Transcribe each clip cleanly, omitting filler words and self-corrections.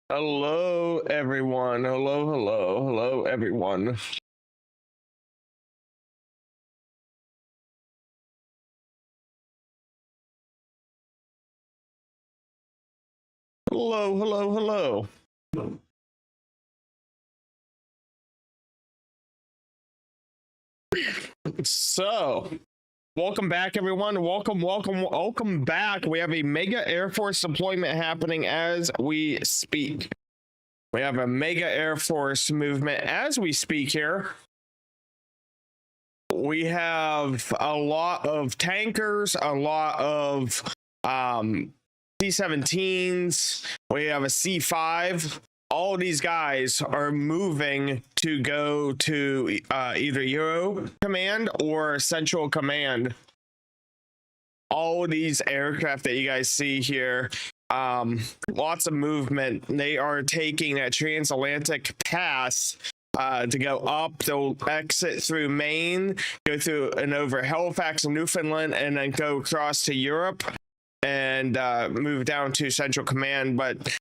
Hello, everyone. Hello, everyone. Hello. So, welcome back, everyone. Welcome back. We have a mega Air Force deployment happening as we speak. We have a mega Air Force movement as we speak here. We have a lot of tankers, a lot of C-17s. We have a C-5. All these guys are moving to go to either Euro Command or Central Command. All these aircraft that you guys see here, lots of movement. They are taking that transatlantic pass to go up. They'll exit through Maine, go through and over Halifax and Newfoundland, and then go across to Europe and move down to Central Command. But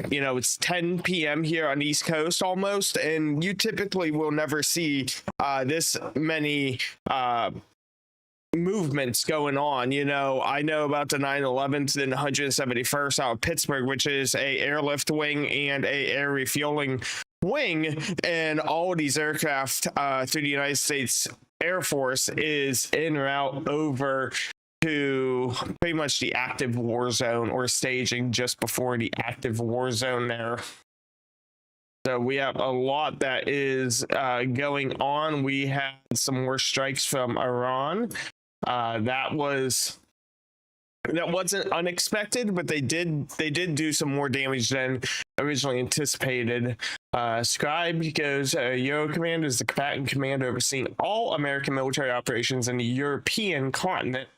you know, it's 10 p.m. here on the East Coast almost, and you typically will never see this many movements going on. You know, I know about the 911th and 171st out of Pittsburgh, which is a airlift wing and a air refueling wing, and all of these aircraft through the United States Air Force is en route over to pretty much the active war zone, or staging just before the active war zone there. So we have a lot that is going on. We had some more strikes from Iran. That wasn't unexpected, but they did do some more damage than originally anticipated. Scribe goes, Euro Command is the combatant command overseeing all American military operations in the European continent.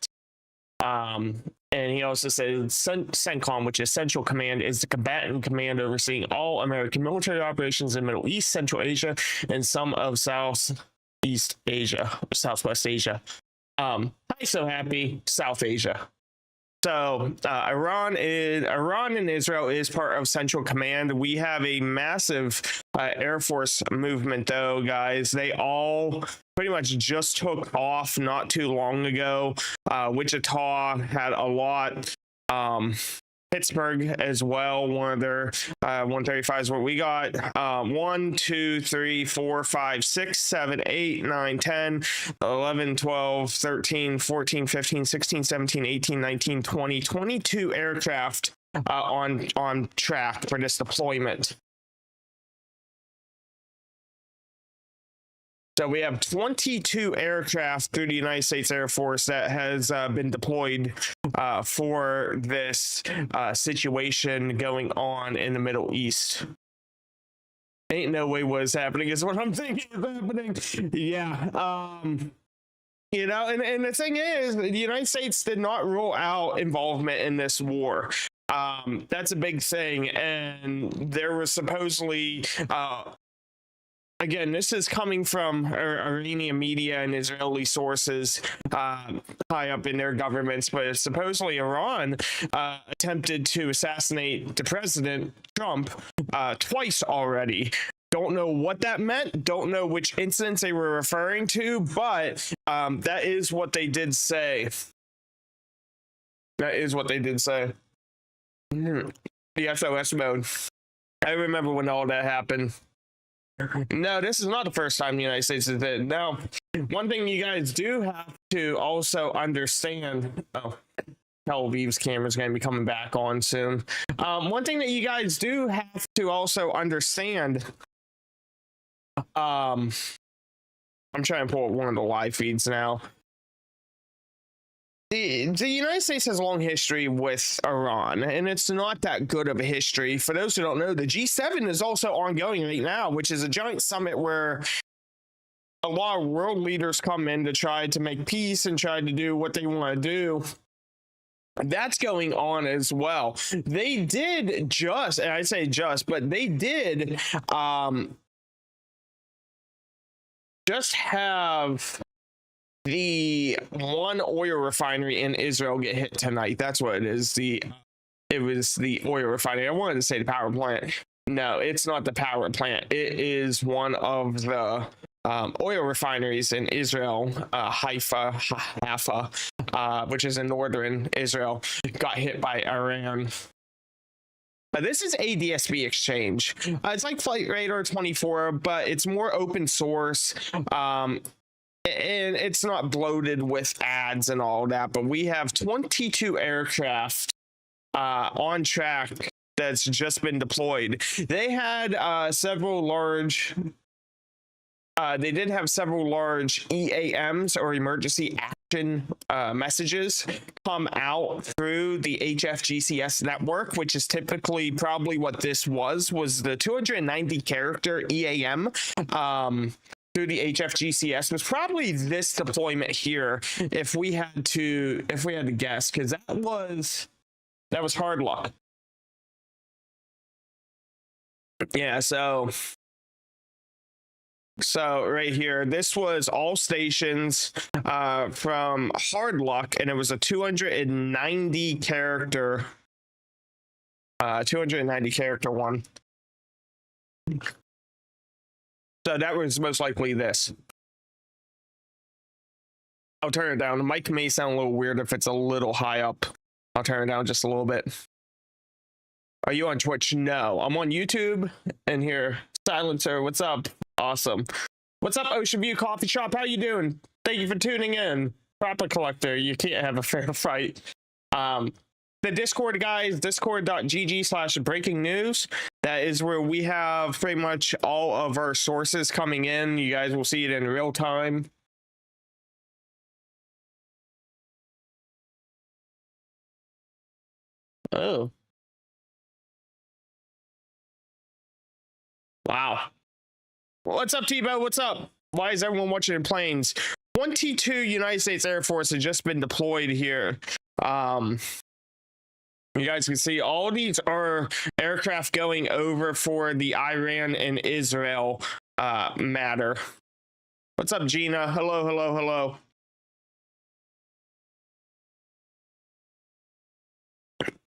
And he also said CENTCOM, which is Central Command, is the combatant command overseeing all American military operations in Middle East, Central Asia, and some of Southeast Asia, Southwest Asia. I'm so happy, South Asia. So Iran and Israel is part of Central Command. We have a massive Air Force movement, though, guys. They all pretty much just took off not too long ago. Wichita had a lot. Pittsburgh as well, one of their 135s. Where we got 1, 2, 3, 4, 5, 6, 7, 8, 9, 10, 11, 12, 13, 14, 15, 16, 17, 18, 19, 20, 22 aircraft on track for this deployment. So we have 22 aircraft through the United States Air Force that has been deployed for this situation going on in the Middle East. Ain't no way what's happening is what I'm thinking is happening. Yeah. You know, and the thing is, the United States did not rule out involvement in this war. That's a big thing. And there was supposedly... Again, this is coming from Iranian media and Israeli sources high up in their governments, but supposedly Iran attempted to assassinate the president, Trump, twice already. Don't know what that meant. Don't know which incidents they were referring to, but that is what they did say. That is what they did say. The SOS mode. I remember when all that happened. No, this is not the first time the United States has did. Now, one thing you guys do have to also understand. Oh, Tel Aviv's camera is going to be coming back on soon. One thing that you guys do have to also understand. I'm trying to pull up one of the live feeds now. The United States has a long history with Iran, and it's not that good of a history. For those who don't know, the G7 is also ongoing right now, which is a giant summit where a lot of world leaders come in to try to make peace and try to do what they want to do. That's going on as well. They did just, and I say just, but they did just have the one oil refinery in Israel get hit tonight. That's what it is. The it was the oil refinery. I wanted to say the power plant. No, it's not the power plant. It is one of the oil refineries in Israel, Haifa, which is in northern Israel, got hit by Iran. This is ADSB Exchange. It's like Flight Radar 24, but it's more open source. And it's not bloated with ads and all that, but we have 22 aircraft on track that's just been deployed. They had several large they did have several large EAMs, or emergency action messages, come out through the HFGCS network, which is typically probably what this was the 290 character EAM through the HFGCS was probably this deployment here, if we had to guess, because that was hard luck. Yeah, so right here, this was all stations from hard luck, and it was a 290 character one. So that was most likely this. I'll turn it down. The mic may sound a little weird if it's a little high up. I'll turn it down just a little bit. Are you on Twitch? No, I'm on YouTube. And here, Silencer, what's up? Awesome. What's up, Ocean View Coffee Shop? How you doing? Thank you for tuning in. Proper Collector, you can't have a fair fight. The Discord, guys, discord.gg/breaking news. That is where we have pretty much all of our sources coming in. You guys will see it in real time. Oh. Wow. What's up, Tebow? What's up? Why is everyone watching in planes? 22 United States Air Force has just been deployed here. You guys can see all these are aircraft going over for the Iran and Israel matter. What's up, Gina? Hello, hello, hello.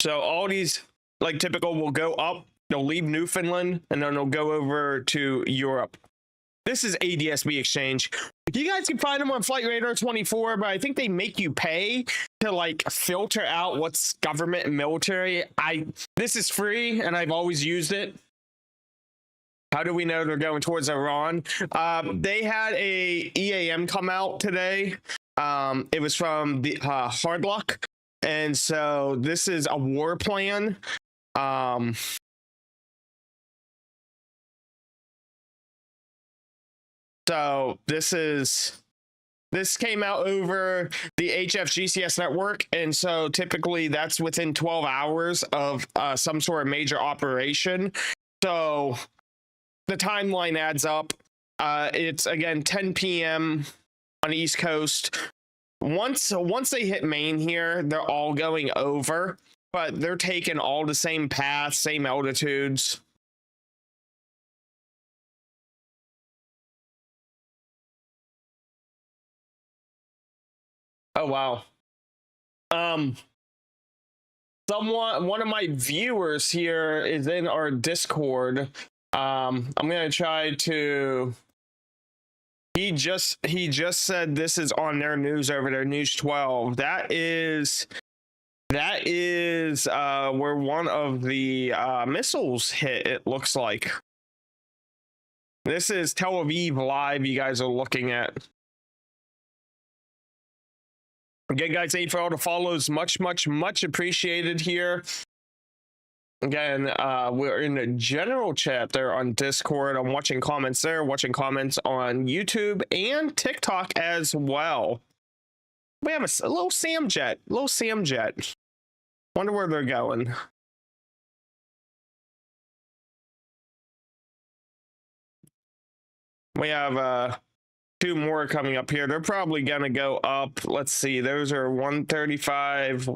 So all these, like typical, will go up. They'll leave Newfoundland, and then they'll go over to Europe. This is ADSB Exchange. You guys can find them on Flight Radar 24, but I think they make you pay to like filter out what's government and military. This is free, and I've always used it. How do we know they're going towards Iran? They had a EAM come out today. It was from the Hard Luck, and so this is a war plan. So this came out over the HFGCS network, and so typically that's within 12 hours of some sort of major operation. So the timeline adds up. It's again 10 p.m. on the East Coast. Once they hit Maine here, they're all going over, but they're taking all the same paths, same altitudes. Oh, wow. One of my viewers here is in our Discord. I'm gonna try to. He just said this is on their news over there, News 12. That is where one of the missiles hit. It looks like. This is Tel Aviv live. You guys are looking at. Again, guys, thank you for all the follows. Much appreciated here. Again, we're in the general chat there on Discord. I'm watching comments there, watching comments on YouTube and TikTok as well. We have a little Sam jet. Wonder where they're going. We have two more coming up here. They're probably gonna go up. Let's see. Those are 135.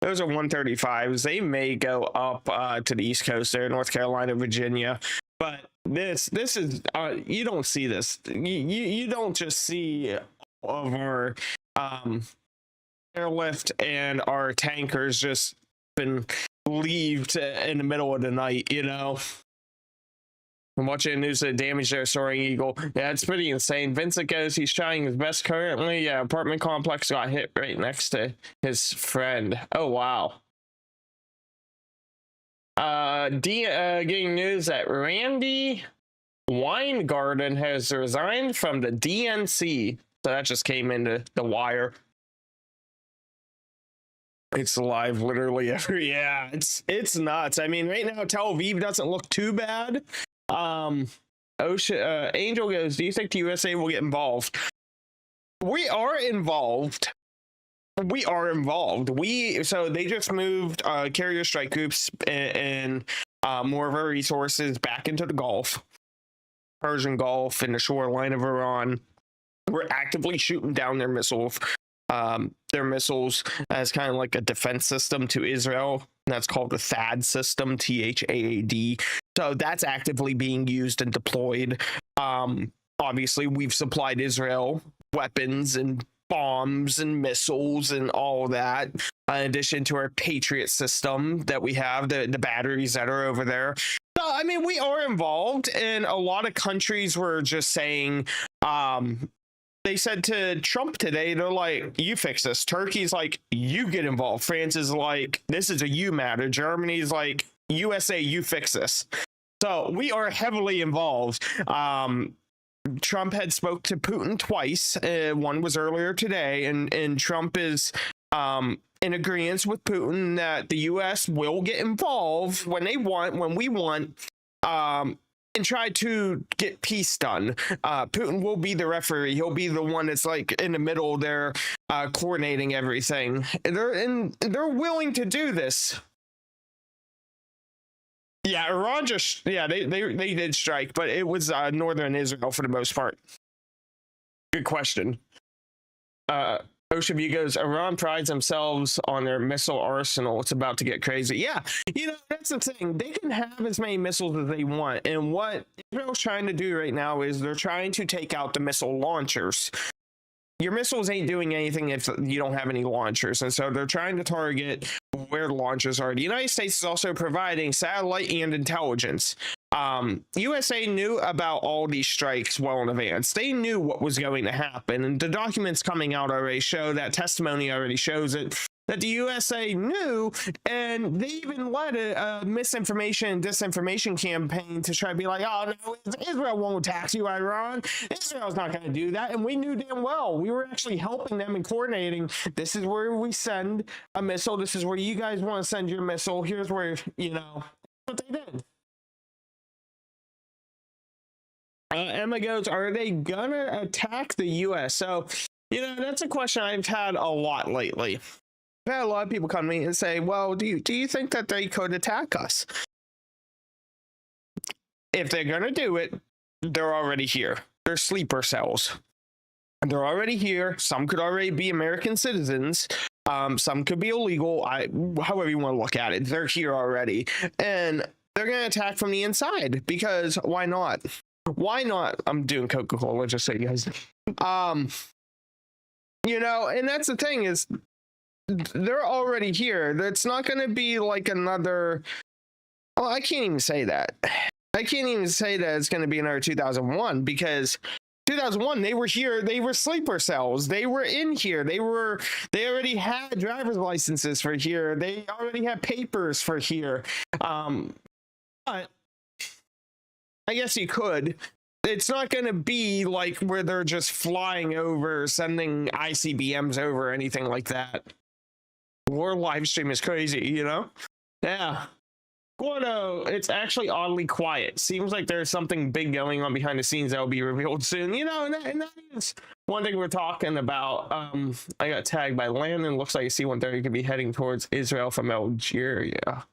Those are 135s. They may go up to the East Coast there, North Carolina, Virginia. But this is you don't see this. You don't just see all of our airlift and our tankers just been leave in the middle of the night, you know. I'm watching news of the damage there, Soaring Eagle. Yeah, it's pretty insane. Vincent goes, he's trying his best currently. Yeah, apartment complex got hit right next to his friend. Oh, wow. Getting news that Randy Weingarten has resigned from the DNC. So that just came into the wire. It's live literally every, yeah, it's nuts. I mean, right now Tel Aviv doesn't look too bad. Angel goes, do you think the USA will get involved? We are involved. So they just moved carrier strike groups and more of our resources back into the Gulf, Persian Gulf, and the shoreline of Iran. We're actively shooting down their missiles as kind of like a defense system to Israel. That's called the THAAD system, THAAD. So that's actively being used and deployed. Obviously, we've supplied Israel weapons and bombs and missiles and all that, in addition to our Patriot system that we have, the batteries that are over there. So, I mean, we are involved, and a lot of countries were just saying, they said to Trump today, they're like, you fix this. Turkey's like, you get involved. France is like, this is a you matter. Germany's like, USA, you fix this. So we are heavily involved. Trump had spoke to Putin twice. One was earlier today, and Trump is in agreement with Putin that the U.S. will get involved when we want, and try to get peace done. Putin will be the referee. He'll be the one that's like in the middle there, coordinating everything. They're willing to do this. Yeah, Iran just, yeah, they did strike, but it was northern Israel for the most part. Good question. Ocean View goes, Iran prides themselves on their missile arsenal. It's about to get crazy. Yeah, you know, that's the thing. They can have as many missiles as they want. And what Israel's trying to do right now is they're trying to take out the missile launchers. Your missiles ain't doing anything if you don't have any launchers. And so they're trying to target where the launchers are. The United States is also providing satellite and intelligence. USA knew about all these strikes well in advance. They knew what was going to happen. And the documents coming out already show that, testimony already shows it, that the USA knew, and they even led a misinformation and disinformation campaign to try to be like, oh no, Israel won't attack you, Iran. Israel's not going to do that. And we knew damn well. We were actually helping them and coordinating. This is where we send a missile. This is where you guys want to send your missile. Here's where, you know, what they did. Emma goes, are they gonna attack the U.S.? So, you know, that's a question I've had a lot lately. I've had a lot of people come to me and say, well, do you think that they could attack us? If they're gonna do it, they're already here. They're sleeper cells. They're already here. Some could already be American citizens. Some could be illegal. However you want to look at it, they're here already. And they're gonna attack from the inside, because why not? Why not? I'm doing Coca-Cola, just so you guys know. You know, and that's the thing, is they're already here. That's not going to be like another, well, I can't even say that. I can't even say that it's going to be another 2001, because 2001, they were here. They were sleeper cells. They were in here. They already had driver's licenses for here. They already had papers for here. But I guess you could. It's not going to be like where they're just flying over, sending ICBMs over, or anything like that. War live stream is crazy, you know? Yeah. Gordo, it's actually oddly quiet. Seems like there's something big going on behind the scenes that will be revealed soon. You know, and that is one thing we're talking about. I got tagged by Landon. Looks like C-130 could be heading towards Israel from Algeria.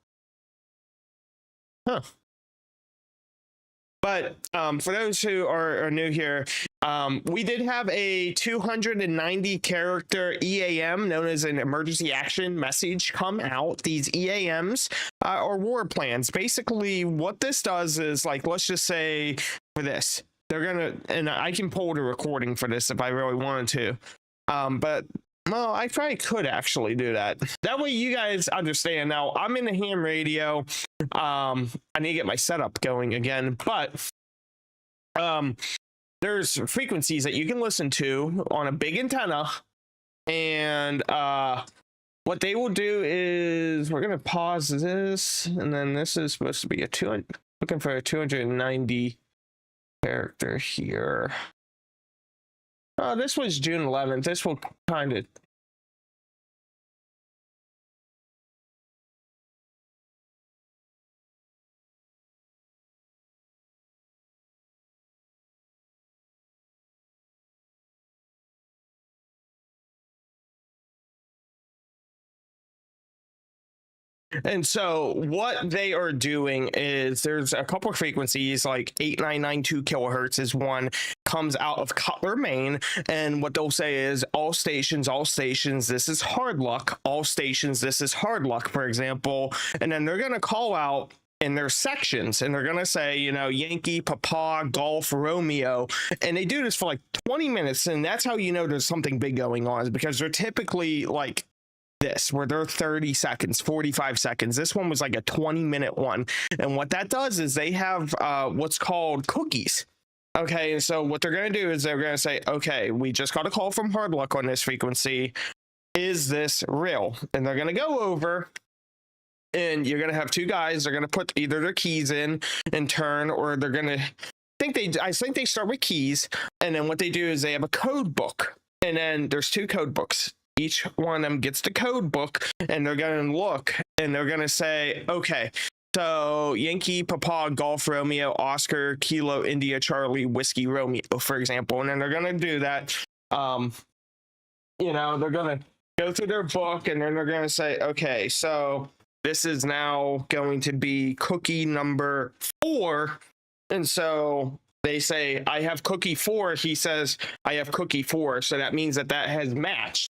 Huh. But for those who are new here, we did have a 290 character EAM known as an emergency action message come out. These EAMs are war plans. Basically, what this does is, like, let's just say for this, they're gonna, and I can pull the recording for this if I really wanted to. But Well, I probably could actually do that. That way you guys understand. Now, I'm in the ham radio. I need to get my setup going again, but there's frequencies that you can listen to on a big antenna, and what they will do is we're gonna pause this, and then this is supposed to be a 200. Looking for a 290 character here. Oh, this was June 11th. This will kind of. And so what they are doing is there's a couple of frequencies, like 8992 kilohertz is one, comes out of Cutler, Maine. And what they'll say is all stations, this is hard luck. All stations, this is hard luck, for example. And then they're going to call out in their sections, and they're going to say, you know, Yankee, Papa, Golf, Romeo. And they do this for like 20 minutes. And that's how you know there's something big going on, is because they're typically like this, where they're 30 seconds, 45 seconds. This one was like a 20-minute one. And what that does is they have what's called cookies. Okay, and so what they're going to do is they're going to say, okay, we just got a call from hard luck on this frequency. Is this real? And they're going to go over, and you're going to have two guys. They're going to put either their keys in turn, or they're going to I think they start with keys. And then what they do is they have a code book. And then there's two code books. Each one of them gets the code book, and they're going to look, and they're going to say, okay, so Yankee, Papa, Golf, Romeo, Oscar, Kilo, India, Charlie, Whiskey, Romeo, for example. And then they're going to do that. You know, they're going to go through their book, and then they're going to say, okay, so this is now going to be cookie number 4. And so they say, I have cookie 4. He says, I have cookie 4. So that means that has matched.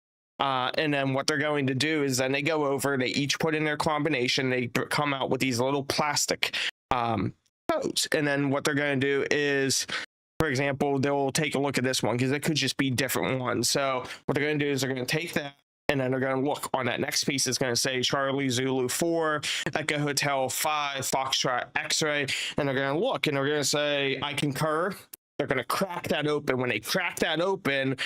And then what they're going to do is then they go over, they each put in their combination, they come out with these little plastic codes. And then what they're going to do is, for example, they'll take a look at this one, because it could just be different ones. So what they're going to do is they're going to take that, and then they're going to look on that next piece. It's going to say Charlie Zulu 4, Echo Hotel 5, Foxtrot X-ray. And they're going to look, and they're going to say, I concur. They're going to crack that open. When they crack that open,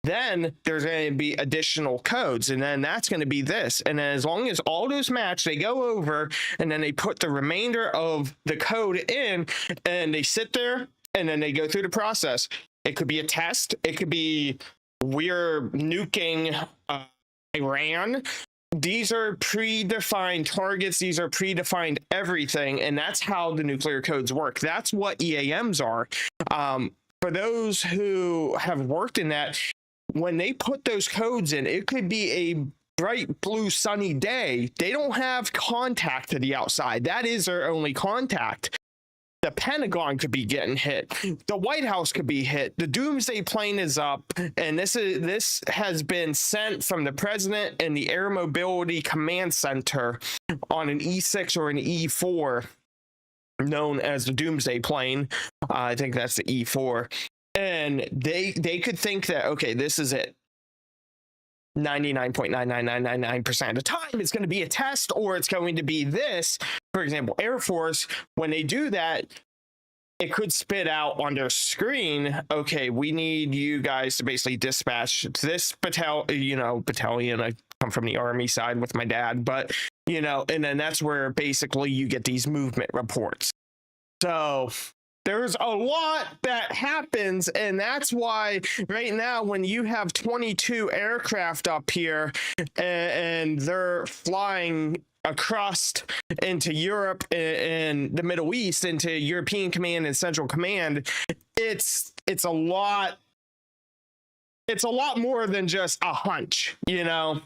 then there's going to be additional codes, and then that's going to be this. And then as long as all those match, they go over, and then they put the remainder of the code in, and they sit there, and then they go through the process. It could be a test. It could be we're nuking Iran. These are predefined targets. These are predefined everything, and that's how the nuclear codes work. That's what EAMs are. For those who have worked in that, when they put those codes in, it could be a bright blue sunny day. They don't have contact to the outside. That is their only contact. The Pentagon could be getting hit. The White House could be hit. The doomsday plane is up, and this has been sent from the president and the Air Mobility Command Center on an E6 or an E4, known as the doomsday plane. I think that's the E4. And they could think that, okay, this is it. 99.99999% of the time, it's going to be a test, or it's going to be this. For example, Air Force, when they do that, it could spit out on their screen, okay, we need you guys to basically dispatch this battalion. I come from the Army side with my dad, but, you know, and then that's where basically you get these movement reports. So there's a lot that happens, and that's why right now when you have 22 aircraft up here and they're flying across into Europe and the Middle East, into European Command and Central Command, it's a lot. It's a lot more than just a hunch, you know.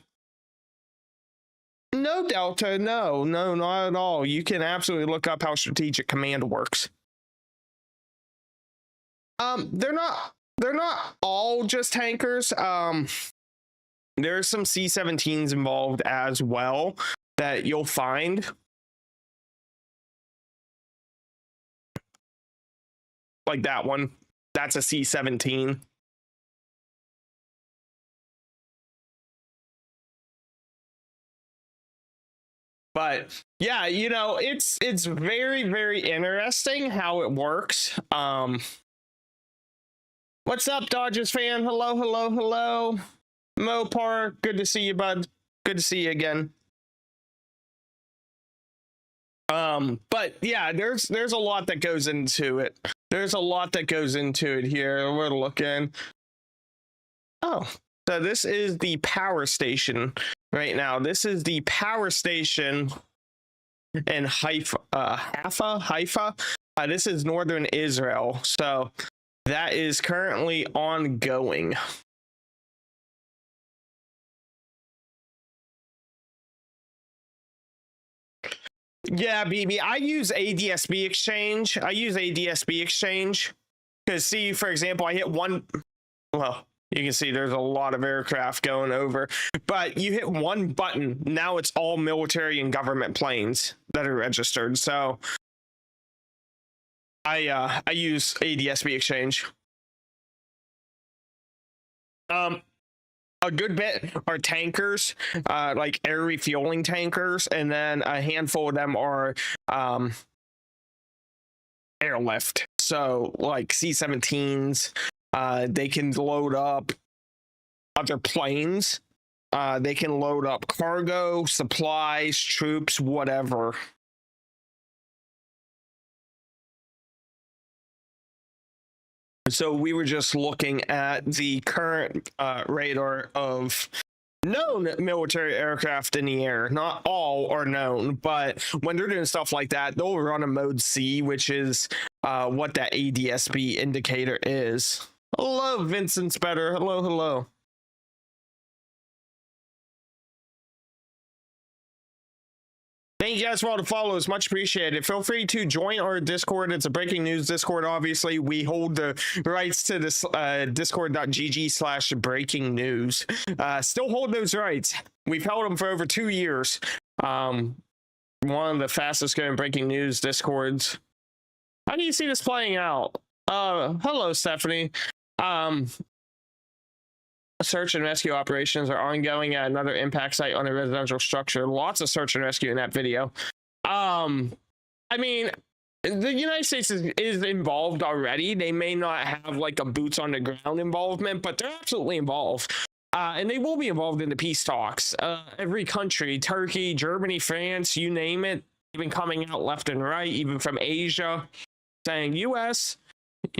No, Delta, no, not at all. You can absolutely look up how strategic command works. They're not all just tankers. There's some C-17s involved as well that you'll find. Like that one. That's a C-17. But yeah, you know, it's very, very interesting how it works. What's up, Dodgers fan? Hello, hello, hello. Mopar, good to see you, bud. Good to see you again. But yeah, there's a lot that goes into it. There's a lot that goes into it here. We're looking. Oh, so this is the power station right now. This is the power station in Haifa. This is northern Israel. So that is currently ongoing. Yeah, BB, I use ADSB Exchange. Because, see, for example, I hit one. Well, you can see there's a lot of aircraft going over, but you hit one button. Now it's all military and government planes that are registered. So I use ADSB Exchange. A good bit are tankers, like air refueling tankers, and then a handful of them are airlift. So like C-17s, they can load up other planes. They can load up cargo, supplies, troops, whatever. So we were just looking at the current radar of known military aircraft in the air. Not all are known, but when they're doing stuff like that, they'll run a mode C, which is what that ADSB indicator is. Hello, Vincent's better. Hello, hello. Thank you guys for all the follows. Much appreciated. Feel free to join our Discord. It's a breaking news Discord, obviously. We hold the rights to this discord.gg/breaking news. Still hold those rights. We've held them for over 2 years. One of the fastest growing breaking news Discords. How do you see this playing out? Hello, Stephanie. Search and rescue operations are ongoing at another impact site on a residential structure. Lots of search and rescue in that video. I mean, the United States is involved already. They may not have like a boots on the ground involvement, but they're absolutely involved. And they will be involved in the peace talks. Every country, Turkey, Germany, France, you name it, even coming out left and right, even from Asia, saying, US,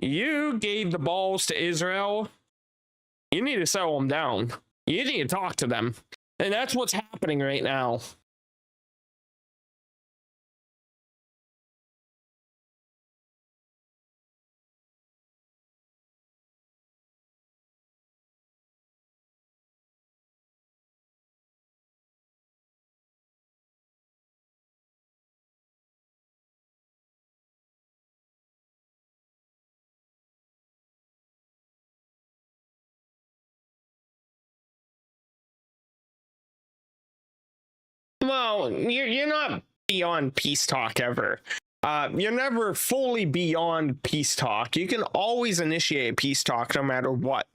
you gave the balls to Israel. You need to settle them down. You need to talk to them. And that's what's happening right now. Well, you're not beyond peace talk ever. You're never fully beyond peace talk. You can always initiate peace talk no matter what.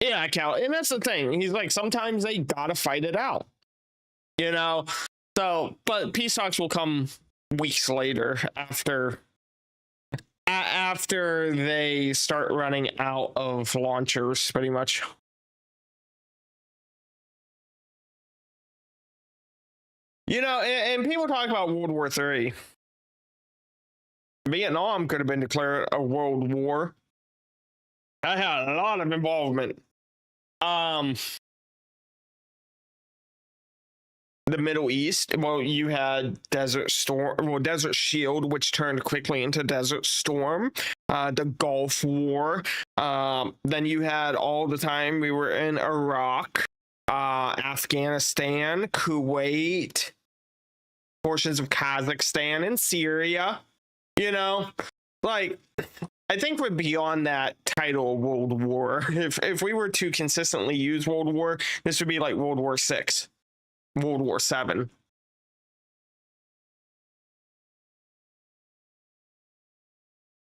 Yeah, Cal, and that's the thing. He's like, sometimes they gotta fight it out, you know. So, but peace talks will come weeks later after they start running out of launchers, pretty much. You know, and people talk about World War III. Vietnam could have been declared a world war. I had a lot of involvement. The Middle East, well, you had Desert Shield, which turned quickly into Desert Storm, the Gulf War. Then you had all the time we were in Iraq, Afghanistan, Kuwait, portions of Kazakhstan, and Syria. You know, like, I think we're beyond that title World War. If we were to consistently use World War, this would be like World War VI. World War VII.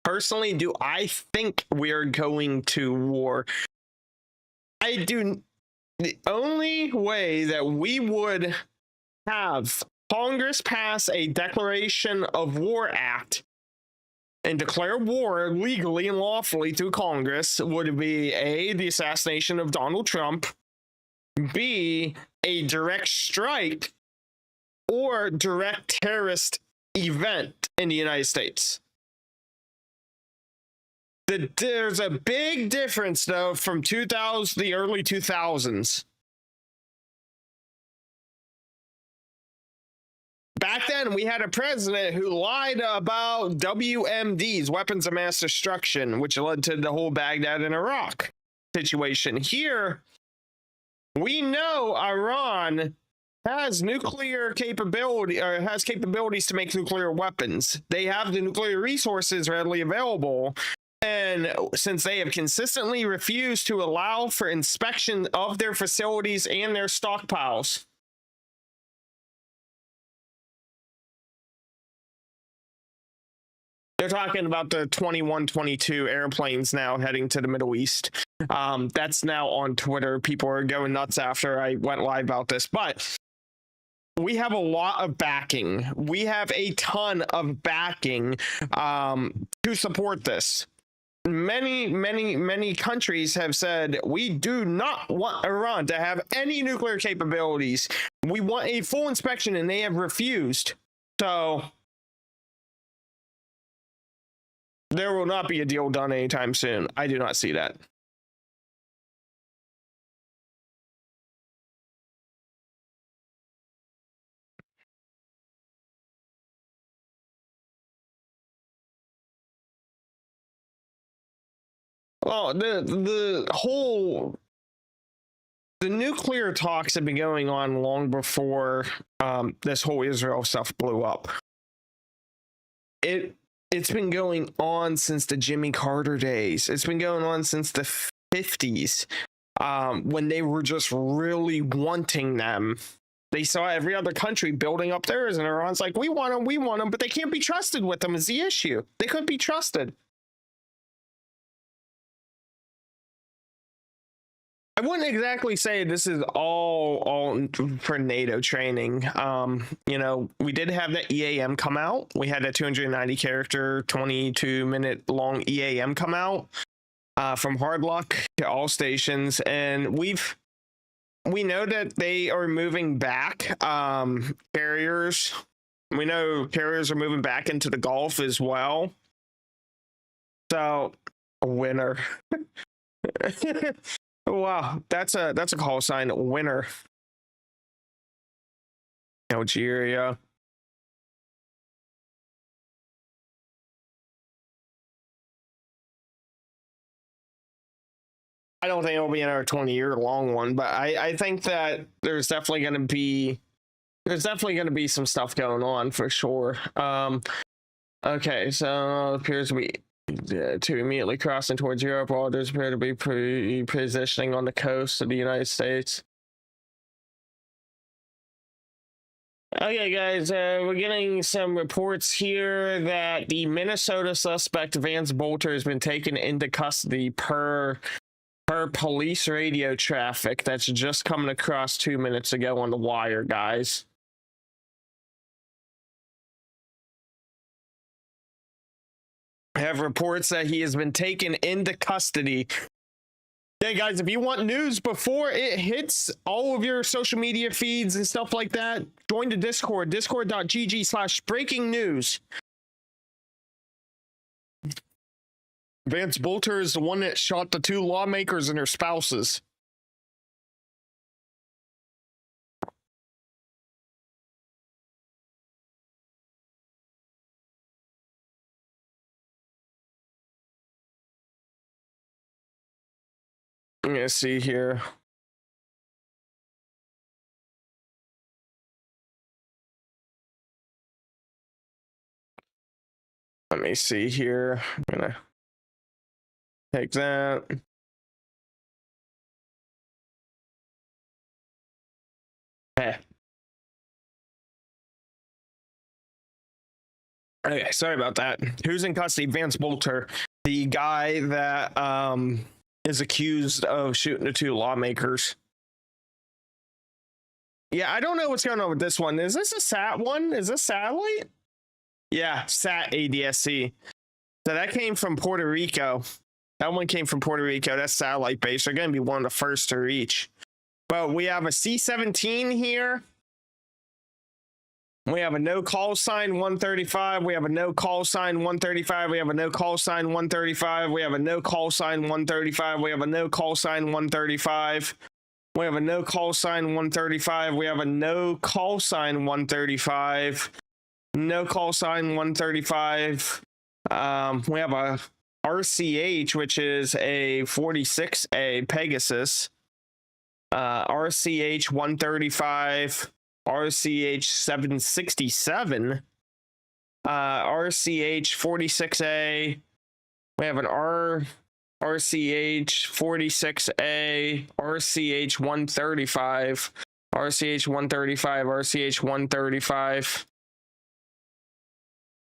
Personally, do I think we're going to war? I do. the only way that we would have Congress pass a Declaration of War Act and declare war legally and lawfully through Congress would be A, the assassination of Donald Trump, B, a direct strike or direct terrorist event in the United States. There's a big difference, though, from the early 2000s. Back then, we had a president who lied about WMDs, weapons of mass destruction, which led to the whole Baghdad and Iraq situation. Here, we know Iran has nuclear capability, or has capabilities to make nuclear weapons. They have the nuclear resources readily available. And since they have consistently refused to allow for inspection of their facilities and their stockpiles, they're talking about the 21-22 airplanes now heading to the Middle East. That's now on Twitter. People are going nuts after I went live about this. But we have a lot of backing. We have a ton of backing to support this. Many countries have said we do not want Iran to have any nuclear capabilities. We want a full inspection, and they have refused. So there will not be a deal done anytime soon. I do not see that. Well, the nuclear talks have been going on long before this whole Israel stuff blew up. It's been going on since the Jimmy Carter days. It's been going on since the 50s, when they were just really wanting them. They saw every other country building up theirs, and Iran's like, we want them, but they can't be trusted with them is the issue. They couldn't be trusted. I wouldn't exactly say this is all for NATO training. You know, we did have that EAM come out. We had a 290 character, 22-minute long EAM come out from Hard Luck to all stations, and we know that they are moving back carriers. We know carriers are moving back into the Gulf as well. So, a winner. Wow, that's a call sign. Winner. Algeria. I don't think it'll be another 20-year long one, but I think that there's definitely going to be some stuff going on for sure. Okay, so it appears to be to immediately crossing towards Europe. Others appear to be positioning on the coast of the United States. Okay, guys, we're getting some reports here that the Minnesota suspect Vance Bolter has been taken into custody per police radio traffic that's just coming across 2 minutes ago on the wire, guys. Have reports that he has been taken into custody. Hey guys, if you want news before it hits all of your social media feeds and stuff like that, join the Discord, discord.gg/breaking news. Vance Bolter is the one that shot the 2 lawmakers and their spouses. I'm gonna see here. Let me see here. I'm gonna take that. Okay, sorry about that. Who's in custody? Vance Bolter, the guy that is accused of shooting the 2 lawmakers. Yeah, I don't know what's going on with this one. Is this a sat one? Is this satellite? Yeah, sat ADSC. So that came from Puerto Rico. That one came from Puerto Rico. That's satellite based. They're going to be one of the first to reach. But we have a C-17 here. We have a no call sign 135. We have a no call sign 135. We have a no call sign 135. We have a no call sign 135. We have a no call sign 135. We have a no call sign 135. We have a no call sign 135. No call sign 135. We have a RCH, which is a 46A Pegasus. RCH 135. RCH 767. RCH 46A. We have an RCH 46A, RCH 135, RCH 135, RCH 135.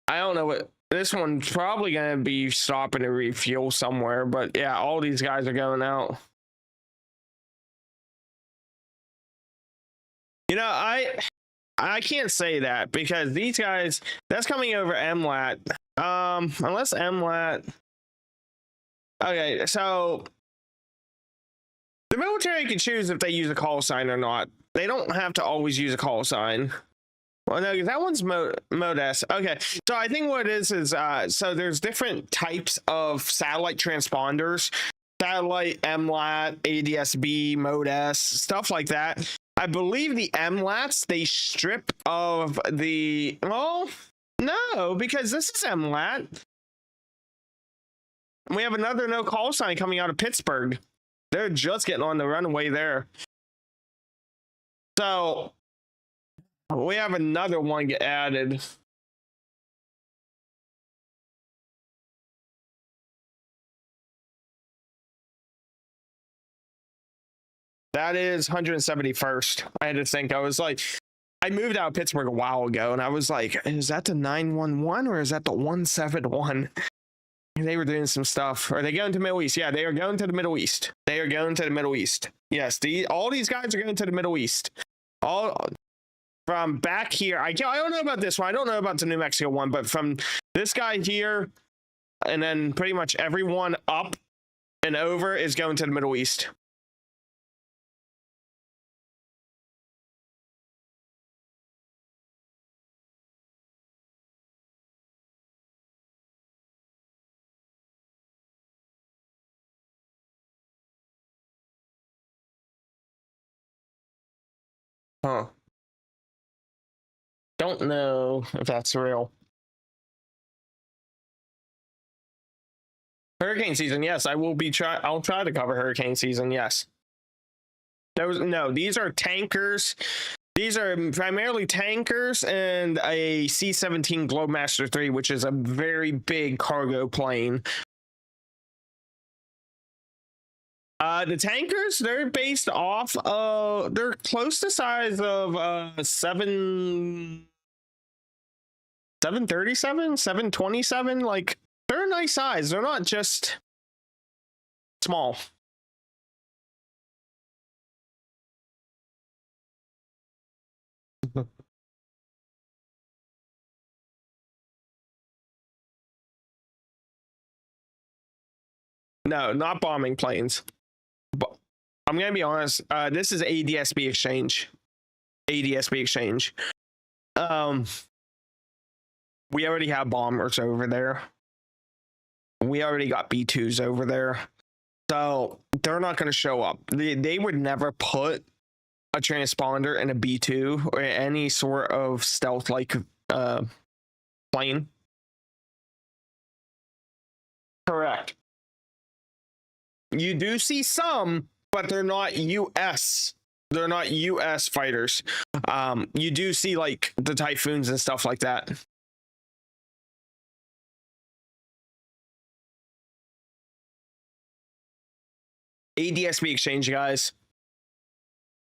I don't know what this one's probably going to be stopping to refuel somewhere, but yeah, all these guys are going out. You know, I can't say that because these guys, that's coming over MLAT. Unless MLAT. Okay, so the military can choose if they use a call sign or not. They don't have to always use a call sign. Well, no, that one's mode S. Okay, so I think what it is so there's different types of satellite transponders. Satellite, MLAT, ADS-B, mode S, stuff like that. I believe the MLATs, they strip of the... Well, no, because this is MLAT. We have another no call sign coming out of Pittsburgh. They're just getting on the runway there. So we have another one get added. That is 171st. I had to think. I was like, I moved out of Pittsburgh a while ago, and I was like, is that the 911 or is that the 171? They were doing some stuff. Are they going to the Middle East? Yeah, they are going to the Middle East. They are going to the Middle East. Yes, all these guys are going to the Middle East. All from back here. I don't know about this one. I don't know about the New Mexico one, but from this guy here, and then pretty much everyone up and over is going to the Middle East. Huh. Don't know if that's real. Hurricane season, yes. I'll try to cover hurricane season, yes. These are tankers. These are primarily tankers and a C-17 Globemaster III, which is a very big cargo plane. The tankers, they're based off of, they're close to size of 737, 727, like they're a nice size. They're not just small. No, not bombing planes. But I'm going to be honest. This is ADS-B exchange. ADS-B exchange. We already have bombers over there. We already got B-2s over there. So they're not going to show up. They would never put a transponder in a B-2 or any sort of stealth-like plane. Correct. You do see some, but they're not US. They're not US fighters. You do see like the Typhoons and stuff like that. ADS-B exchange, guys.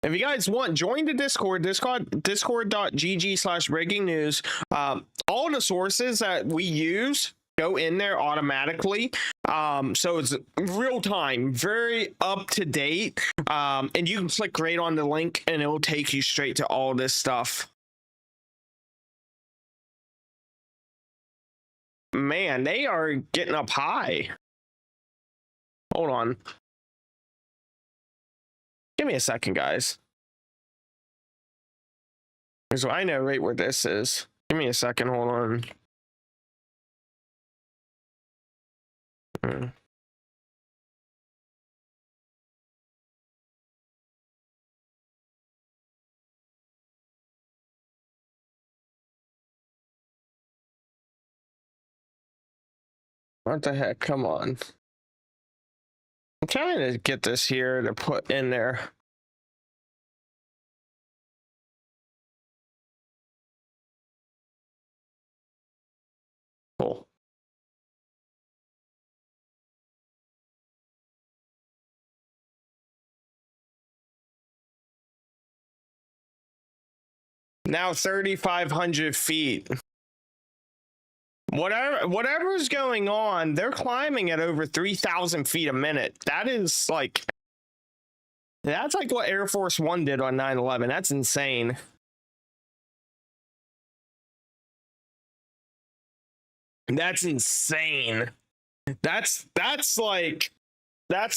If you guys want, join the Discord, discord.gg/breaking news. All the sources that we use go in there automatically. So it's real time, very up to date. And you can click right on the link and it will take you straight to all this stuff. Man, they are getting up high. Hold on. Give me a second, guys. So I know right where this is. Give me a second. Hold on. What the heck? Come on. I'm trying to get this here to put in there. Cool. Now 3,500 feet. Whatever's going on, they're climbing at over 3,000 feet a minute. That's like what Air Force One did on 9/11. That's insane. That's insane. That's like that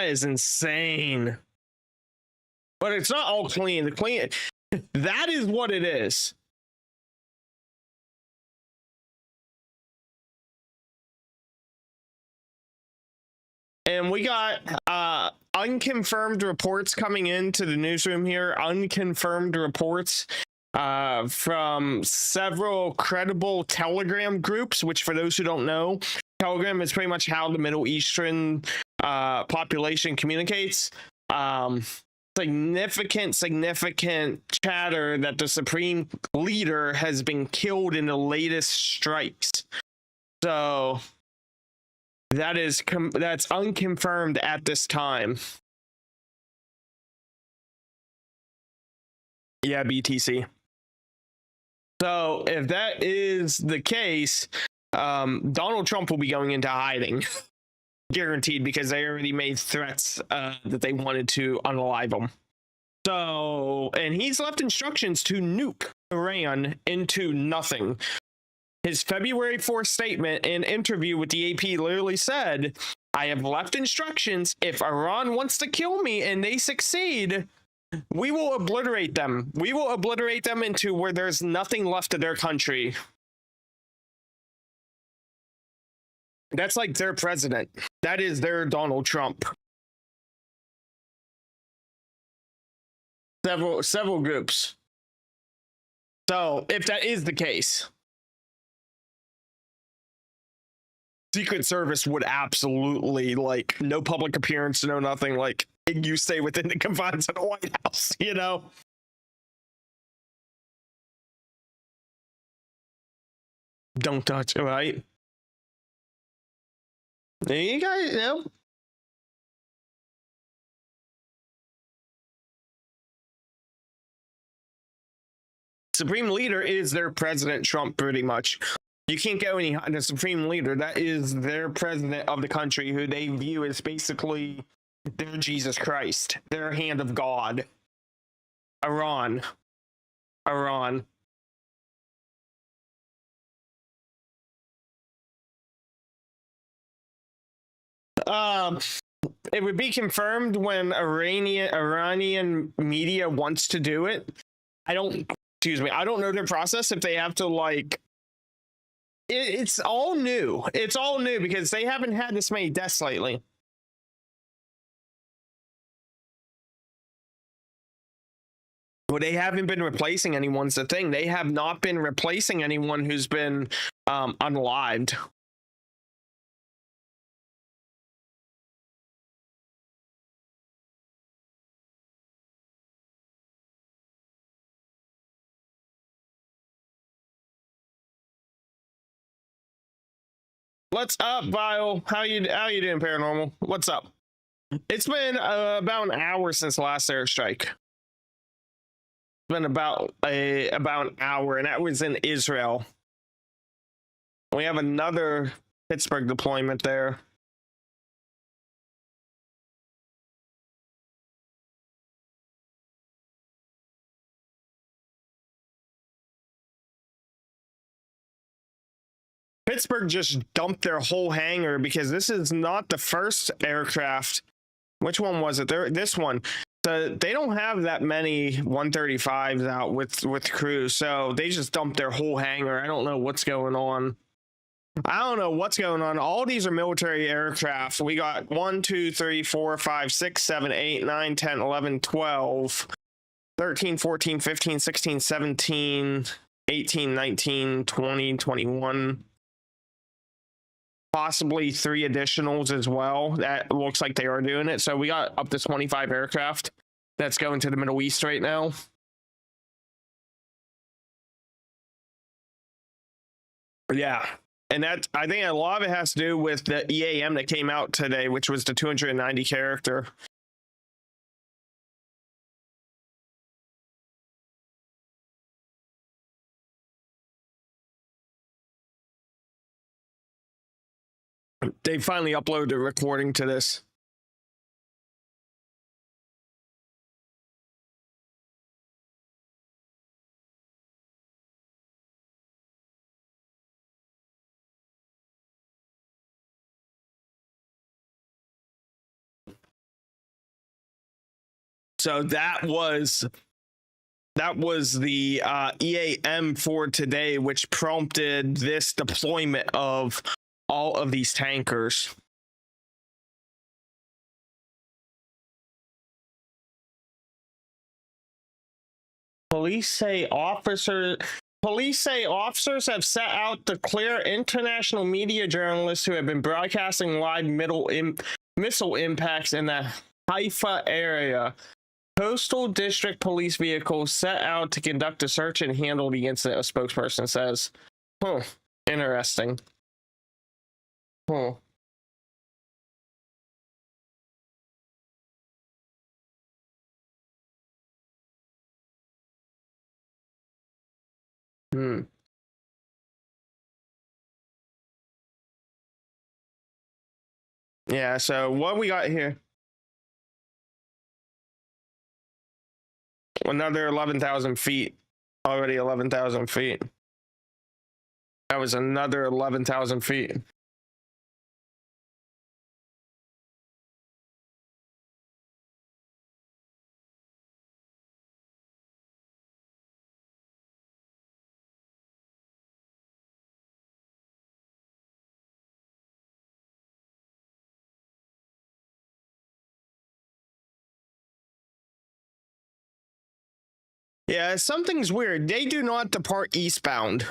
is insane. But it's not all clean. That is what it is. And we got unconfirmed reports coming into the newsroom here. Unconfirmed reports from several credible Telegram groups, which for those who don't know, Telegram is pretty much how the Middle Eastern population communicates. Significant chatter that the supreme leader has been killed in the latest strikes. So that's unconfirmed at this time. Yeah, BTC. So if that is the case, Donald Trump will be going into hiding. Guaranteed, because they already made threats that they wanted to unalive him. So, and he's left instructions to nuke Iran into nothing. His February 4th statement and interview with the AP literally said, I have left instructions. If Iran wants to kill me and they succeed, we will obliterate them. We will obliterate them into where there's nothing left of their country. That's like their president. That is their Donald Trump. Several groups. So if that is the case, Secret Service would absolutely, like, no public appearance, no nothing, like, you stay within the confines of the White House, you know? Don't touch it, right? You guys, you know? Supreme leader is their President Trump, pretty much. You can't go any higher. The supreme leader, that is their president of the country, who they view as basically their Jesus Christ, their hand of God. Iran. It would be confirmed when Iranian media wants to do it. I don't know their process, if they have to, like, it's all new. It's all new because they haven't had this many deaths lately. Well, they haven't been replacing anyone's the thing. They have not been replacing anyone who's been unalived. What's up, Vile? How you doing, Paranormal? What's up? It's been about an hour since the last airstrike. It's been about an hour, and that was in Israel. We have another Pittsburgh deployment there. Pittsburgh just dumped their whole hangar because this is not the first aircraft. Which one was it? This one. They don't have that many 135s out with crews, so they just dumped their whole hangar. I don't know what's going on. All these are military aircraft. We got 1, 2, 3, 4, 5, 6, 7, 8, 9, 10, 11, 12, 13, 14, 15, 16, 17, 18, 19, 20, 21. Possibly 3 additionals as well. That looks like they are doing it. So we got up to 25 aircraft that's going to the Middle East right now. Yeah. And that, I think a lot of it has to do with the EAM that came out today, which was the 290 character. They finally uploaded a recording to this. So that was the EAM for today, which prompted this deployment of all of these tankers. Police say officers have set out to clear international media journalists who have been broadcasting live missile impacts in the Haifa area. Postal District police vehicles set out to conduct a search and handle the incident, a spokesperson says. Interesting. Yeah, so what we got here? Another 11,000 feet. Already 11,000 feet. That was another 11,000 feet. Yeah, something's weird. They do not depart eastbound.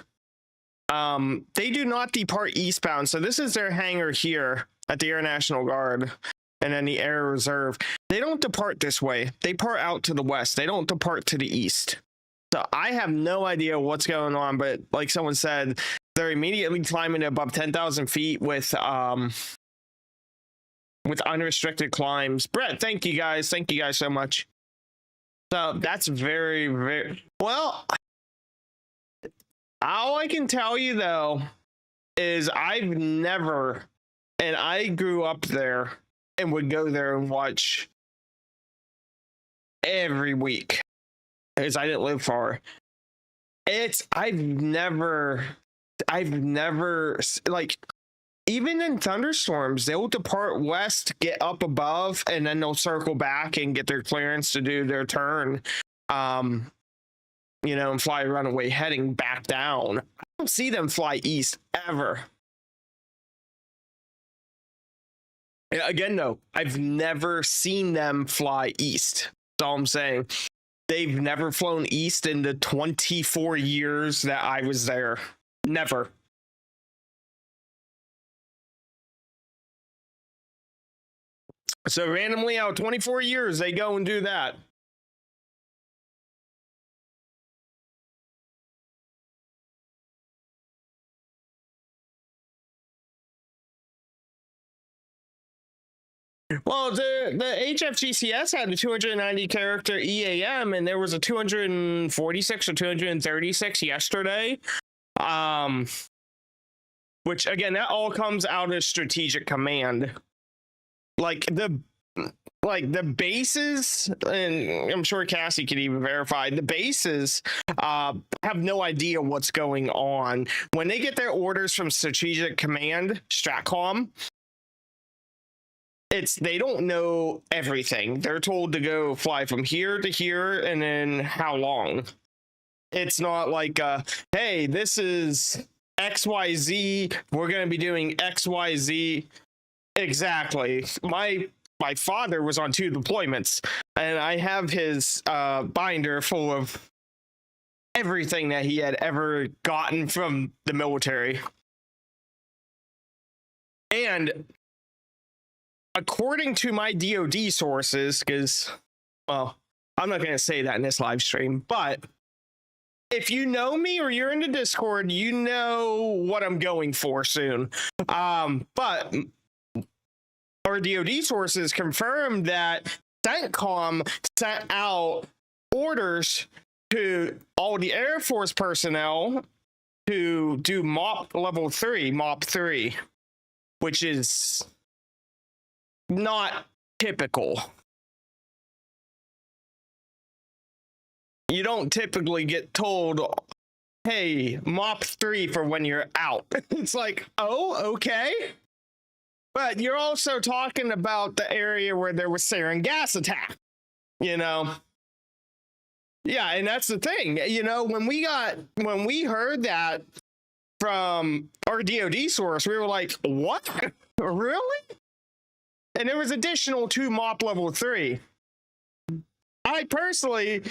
They do not depart eastbound. So this is their hangar here at the Air National Guard and then the Air Reserve. They don't depart this way. They depart out to the west. They don't depart to the east. So I have no idea what's going on, but like someone said, they're immediately climbing above 10,000 feet with unrestricted climbs. Brett, thank you guys. Thank you guys so much. So that's very, very well. All I can tell you though is I've never, and I grew up there and would go there and watch every week because I didn't live far. I've never like, even in thunderstorms, they'll depart west, get up above, and then they'll circle back and get their clearance to do their turn, you know, and fly runaway heading back down. I don't see them fly east ever. And again, no, I've never seen them fly east. That's all I'm saying. They've never flown east in the 24 years that I was there. Never. So randomly out 24 years, they go and do that. Well, the HFGCS had a 290 character EAM, and there was a 246 or 236 yesterday. which again, that all comes out of strategic command. Like the bases, and I'm sure Cassie could even verify, the bases have no idea what's going on. When they get their orders from strategic command, Stratcom, they don't know everything. They're told to go fly from here to here and then how long. It's not like, hey, this is XYZ, we're going to be doing XYZ. Exactly. My father was on 2 deployments, and I have his binder full of everything that he had ever gotten from the military. And according to my DoD sources, because, well, I'm not going to say that in this live stream, but if you know me or you're in the Discord, you know what I'm going for soon. But our DoD sources confirmed that CENTCOM sent out orders to all the Air Force personnel to do MOP level 3, MOP 3, which is not typical. You don't typically get told, hey, MOP 3 for when you're out. It's like, oh, okay. But you're also talking about the area where there was sarin gas attack, you know? Yeah, and that's the thing. You know, when we heard that from our DoD source, we were like, what? Really? And there was additional 2 MOP level 3. I personally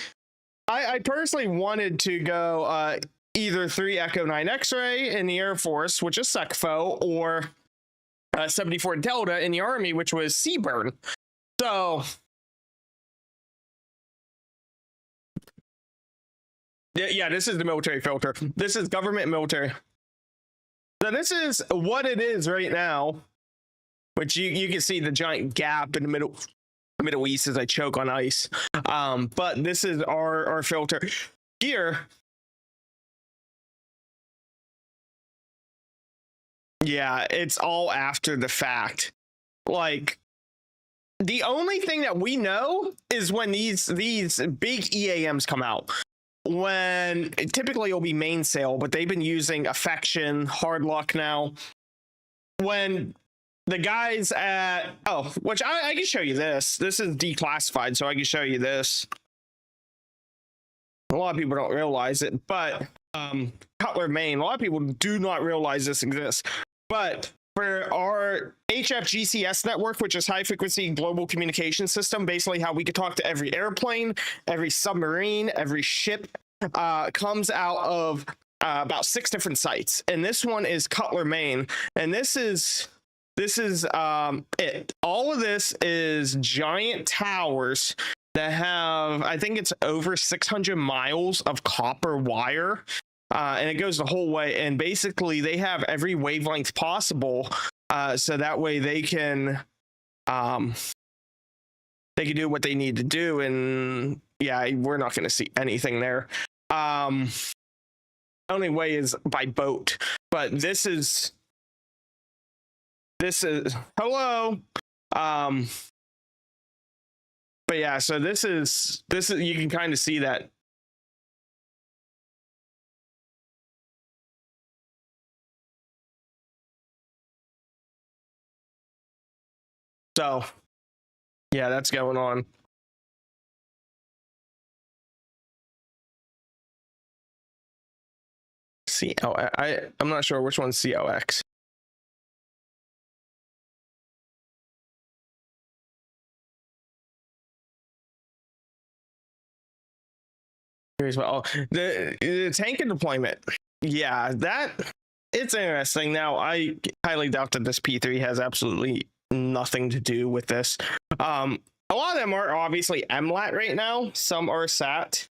wanted to go either 3 Echo 9 X-ray in the Air Force, which is SECFO, or 74 Delta in the Army, which was Seaburn. So yeah, this is the military filter. This is government military. So this is what it is right now, which you can see the giant gap in the Middle East as I choke on ice. But this is our filter here. Yeah, it's all after the fact. Like, the only thing that we know is when these big EAMs come out. When typically it'll be mainsail, but they've been using Affection, Hard Luck now. When the guys at, which I can show you this. This is declassified, so I can show you this. A lot of people don't realize it, but Cutler, Maine, a lot of people do not realize this exists. But for our HFGCS network, which is high frequency global communication system, basically how we could talk to every airplane, every submarine, every ship, comes out of about 6 different sites. And this one is Cutler, Maine. And this is it. All of this is giant towers that have, I think it's over 600 miles of copper wire. And it goes the whole way. And basically, they have every wavelength possible, so that way they can do what they need to do. And yeah, we're not going to see anything there. The only way is by boat. But this is hello. But yeah, so this is you can kind of see that. So, yeah, that's going on. I'm not sure which one's COX. Here's the tank and deployment. Yeah, it's interesting. Now, I highly doubt that this P3 has absolutely nothing to do with this. A lot of them are obviously MLAT right now. Some are SAT.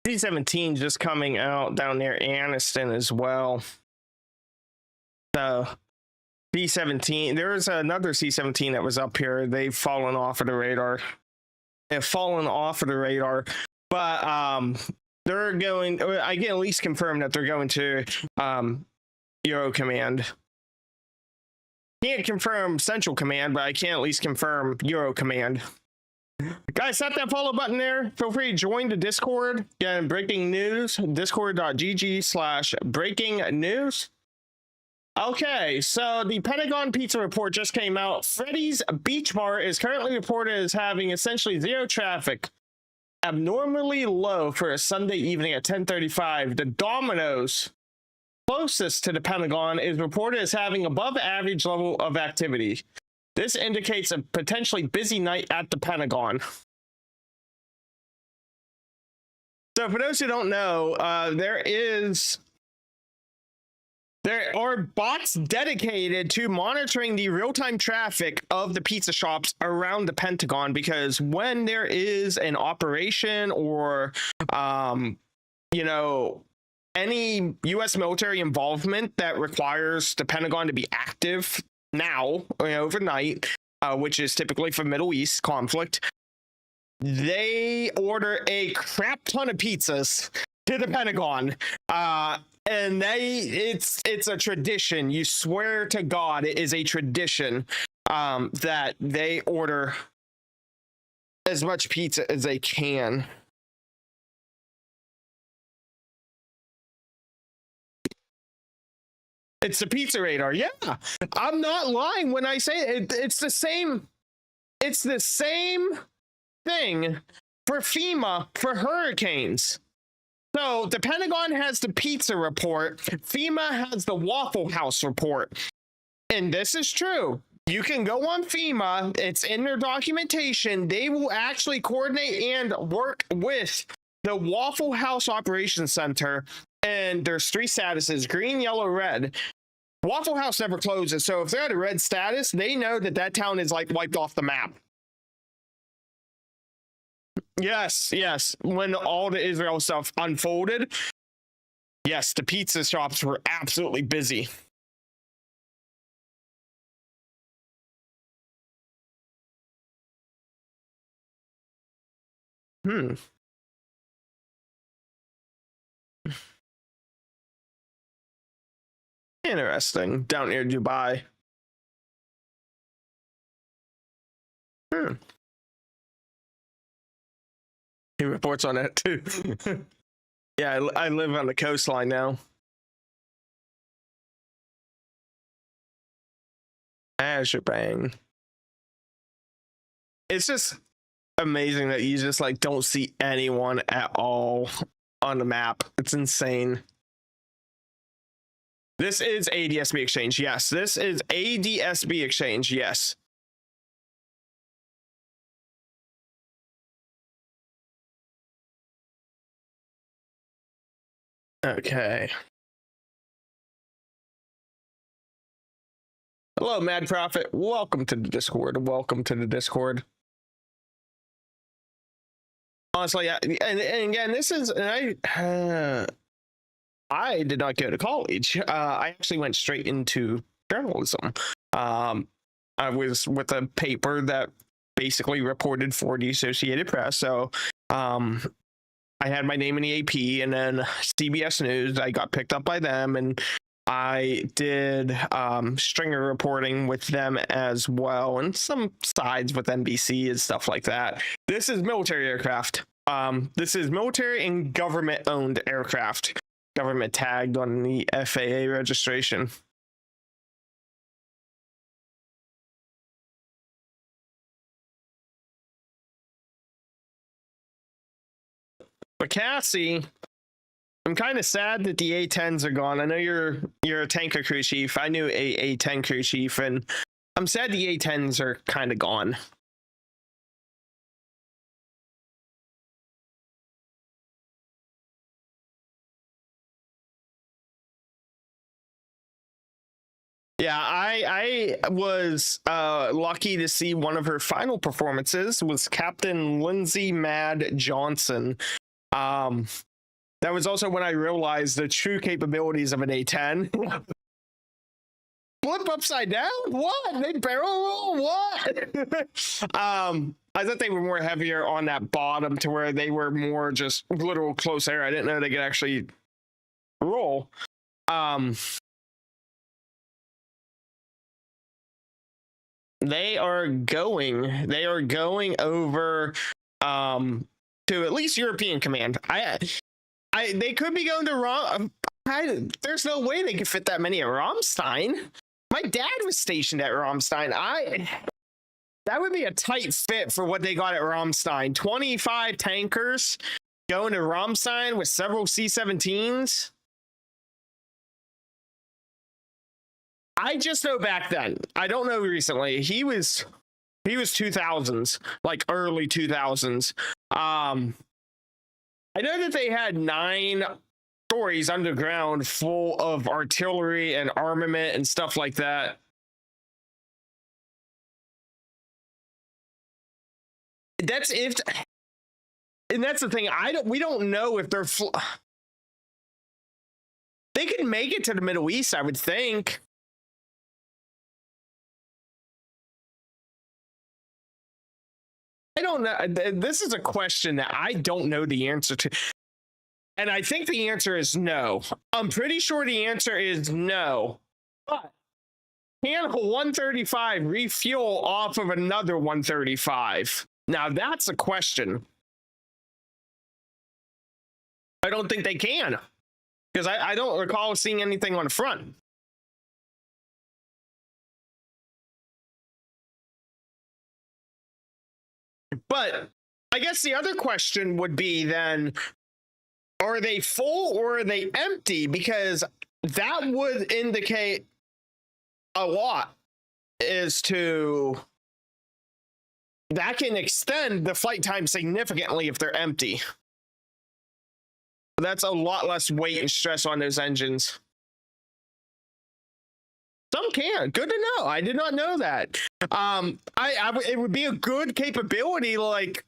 C-17 just coming out down near Anniston as well. So C-17, there was another C-17 that was up here. They've fallen off of the radar. have fallen off of the radar. But they're going. I can at least confirm that they're going to Euro Command. Can't confirm Central Command, but I can at least confirm Euro Command. Guys, tap that follow button there. Feel free to join the Discord. Again, breaking news, discord.gg/breaking news. Okay, so the Pentagon pizza report just came out. Freddy's Beach Bar is currently reported as having essentially zero traffic. Abnormally low for a Sunday evening at 10:35. The Domino's, closest to the Pentagon, is reported as having above average level of activity. This indicates a potentially busy night at the Pentagon. So for those who don't know, there are bots dedicated to monitoring the real-time traffic of the pizza shops around the Pentagon, because when there is an operation or, you know, any U.S. military involvement that requires the Pentagon to be active now, overnight, which is typically for Middle East conflict, they order a crap ton of pizzas to the Pentagon. And it's a tradition. You swear to God, it is a tradition that they order as much pizza as they can. It's the pizza radar. Yeah, I'm not lying when I say it. It's the same. It's the same thing for FEMA for hurricanes. So the Pentagon has the pizza report. FEMA has the Waffle House report. And this is true. You can go on FEMA. It's in their documentation. They will actually coordinate and work with the Waffle House Operations Center. And there's 3 statuses: green, yellow, red. Waffle House never closes. So if they're at a red status, they know that that town is like wiped off the map. Yes. When all the Israel stuff unfolded, yes, the pizza shops were absolutely busy. Interesting. Down near Dubai. He reports on that too. Yeah, I live on the coastline now. Azure bang. It's just amazing that you just like don't see anyone at all on the map. It's insane. This is ADSB Exchange. Yes, this is ADSB Exchange. Yes. Okay. Hello, Mad Prophet. Welcome to the Discord. Welcome to the Discord. Honestly, yeah, and again, this is I did not go to college. I actually went straight into journalism. I was with a paper that basically reported for the Associated Press. So I had my name in the AP, and then CBS News, I got picked up by them, and I did stringer reporting with them as well, and some sides with NBC and stuff like that. This is military aircraft. This is military and government-owned aircraft. Government tagged on the FAA registration. But Cassie, I'm kind of sad that the A-10s are gone. I know you're a tanker crew chief. I knew a A-10 crew chief, and I'm sad the A-10s are kind of gone. Yeah, I was lucky to see one of her final performances was Captain Lindsay Mad Johnson. That was also when I realized the true capabilities of an A-10. flip upside down? What? They barrel roll? What? I thought they were more heavier on that bottom to where they were more just literal close air. I didn't know they could actually roll. They are going over to at least European command. They could be going to there's no way they could fit that many at Ramstein. My dad was stationed at Ramstein. That would be a tight fit for what they got at Ramstein. 25 tankers going to Ramstein with several C-17s. I just know back then. I don't know recently. He was 2000s, like early 2000s. I know that they had 9 stories underground full of artillery and armament and stuff like that. And that's the thing. We don't know if they're they can make it to the Middle East, I would think. I don't know. This is a question that I don't know the answer to. And I think the answer is no. I'm pretty sure the answer is no. But can a 135 refuel off of another 135? Now that's a question. I don't think they can. Because I don't recall seeing anything on the front. But I guess the other question would be then, are they full or are they empty? Because that would indicate a lot as to that can extend the flight time significantly if they're empty. That's a lot less weight and stress on those engines. Some can. Good to know. I did not know that. It would be a good capability. Like,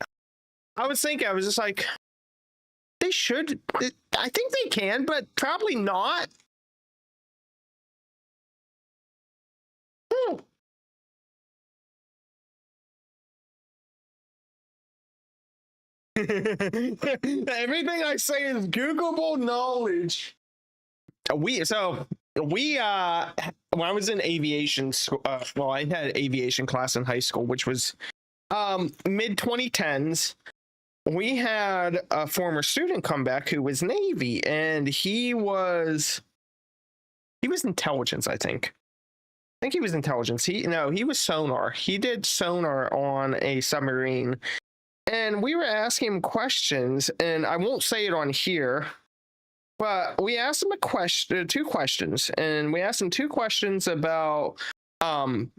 I was just like, they should. I think they can, but probably not. Everything I say is Googleable knowledge. When I was in aviation school, I had aviation class in high school, which was mid 2010s. We had a former student come back who was Navy, and he was intelligence, I think. He was intelligence. He was sonar. He did sonar on a submarine. And we were asking him questions, and I won't say it on here, but we asked him two questions, and we asked him 2 questions about the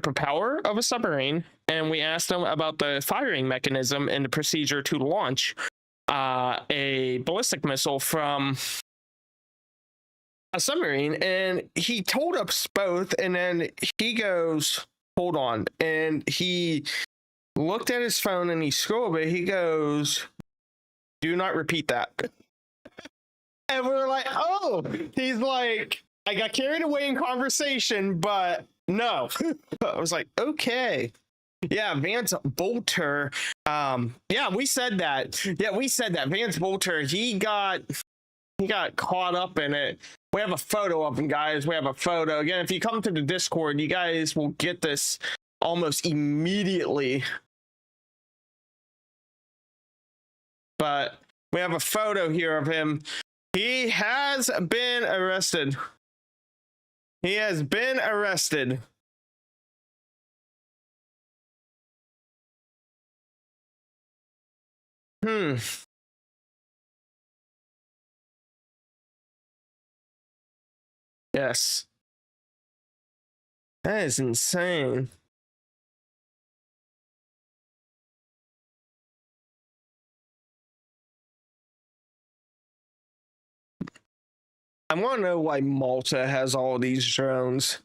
propeller of a submarine, and we asked him about the firing mechanism and the procedure to launch a ballistic missile from a submarine. And he told us both, and then he goes, "Hold on," and he looked at his phone and he scrolled, but he goes, "Do not repeat that." And we were like, oh, he's like, I got carried away in conversation, but no. I was like, okay. Yeah, Vance Bolter. We said that. Vance Bolter, he got caught up in it. We have a photo of him, guys. We have a photo. Again, if you come to the Discord, you guys will get this almost immediately. But we have a photo here of him. He has been arrested. Yes. That is insane. I want to know why Malta has all these drones.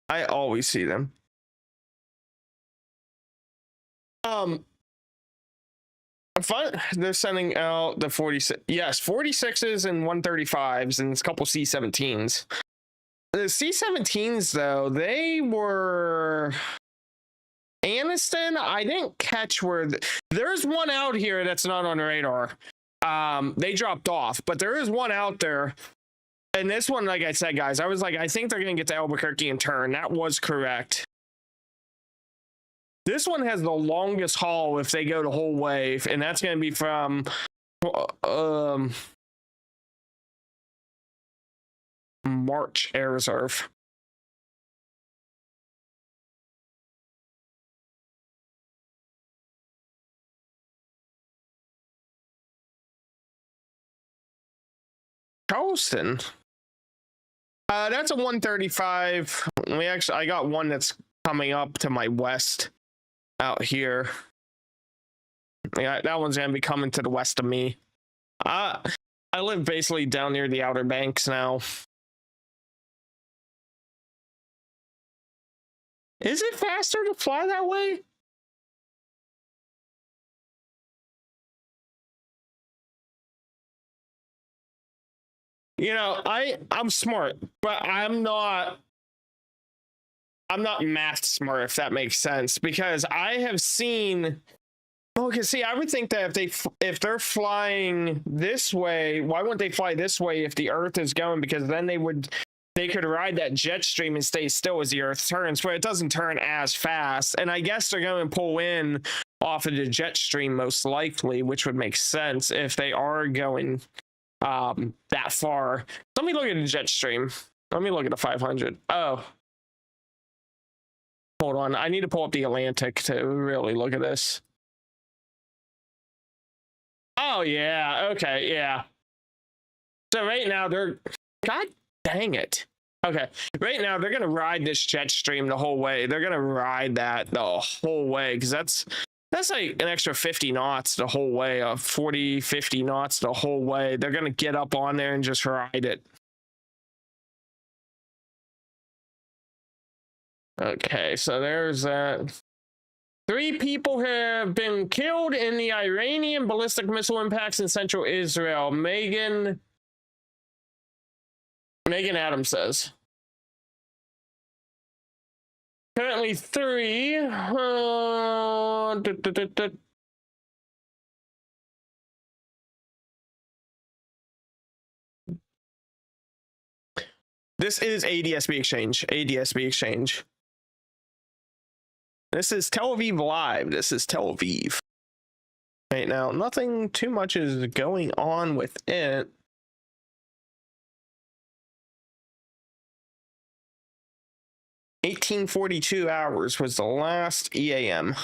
I always see them. Fun. They're sending out the 46. Yes, 46s and 135s and a couple C-17s. The C-17s, though, they were Aniston. I didn't catch where there's one out here that's not on the radar. They dropped off, but there is one out there. And this one, like I said, guys, I was like, I think they're going to get to Albuquerque and turn. That was correct. This one has the longest haul if they go the whole way, and that's going to be from March Air Reserve. Charleston. That's a 135. I got one that's coming up to my west out here. Yeah, that one's gonna be coming to the west of me. I live basically down near the Outer Banks now. Is it faster to fly that way? You know, I'm smart, but I'm not math smart, if that makes sense, because I have seen. Oh, because see, I would think that if they're flying this way, why wouldn't they fly this way if the Earth is going? Because then they could ride that jet stream and stay still as the Earth turns, but it doesn't turn as fast. And I guess they're going to pull in off of the jet stream most likely, which would make sense if they are going that far. Let me look at the jet stream. Let me look at the 500. Oh, hold on. I need to pull up the Atlantic to really look at this. Oh, yeah. Okay, yeah. So right now God dang it. Okay, right now they're going to ride this jet stream the whole way. They're going to ride that the whole way, because that's like an extra 50 knots the whole way, 40, 50 knots the whole way. They're going to get up on there and just ride it. Okay, so there's that. 3 people have been killed in the Iranian ballistic missile impacts in central Israel. Megan Adams says. Currently 3. This is ADSB Exchange. ADSB Exchange. This is Tel Aviv Live. This is Tel Aviv. Right now, nothing too much is going on with it. $18.42 hours was the last EAM.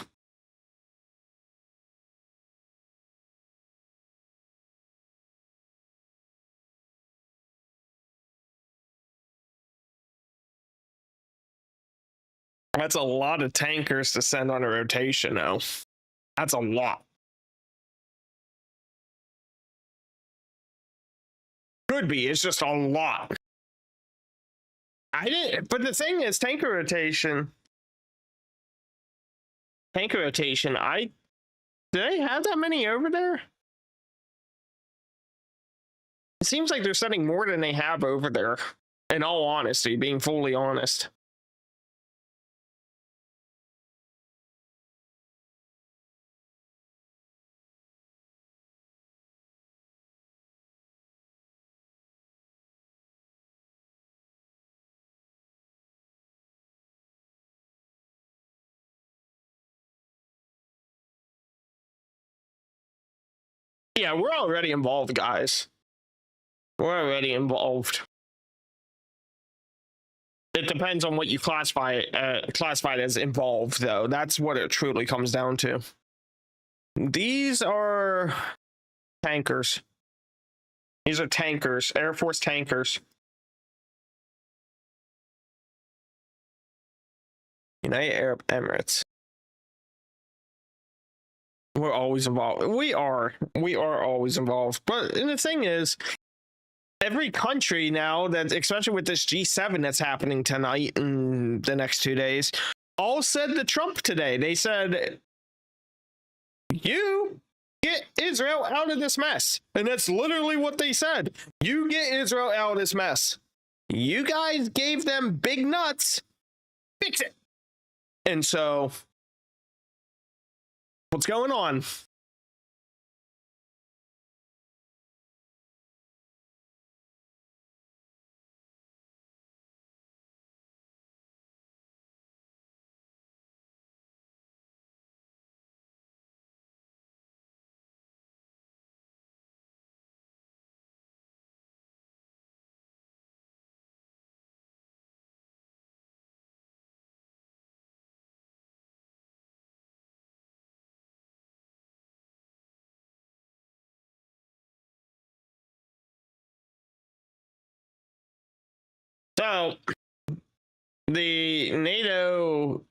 That's a lot of tankers to send on a rotation, though. That's a lot. Could be. It's just a lot. But the thing is, tanker rotation. Did they have that many over there? It seems like they're sending more than they have over there. In all honesty, being fully honest. Yeah, we're already involved, guys. We're already involved. It depends on what you classify it as involved, though. That's what it truly comes down to. These are tankers. These are tankers, Air Force tankers. United Arab Emirates. We're always involved. We are always involved. But the thing is, every country now, that especially with this G7 that's happening tonight and the next 2 days, all said to Trump today. They said, you get Israel out of this mess. And that's literally what they said. You get Israel out of this mess. You guys gave them big nuts. Fix it. And so, what's going on? So, the NATO,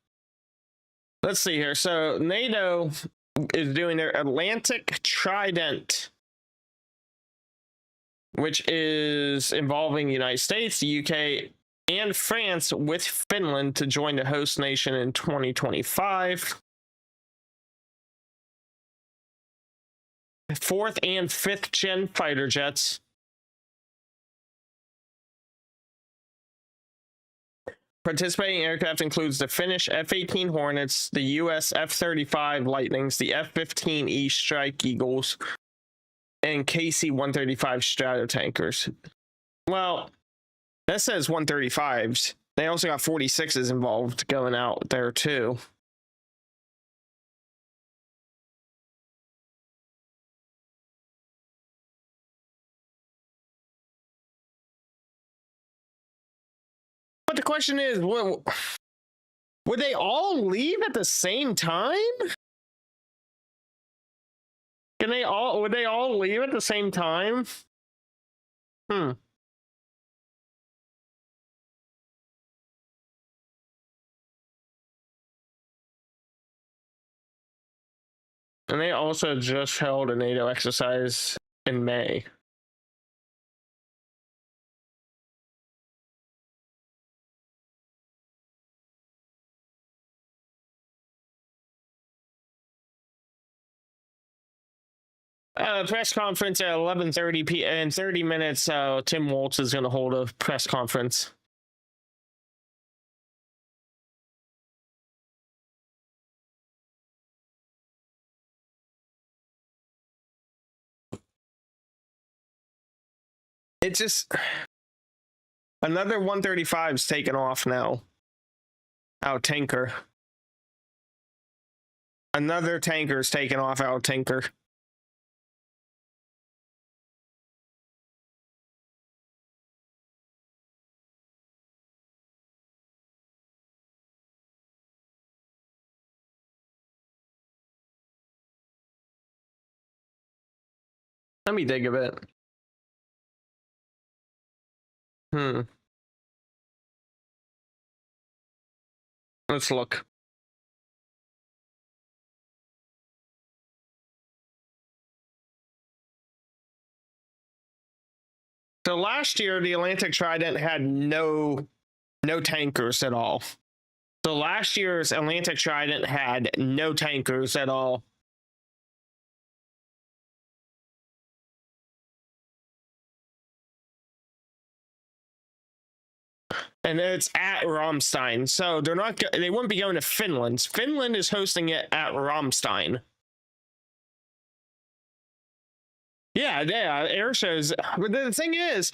let's see here. So, NATO is doing their Atlantic Trident, which is involving the United States, the UK, and France, with Finland to join the host nation in 2025. Fourth and fifth gen fighter jets. Participating aircraft includes the Finnish F-18 Hornets, the US F-35 Lightnings, the F-15E Strike Eagles, and KC-135 Stratotankers. Well, that says 135s. They also got 46s involved going out there too. But the question is, would they all leave at the same time? Would they all leave at the same time? And they also just held a NATO exercise in May. Press conference at 11:30 p.m. in 30 minutes. Tim Walz is going to hold a press conference. It's just another 135's taken off now. Out tanker. Another tanker's taken off out tanker. Let me dig a bit. Let's look. So last year, the Atlantic Trident had no tankers at all. So last year's Atlantic Trident had no tankers at all. And it's at Ramstein. So they wouldn't be going to Finland. Finland is hosting it at Ramstein. Yeah, air shows. But the thing is,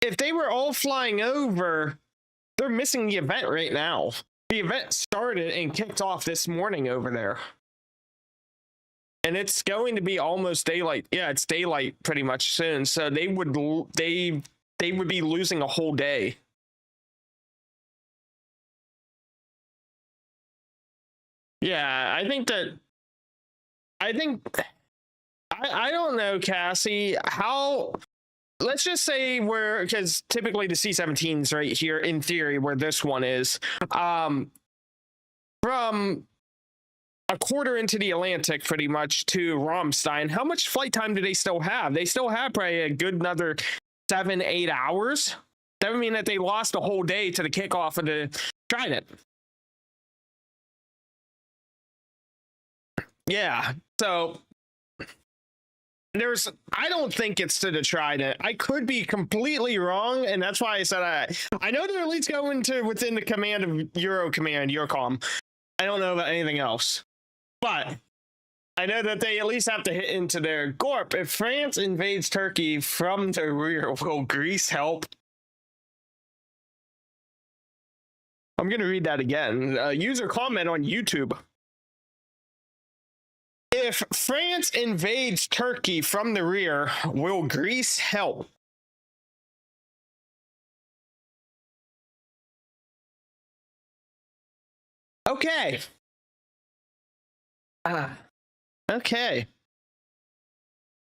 if they were all flying over, they're missing the event right now. The event started and kicked off this morning over there. And it's going to be almost daylight. Yeah, it's daylight pretty much soon. So they would be losing a whole day. Yeah, I don't know, Cassie, let's just say because typically the C-17's right here in theory where this one is, from a quarter into the Atlantic pretty much to Ramstein, how much flight time do they still have? They still have probably a good another 7-8 hours. That would mean that they lost a whole day to the kickoff of the Trident. Yeah, so I don't think it's to the Trident. I could be completely wrong, and that's why I said I know they're at least going to within the command of Eurocom. I don't know about anything else, but I know that they at least have to hit into their GORP. If France invades Turkey from the rear, will Greece help? I'm going to read that again. User comment on YouTube. If France invades Turkey from the rear, will Greece help? Okay. Okay.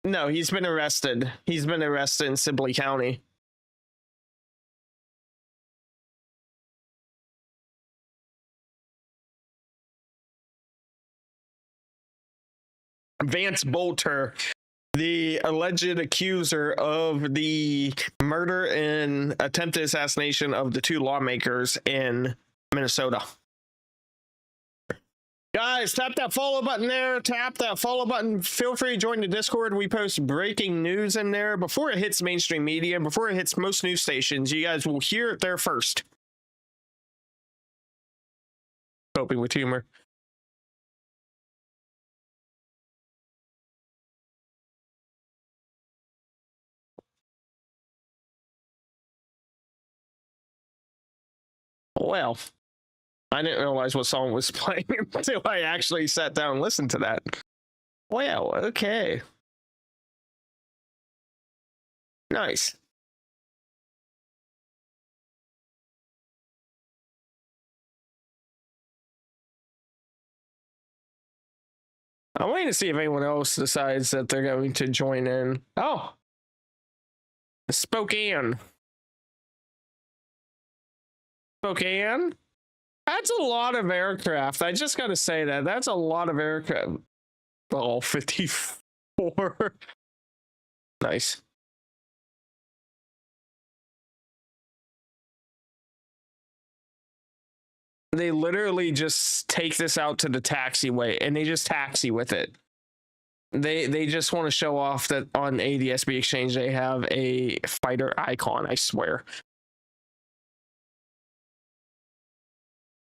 No, he's been arrested. He's been arrested in Sibley County. Vance Bolter, the alleged accuser of the murder and attempted assassination of the two lawmakers in Minnesota. Guys, tap that follow button there. Tap that follow button. Feel free to join the Discord. We post breaking news in there before it hits mainstream media, before it hits most news stations. You guys will hear it there first. Coping with humor. Well, I didn't realize what song was playing until I actually sat down and listened to that. Well, okay. Nice. I'm waiting to see if anyone else decides that they're going to join in. Oh. Spokane. Spokane? That's a lot of aircraft. I just got to say that. That's a lot of aircraft. Oh, 54. Nice. They literally just take this out to the taxiway and they just taxi with it. They just want to show off that on ADSB Exchange they have a fighter icon, I swear.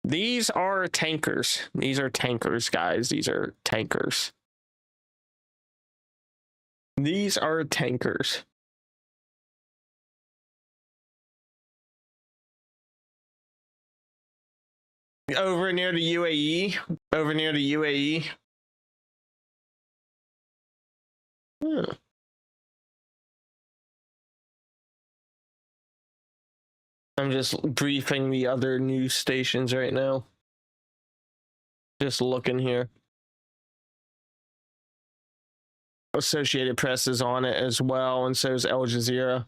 These are tankers. These are tankers, guys. These are tankers. These are tankers. Over near the UAE. Over near the UAE. I'm just briefing the other news stations right now. Just looking here. Associated Press is on it as well, and so is Al Jazeera.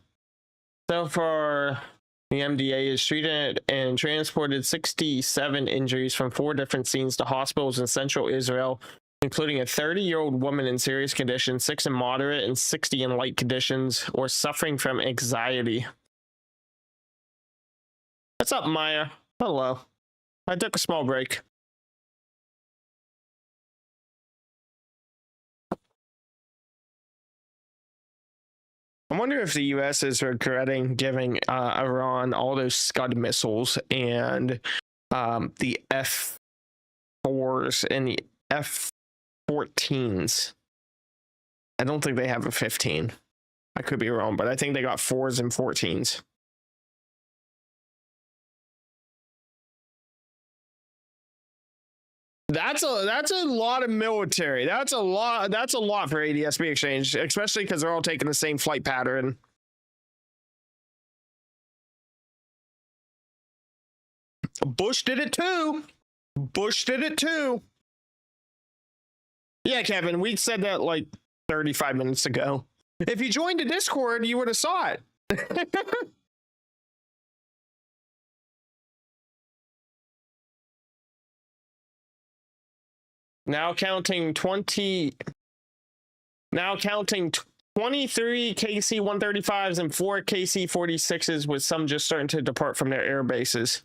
So far, the MDA has treated and transported 67 injuries from 4 different scenes to hospitals in central Israel, including a 30-year-old woman in serious condition, 6 in moderate, and 60 in light conditions or suffering from anxiety. What's up, Maya? Hello. I took a small break. I wonder if the U.S. is regretting giving Iran all those Scud missiles and the F-4s and the F-14s. I don't think they have a 15. I could be wrong, but I think they got 4s and 14s. That's a lot of military. That's a lot for ADSB Exchange, especially because they're all taking the same flight pattern. Bush did it too. Bush did it too. Yeah, Kevin, we said that like 35 minutes ago. If you joined the Discord, you would have saw it. Now counting 23 KC-135s and 4 KC-46s, with some just starting to depart from their air bases.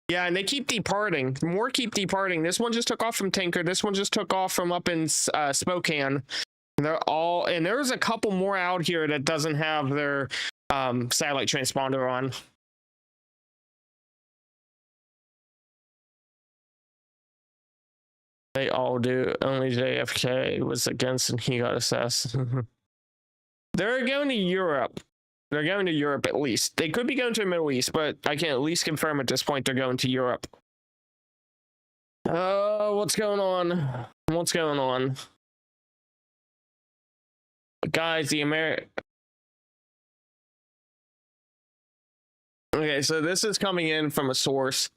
Yeah, and they keep departing. More keep departing. This one just took off from Tinker. This one just took off from up in Spokane. They're all, and there's a couple more out here that doesn't have their satellite transponder on. They all do. Only JFK was against and he got assessed. They're going to Europe. They're going to Europe at least. They could be going to the Middle East, but I can at least confirm at this point they're going to Europe. What's going on? What's going on? Guys, the Okay, so this is coming in from a source.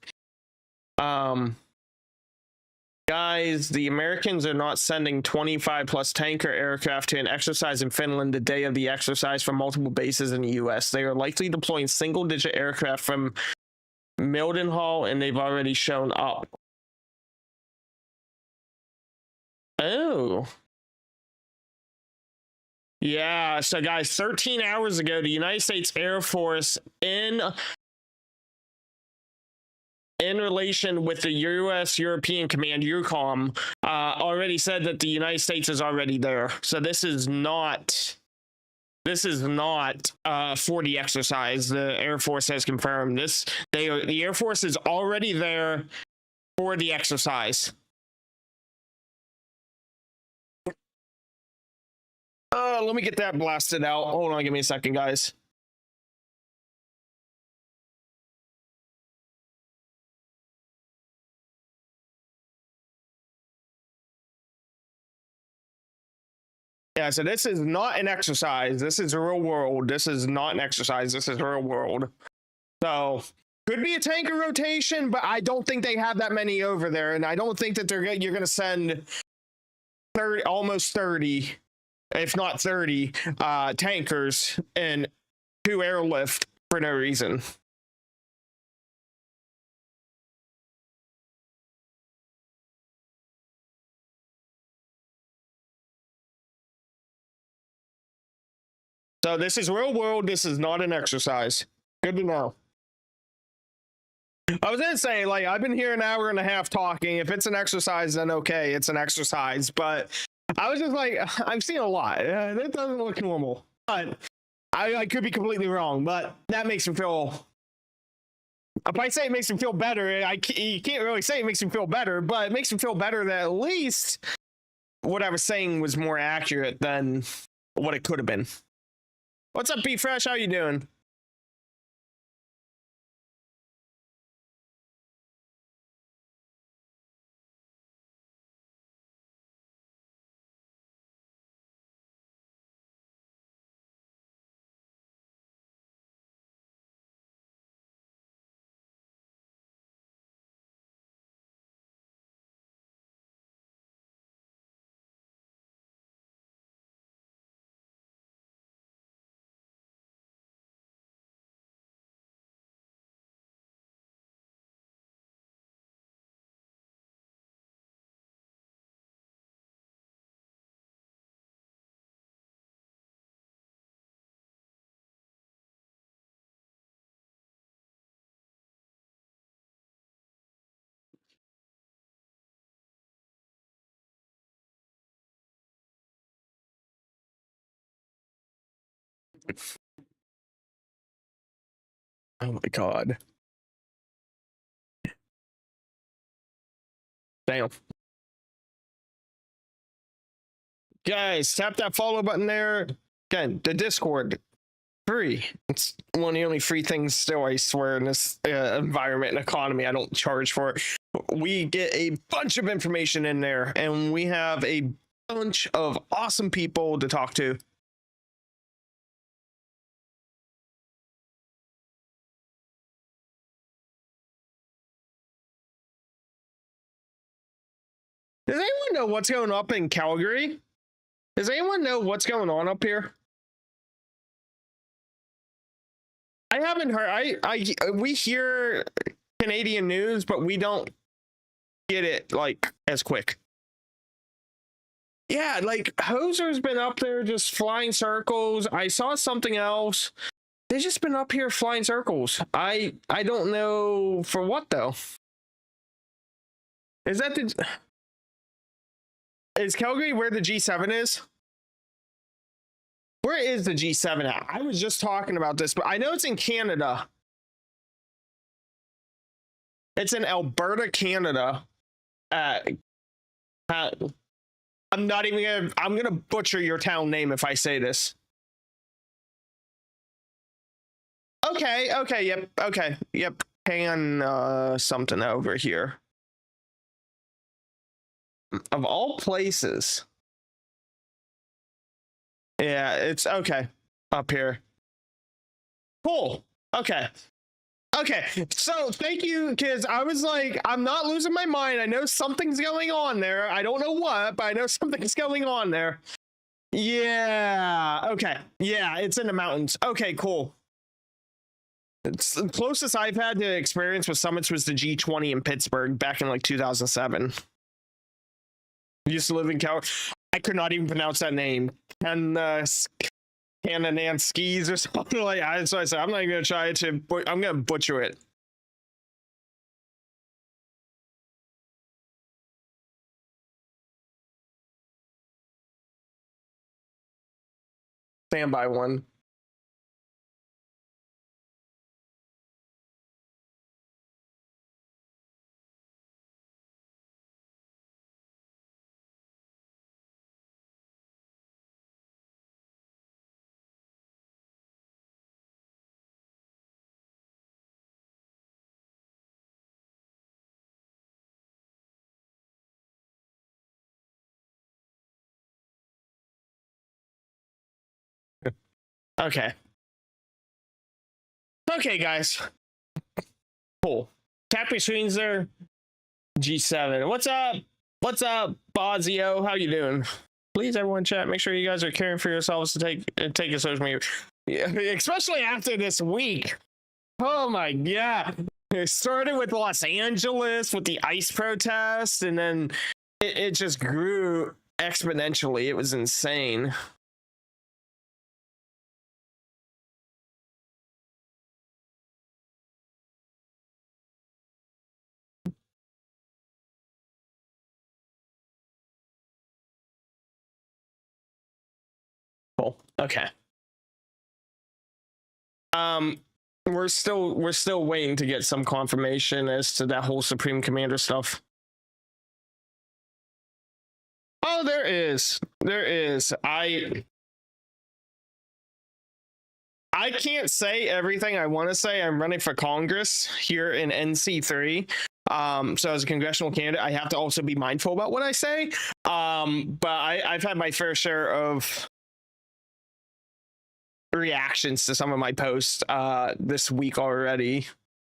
Guys, the Americans are not sending 25 plus tanker aircraft to an exercise in Finland the day of the exercise from multiple bases in the US. They are likely deploying single-digit aircraft from Mildenhall, and they've already shown up. Oh. Yeah, so guys, 13 hours ago, the United States Air Force in relation with the U.S. European Command, EUCOM, already said that the United States is already there. So this is not for the exercise. The Air Force has confirmed this. The Air Force is already there for the exercise. Let me get that blasted out. Hold on, give me a second, guys. Yeah, so this is not an exercise. This is real world. This is not an exercise. This is real world. So could be a tanker rotation, but I don't think they have that many over there, and I don't think that you're going to send 30, almost 30, if not 30, tankers and 2 airlift for no reason. So this is real world. This is not an exercise. Good to know. I was gonna say, like, I've been here an hour and a half talking. If it's an exercise, then okay, it's an exercise. But I was just like, I've seen a lot. That doesn't look normal. But I could be completely wrong. But that makes me feel. If I say it makes me feel better, you can't really say it makes me feel better. But it makes me feel better that at least what I was saying was more accurate than what it could have been. What's up, B Fresh? How you doing? Oh my god. Damn. Guys, tap that follow button there. Again, the Discord, free. It's one of the only free things still, I swear, in this environment and economy. I don't charge for it. We get a bunch of information in there, and we have a bunch of awesome people to talk to. Does anyone know what's going up in Calgary? Does anyone know what's going on up here? I haven't heard. We hear Canadian news, but we don't get it like as quick. Yeah, like Hoser's been up there just flying circles. I saw something else. They've just been up here flying circles. I don't know for what though. Is Calgary where the G7 is? Where is the G7 at? I was just talking about this, but I know it's in Canada. It's in Alberta, Canada. I'm not even gonna. I'm gonna butcher your town name if I say this. Okay. Okay. Yep. Okay. Yep. Pan something over here. Of all places. Yeah, it's okay. Up here. Cool. Okay. Okay. So thank you, because I was like, I'm not losing my mind. I know something's going on there. I don't know what, but I know something's going on there. Yeah. Okay. Yeah, it's in the mountains. Okay, cool. It's the closest I've had to experience with summits was the G20 in Pittsburgh back in like 2007. I used to live in Cal. I could not even pronounce that name. And Kananskis or something like that. So I said, I'm not even going to try to, I'm going to butcher it. Standby one. Okay. Okay, guys. Cool. Tap your screens there. G7. What's up? What's up, Bozio? How you doing? Please, everyone, chat. Make sure you guys are caring for yourselves to take your social media, yeah, especially after this week. Oh my god! It started with Los Angeles with the ICE protest, and then it just grew exponentially. It was insane. Cool. Okay. We're still waiting to get some confirmation as to that whole Supreme Commander stuff. Oh, there is. I can't say everything I want to say. I'm running for Congress here in NC3. So as a congressional candidate, I have to also be mindful about what I say. But I've had my fair share of reactions to some of my posts this week already,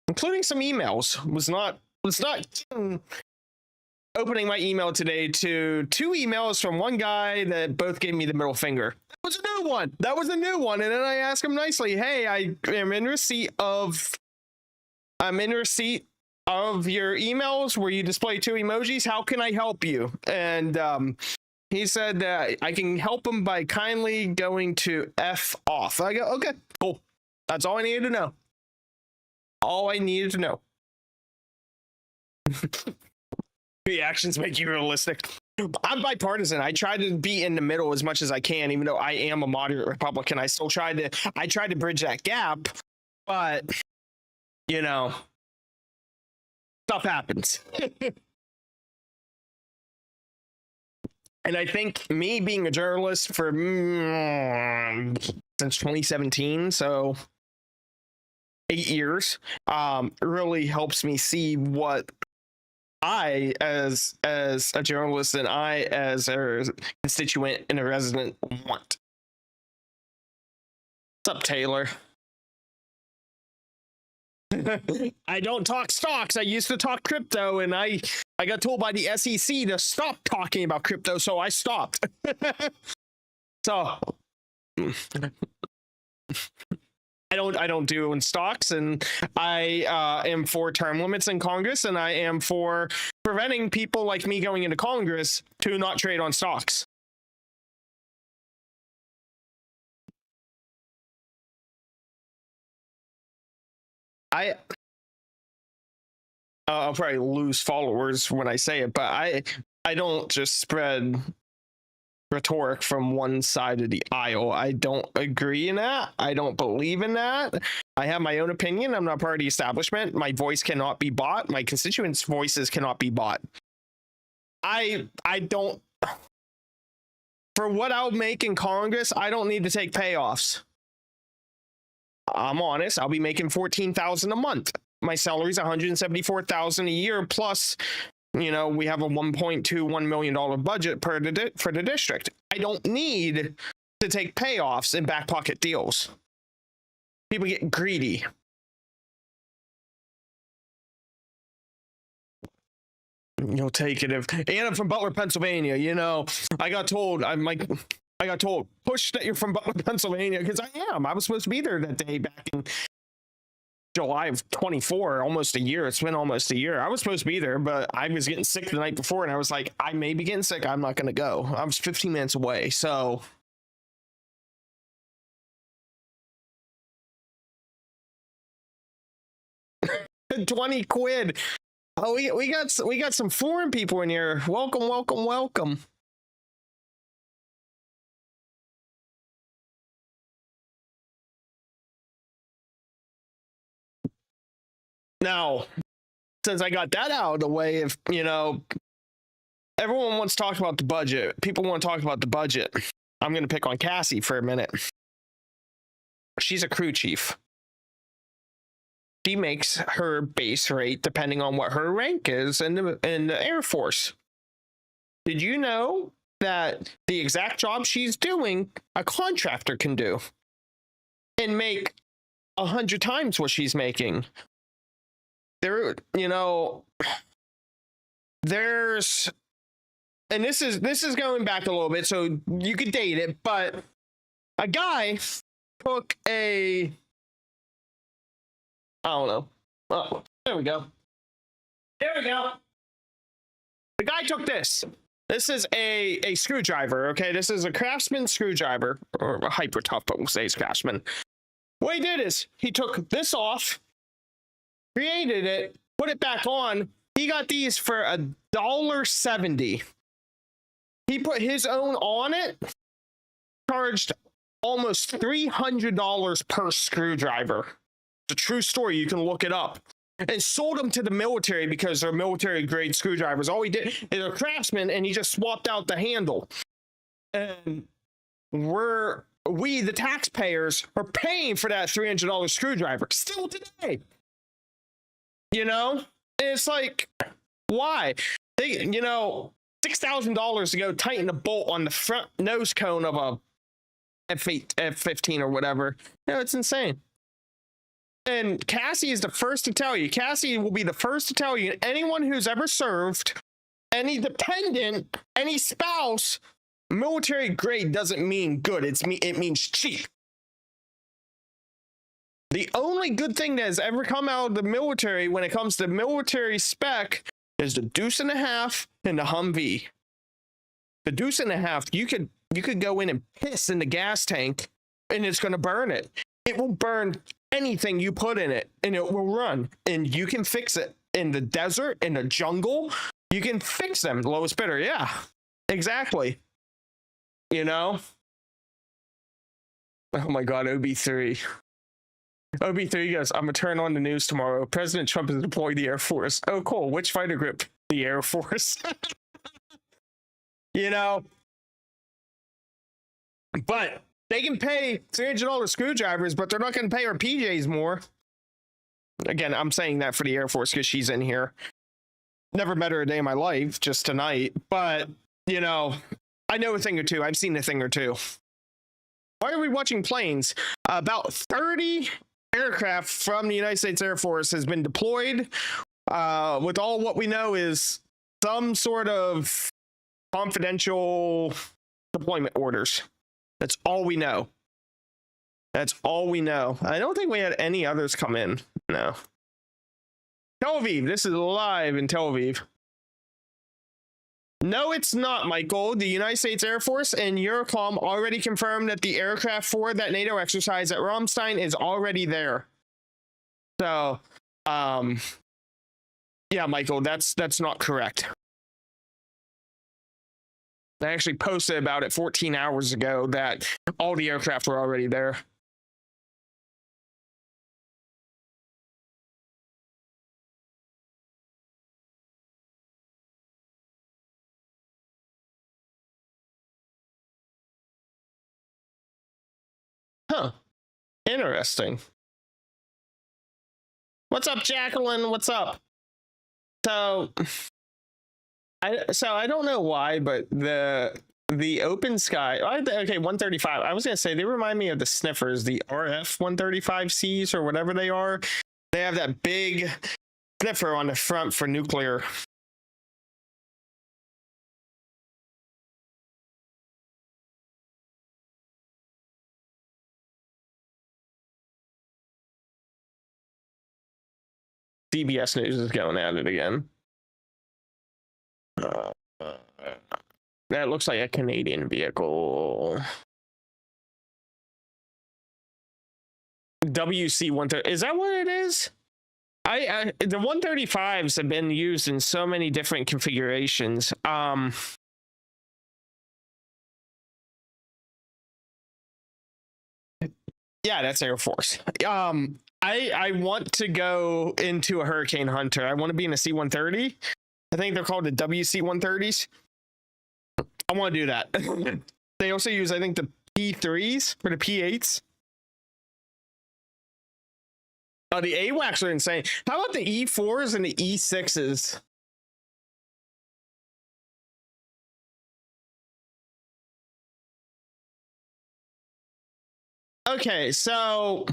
including some emails. Was not opening my email today to 2 emails from one guy that both gave me the middle finger. That was a new one. And then I asked him nicely, hey, I am in receipt of your emails where you display 2 emojis. How can I help you? And he said I can help him by kindly going to F off. I go, okay, cool. That's all I needed to know. Reactions make you realistic. I'm bipartisan. I try to be in the middle as much as I can, even though I am a moderate Republican. I try to bridge that gap, but you know, stuff happens. And I think me being a journalist for since 2017, so 8 years, really helps me see what I, as a journalist, and I, as a constituent and a resident, want. What's up, Taylor? I don't talk stocks. I used to talk crypto, and I got told by the SEC to stop talking about crypto, so I stopped. So I don't do in stocks, and I am for term limits in Congress, and I am for preventing people like me going into Congress to not trade on stocks. I'll probably lose followers when I say it, but I don't just spread rhetoric from one side of the aisle. I don't agree in that. I don't believe in that. I have my own opinion. I'm not part of the establishment. My voice cannot be bought. My constituents' voices cannot be bought. I don't. For what I'll make in Congress, I don't need to take payoffs. I'm honest. I'll be making $14,000 a month. My salary is $174,000 a year plus. You know, we have a $1.21 million budget for the district. I don't need to take payoffs and back pocket deals. People get greedy. You'll take it if. And I'm from Butler, Pennsylvania. You know, I got told push that you're from Butler, Pennsylvania, because I am. I was supposed to be there that day back in July of 24, almost a year. It's been almost a year. I was supposed to be there, but I was getting sick the night before, and I was like, I may be getting sick. I'm not going to go. I was 15 minutes away, so. $20. Oh, we got some foreign people in here. Welcome, welcome, welcome. Now, since I got that out of the way, if you know, everyone wants to talk about the budget. People want to talk about the budget. I'm going to pick on Cassie for a minute. She's a crew chief. She makes her base rate depending on what her rank is in the Air Force. Did you know that the exact job she's doing, a contractor can do and make 100 times what she's making? There, you know, there's, and this is going back a little bit, so you could date it, but a guy took a, I don't know. Oh, there we go. There we go. The guy took this. This is a screwdriver, okay? This is a Craftsman screwdriver, or a hyper tough, but we'll say it's Craftsman. What he did is he took this off, created it, put it back on. He got these for $1.70. He put his own on it, charged almost $300 per screwdriver. It's a true story. You can look it up. And sold them to the military because they're military grade screwdrivers. All he did is a Craftsman, and he just swapped out the handle. And we, the taxpayers, are paying for that $300 screwdriver still today. You know, and it's like, why? They, you know, $6,000 to go tighten the bolt on the front nose cone of a F-15 or whatever. You know, it's insane. And Cassie is the first to tell you. Cassie will be the first to tell you. Anyone who's ever served, any dependent, any spouse, military grade doesn't mean good. It means cheap. The only good thing that has ever come out of the military when it comes to military spec is the Deuce and a Half and the Humvee. The Deuce and a Half, you could go in and piss in the gas tank, and it's going to burn it. It will burn anything you put in it, and it will run. And you can fix it in the desert, in the jungle. You can fix them. Lowest bidder, yeah, exactly. You know. Oh my God, OB3. OB3 goes, I'm gonna turn on the news tomorrow. President Trump has deployed the Air Force. Oh, cool. Which fighter group? The Air Force. You know. But they can pay $300 screwdrivers, but they're not going to pay our PJs more. Again, I'm saying that for the Air Force because she's in here. Never met her a day in my life, just tonight. But, you know, I know a thing or two. I've seen a thing or two. Why are we watching planes? About 30 aircraft from the United States Air Force has been deployed. With all what we know is some sort of confidential deployment orders. That's all we know. That's all we know. I don't think we had any others come in. No. Tel Aviv. This is live in Tel Aviv. No, it's not, Michael. The United States Air Force and Eurocom already confirmed that the aircraft for that NATO exercise at Ramstein is already there. So, yeah, Michael, that's not correct. They actually posted about it 14 hours ago that all the aircraft were already there. Huh. Interesting. What's up, Jacqueline? What's up? So I don't know why, but the open sky. Okay, 135. I was gonna say they remind me of the sniffers, the RF 135Cs or whatever they are. They have that big sniffer on the front for nuclear. CBS News is going at it again. That looks like a Canadian vehicle. WC-130. Is that what it is? The 135s have been used in so many different configurations. Yeah, that's Air Force. I want to go into a Hurricane Hunter. I want to be in a C-130. I think they're called the WC-130s. I want to do that. They also use, I think, the P3s for the P8s. Oh, the AWACS are insane. How about the E4s and the E6s? Okay, so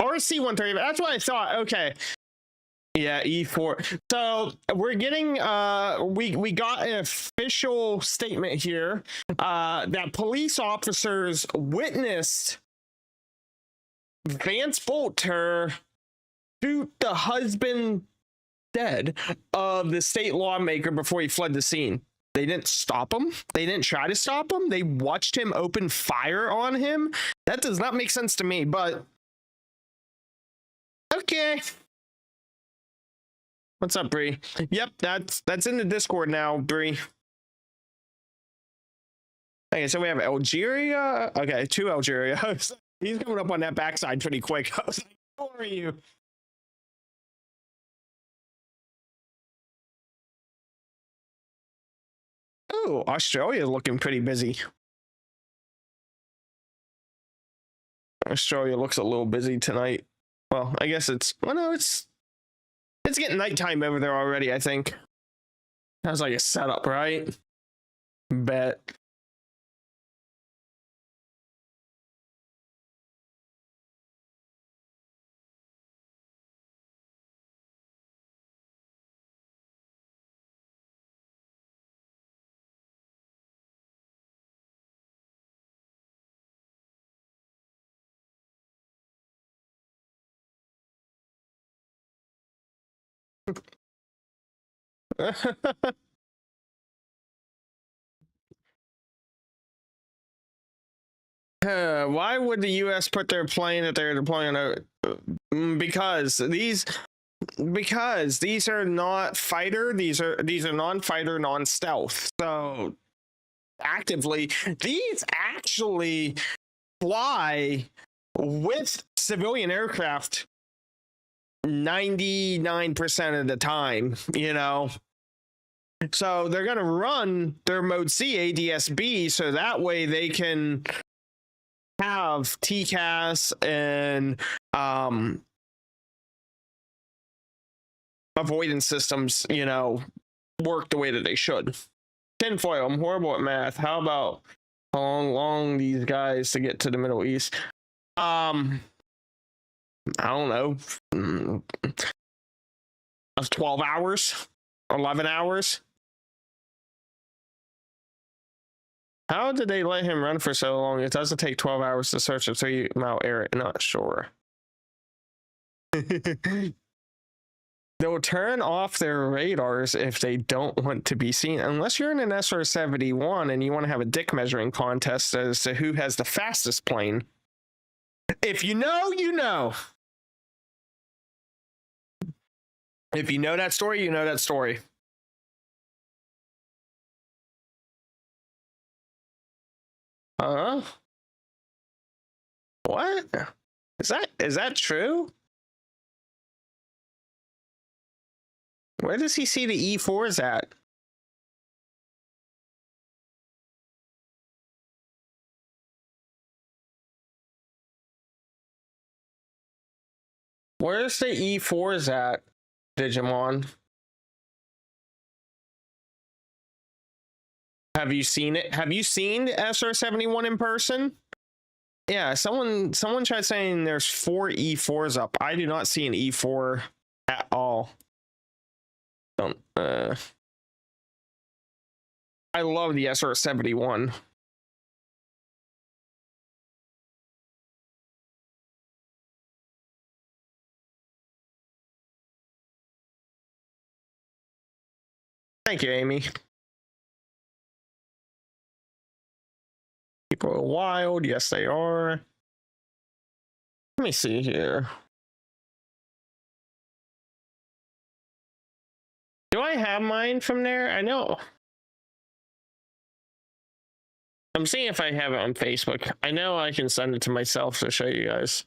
RC-130, that's what I thought. Okay. Yeah, E4. So we're getting we got an official statement here that police officers witnessed Vance Bolter shoot the husband dead of the state lawmaker before he fled the scene. They didn't stop him. They didn't try to stop him. They watched him open fire on him. That does not make sense to me, but okay. What's up, Bree? Yep, that's in the Discord now, Bree. Okay, so we have Algeria. Okay, 2 Algeria. He's coming up on that backside pretty quick. I was like, how are you? Oh, Australia looking pretty busy. Australia looks a little busy tonight. Well, I guess it's getting nighttime over there already, I think. That was like a setup, right? Bet. Why would the U.S. put their plane that they're deploying on because these are not fighter, these are non-fighter, non-stealth. So actively, these actually fly with civilian aircraft 99% of the time, you know. So they're going to run their mode C ADS-B so that way they can have TCAS and avoidance systems, you know, work the way that they should. Tinfoil, I'm horrible at math. How about how long these guys to get to the Middle East? I don't know. 12 hours? 11 hours? How did they let him run for so long? It doesn't take 12 hours to search a 3-mile area. Not sure. They'll turn off their radars if they don't want to be seen. Unless you're in an SR-71 and you want to have a dick measuring contest as to who has the fastest plane. If you know, you know. If you know that story, you know that story. What? Is that true? Where does he see the E4s at? Where's the E4s at, Digimon? Have you seen it? Have you seen SR-71 in person? Yeah, someone tried saying there's 4 E4s up. I do not see an E4 at all. Don't I love the SR-71. Thank you, Amy. People are wild. Yes, they are. Let me see here. Do I have mine from there? I know. I'm seeing if I have it on Facebook. I know I can send it to myself to show you guys.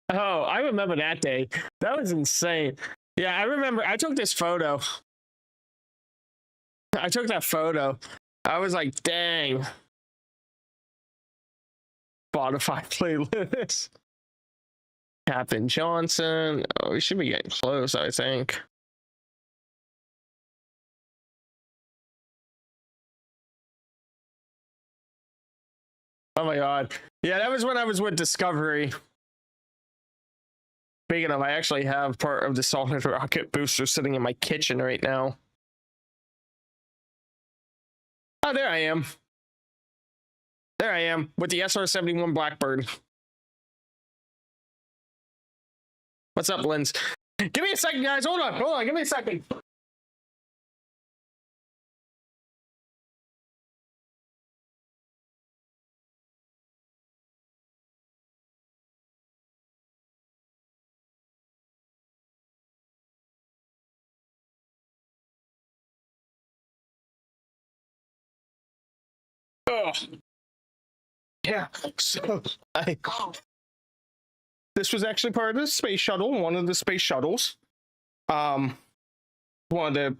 Oh, I remember that day. That was insane. Yeah, I remember. I took this photo. I took that photo. I was like, dang. Spotify playlist. Captain Johnson. Oh, we should be getting close, I think. Oh my god. Yeah, that was when I was with Discovery. Speaking of, I actually have part of the solid rocket booster sitting in my kitchen right now. Oh, there I am. There I am with the SR-71 Blackbird. What's up, Linz? Give me a second, guys. Hold on. Give me a second. Oh. Yeah, so this was actually part of the space shuttle, one of the space shuttles. One of the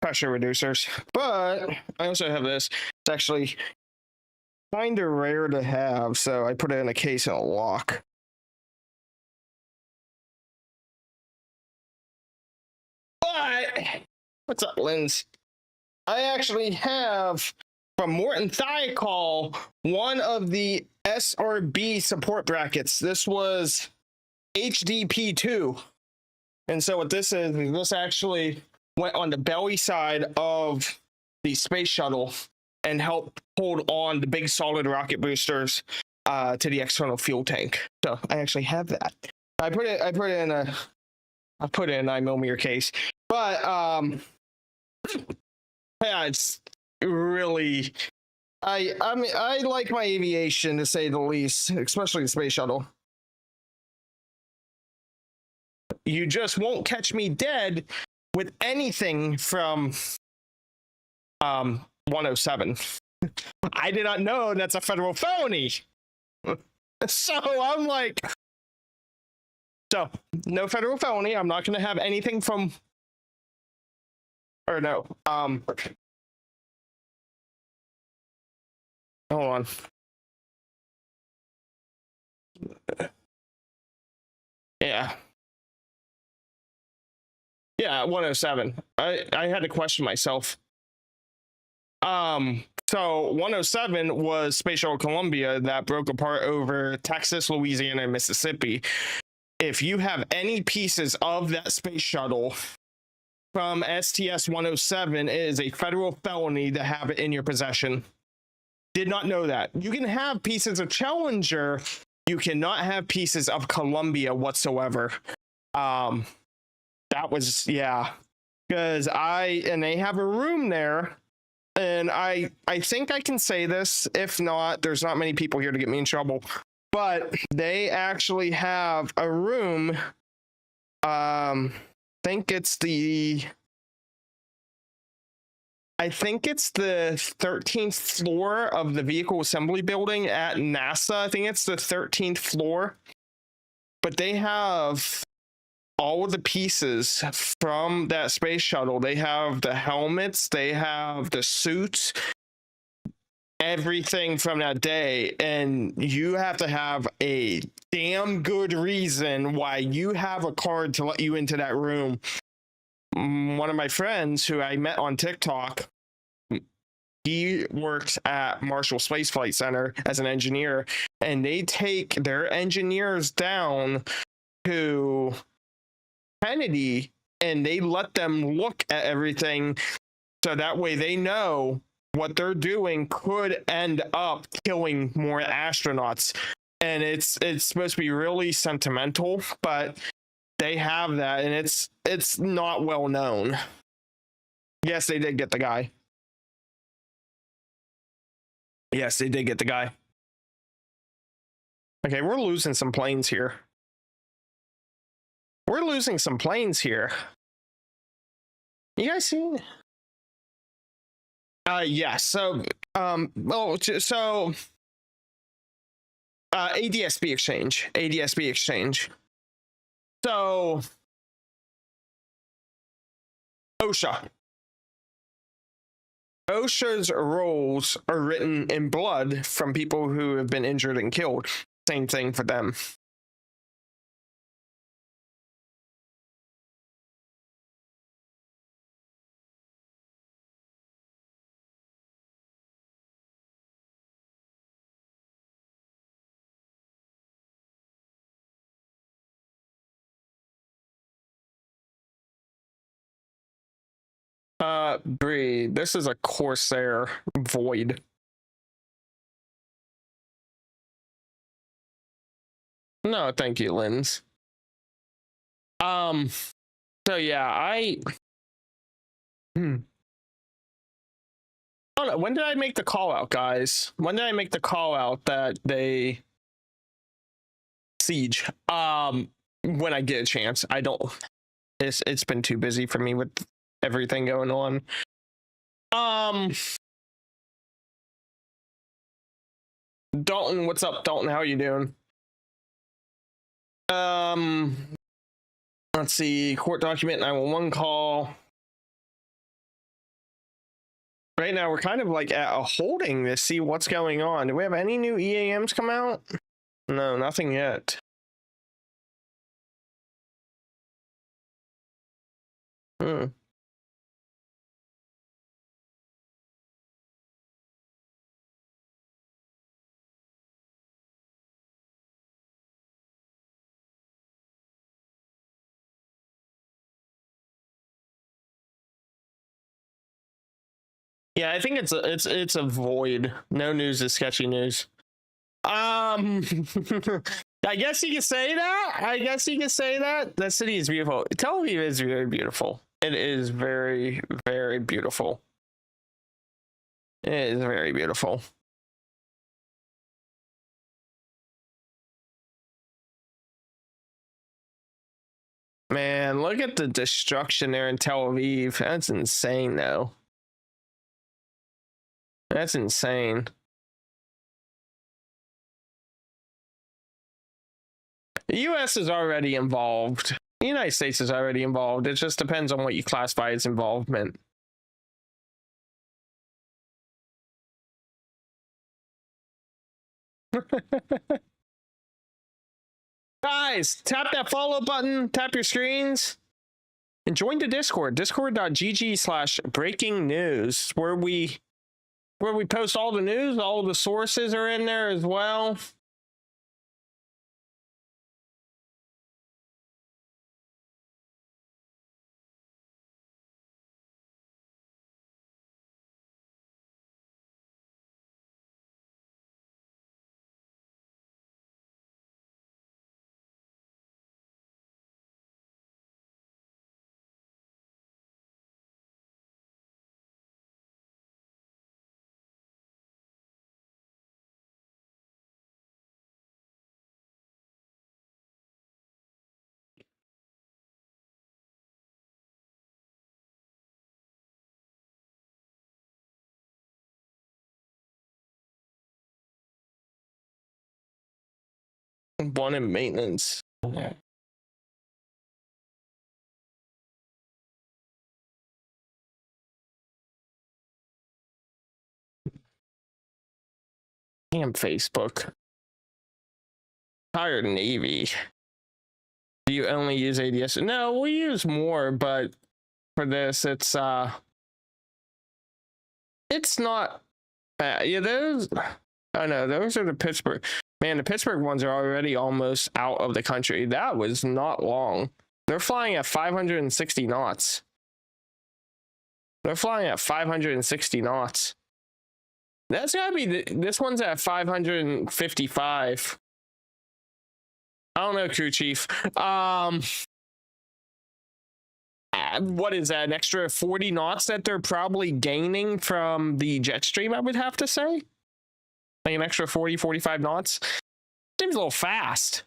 pressure reducers. But I also have this. It's actually kind of rare to have, so I put it in a case and a lock. But what's up, Linz? I actually have from Morton Thiokol one of the SRB support brackets. This was HDP2. And so what this is this actually went on the belly side of the space shuttle and helped hold on the big solid rocket boosters to the external fuel tank. So I actually have that. I put it in a 9mm case. But yeah, it's really I mean I like my aviation, to say the least, especially the space shuttle. You just won't catch me dead with anything from 107. I did not know that's a federal felony. So I'm like, so no federal felony. I'm not going to have anything from, or no. Hold on. Yeah. Yeah, 107. I had to question myself. So 107 was Space Shuttle Columbia that broke apart over Texas, Louisiana, and Mississippi. If you have any pieces of that space shuttle from STS-107, it is a federal felony to have it in your possession. Did not know that. You can have pieces of Challenger. You cannot have pieces of Columbia whatsoever. That was, yeah. Because they have a room there. And I think I can say this. If not, there's not many people here to get me in trouble. But they actually have a room think it's the I think it's the 13th floor of the vehicle assembly building at NASA. I think it's the 13th floor. But they have all of the pieces from that space shuttle. They have the helmets, they have the suits, everything from that day. And you have to have a damn good reason why you have a card to let you into that room. One of my friends who I met on TikTok, he works at Marshall Space Flight Center as an engineer, and they take their engineers down to Kennedy and they let them look at everything so that way they know what they're doing could end up killing more astronauts. And it's supposed to be really sentimental, but they have that, and it's not well known. Yes, they did get the guy. Yes, they did get the guy. Okay, we're losing some planes here. We're losing some planes here. You guys see? Yeah, so ADSB exchange. So OSHA's rules are written in blood from people who have been injured and killed. Same thing for them. Bree, this is a Corsair Void. No, thank you, Linz. So yeah, I don't know. When did I make the call out, guys? When did I make the call out that they siege? When I get a chance. I don't. It's been too busy for me with everything going on. Dalton, what's up, Dalton? How are you doing? Let's see. Court document 911 call. Right now, we're kind of like at a holding to see what's going on. Do we have any new EAMs come out? No, nothing yet. Yeah, I think it's a void. No news is sketchy news. I guess you could say that. I guess you could say that. The city is beautiful. Tel Aviv is very beautiful. It is very, very beautiful. It is very beautiful. Man, look at the destruction there in Tel Aviv. That's insane, though. That's insane. The U.S. is already involved. The United States is already involved. It just depends on what you classify as involvement. Guys, tap that follow button, tap your screens, and join the Discord. Discord.gg/breaking news, where we post all the news. All the sources are in there as well. One in maintenance. Damn Facebook. Tired Navy. Do you only use ADS? No, we use more, but for this, it's not bad. Yeah, those. Oh no, those are the Pittsburgh. Man, the Pittsburgh ones are already almost out of the country. That was not long. They're flying at 560 knots. They're flying at 560 knots. That's gotta be this one's at 555. I don't know, crew chief. What is that? An extra 40 knots that they're probably gaining from the jet stream, I would have to say. Like an extra 40, 45 knots. Seems a little fast.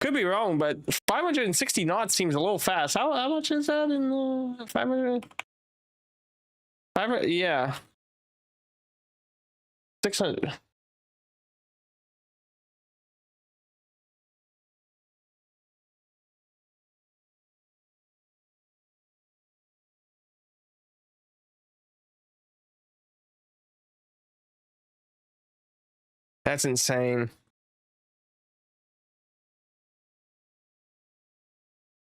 Could be wrong, but 560 knots seems a little fast. How much is that in 500? 500? Yeah. 600. That's insane.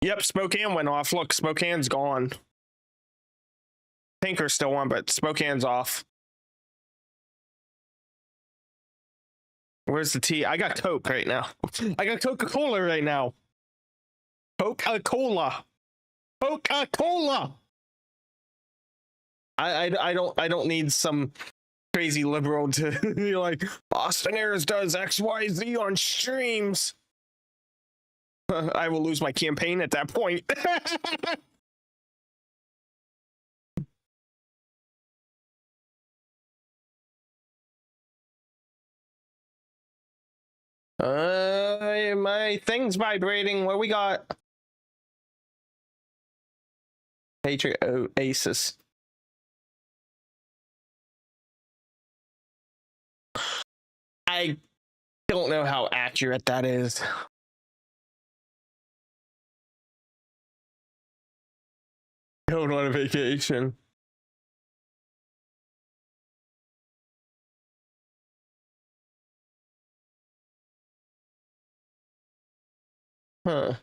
Yep, Spokane went off. Look, Spokane's gone. Tanker's still on, but Spokane's off. Where's the tea? I got Coke right now. I got Coca-Cola right now. Coca-Cola. Coca-Cola. I don't need some crazy liberal to be like, Boston Airs does XYZ on streams. I will lose my campaign at that point. My thing's vibrating. What we got? Patriot Oasis. I don't know how accurate that is. Going on a vacation. Huh.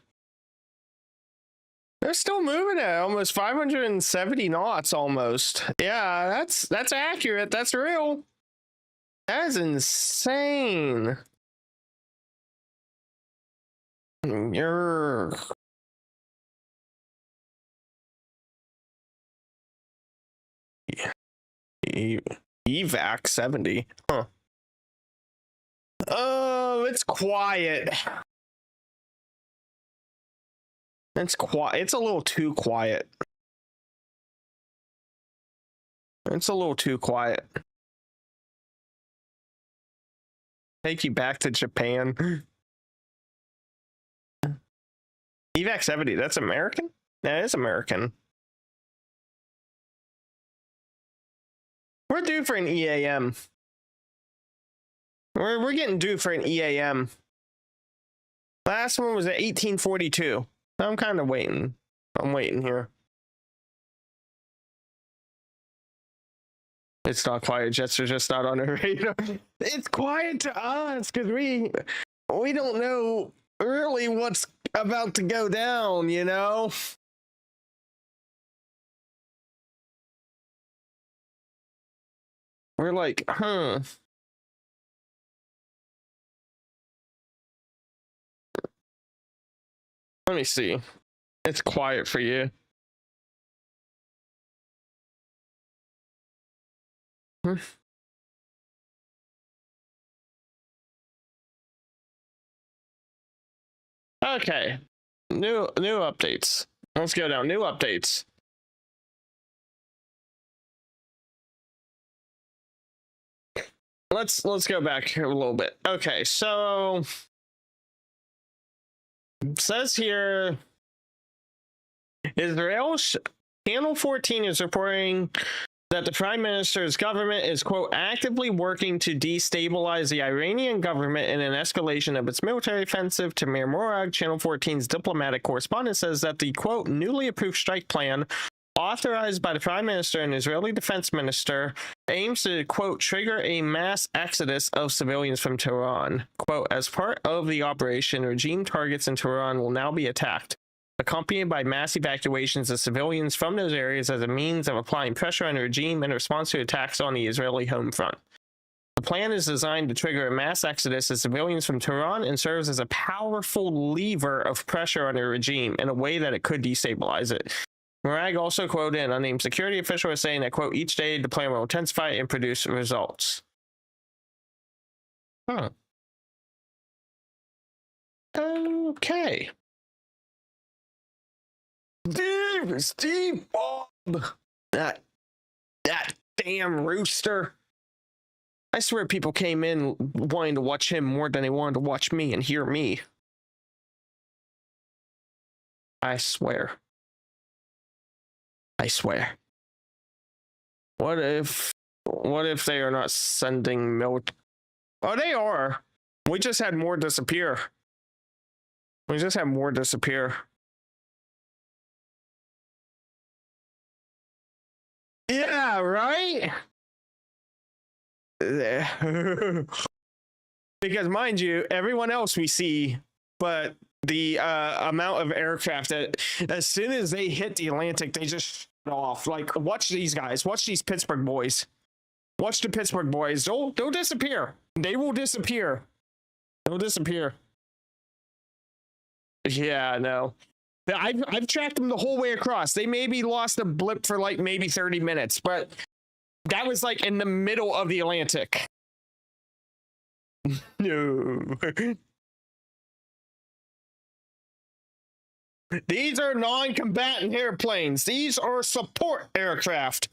They're still moving at almost 570 knots almost. Yeah, that's accurate. That's real. That is insane. You're evac 70. Huh. Oh, it's quiet. It's quiet. It's a little too quiet. It's a little too quiet. Take you back to Japan. Evac 70, that's American? That is American. We're due for an EAM. We're getting due for an EAM. Last one was at 1842. I'm kind of waiting. I'm waiting here. It's not quiet. Jets are just not on the radar. It's quiet to us because we don't know really what's about to go down, you know? We're like, huh. Let me see. It's quiet for you. Okay. New updates. Let's go down. New updates. Let's go back here a little bit. Okay, so it says here Israel Channel 14 is reporting that the prime minister's government is, quote, actively working to destabilize the Iranian government in an escalation of its military offensive. Tamir Morag, Channel 14's diplomatic correspondent, says that the, quote, newly approved strike plan authorized by the prime minister and Israeli defense minister aims to, quote, trigger a mass exodus of civilians from Tehran. Quote, as part of the operation, regime targets in Tehran will now be attacked, accompanied by mass evacuations of civilians from those areas as a means of applying pressure on the regime in response to attacks on the Israeli home front. The plan is designed to trigger a mass exodus of civilians from Tehran and serves as a powerful lever of pressure on the regime in a way that it could destabilize it. Morag also quoted an unnamed security official as saying that, quote, each day the plan will intensify and produce results. Huh. Okay. Steve Bob, that damn rooster. I swear people came in wanting to watch him more than they wanted to watch me and hear me. I swear. What if they are not sending military? Oh, they are. We just had more disappear. Yeah, right? Because mind you, everyone else we see, but the amount of aircraft that as soon as they hit the Atlantic, they just shut off. Like, watch these guys. Watch these Pittsburgh boys. Watch the Pittsburgh boys. They'll disappear. They will disappear. They'll disappear. Yeah, no. I've tracked them the whole way across. They maybe lost a blip for like maybe 30 minutes, but that was like in the middle of the Atlantic. No. These are non-combatant airplanes. These are support aircraft.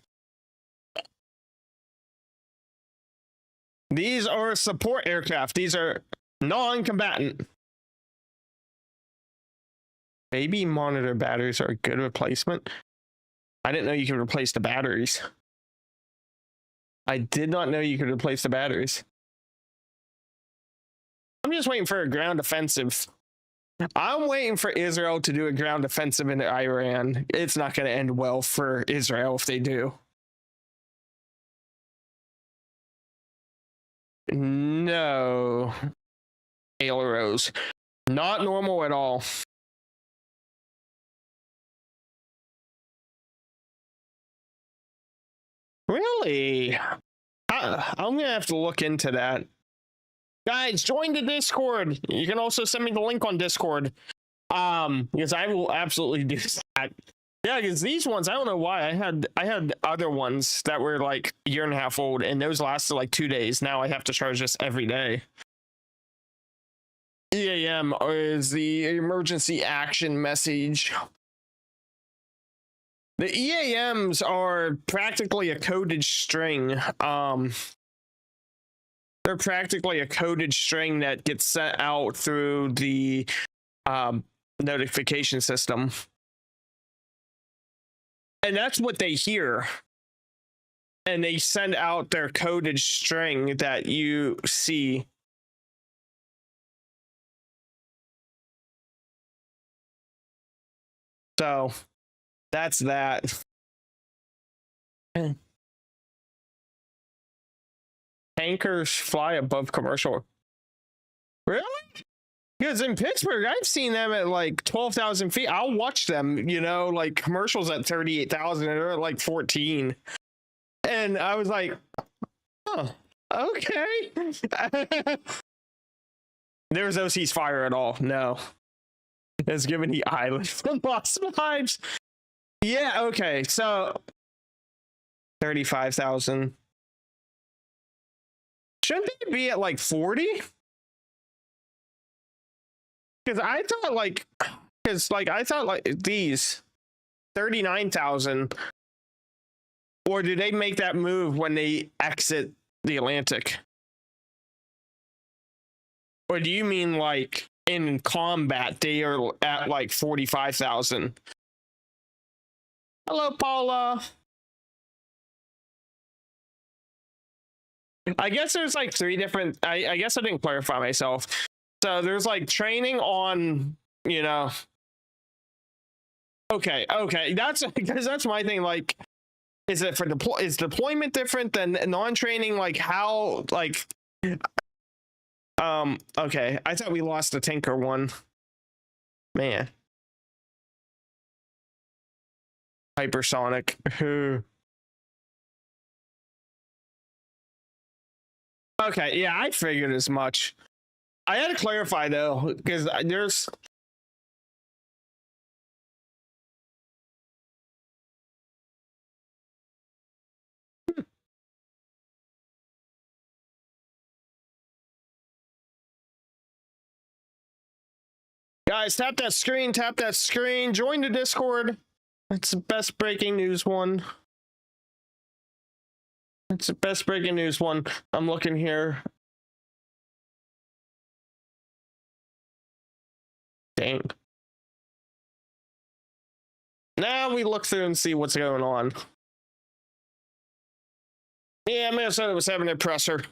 These are support aircraft. These are non-combatant. Baby monitor batteries are a good replacement. I didn't know you could replace the batteries. I did not know you could replace the batteries. I'm just waiting for a ground offensive. I'm waiting for Israel to do a ground offensive into Iran. It's not going to end well for Israel if they do. No. Ailerons. Not normal at all. Really? I'm going to have to look into that. Guys, join the Discord. You can also send me the link on Discord. Because I will absolutely do that. Yeah, because these ones, I don't know why. I had other ones that were like a year and a half old, and those lasted like 2 days. Now I have to charge this every day. EAM is the emergency action message. The EAMs are practically a coded string. They're practically a coded string that gets sent out through the notification system. And that's what they hear. And they send out their coded string that you see. So that's that. Tankers fly above commercial. Really? Because in Pittsburgh, I've seen them at like 12,000 feet. I'll watch them, you know, like commercials at 38,000 and they're at like 14. And I was like, oh, okay. There was no ceasefire at all. No. It's giving the island some lost vibes. Yeah, okay. So 35,000. Shouldn't they be at like 40? Because I thought like these 39,000, or do they make that move when they exit the Atlantic? Or do you mean like in combat they are at like 45,000? Hello, Paula. I guess there's like three different. I guess I didn't clarify myself. So there's like training on, you know. Okay, that's because that's my thing. Like, is it for is deployment different than non-training? Like how like okay, I thought we lost the tanker one. Man. Hypersonic. Okay, yeah, I figured as much. I had to clarify though, because there's guys, tap that screen, join the Discord. It's the best breaking news one. It's the best breaking news one. I'm looking here. Dang. Now we look through and see what's going on. Yeah, Minnesota was having a presser.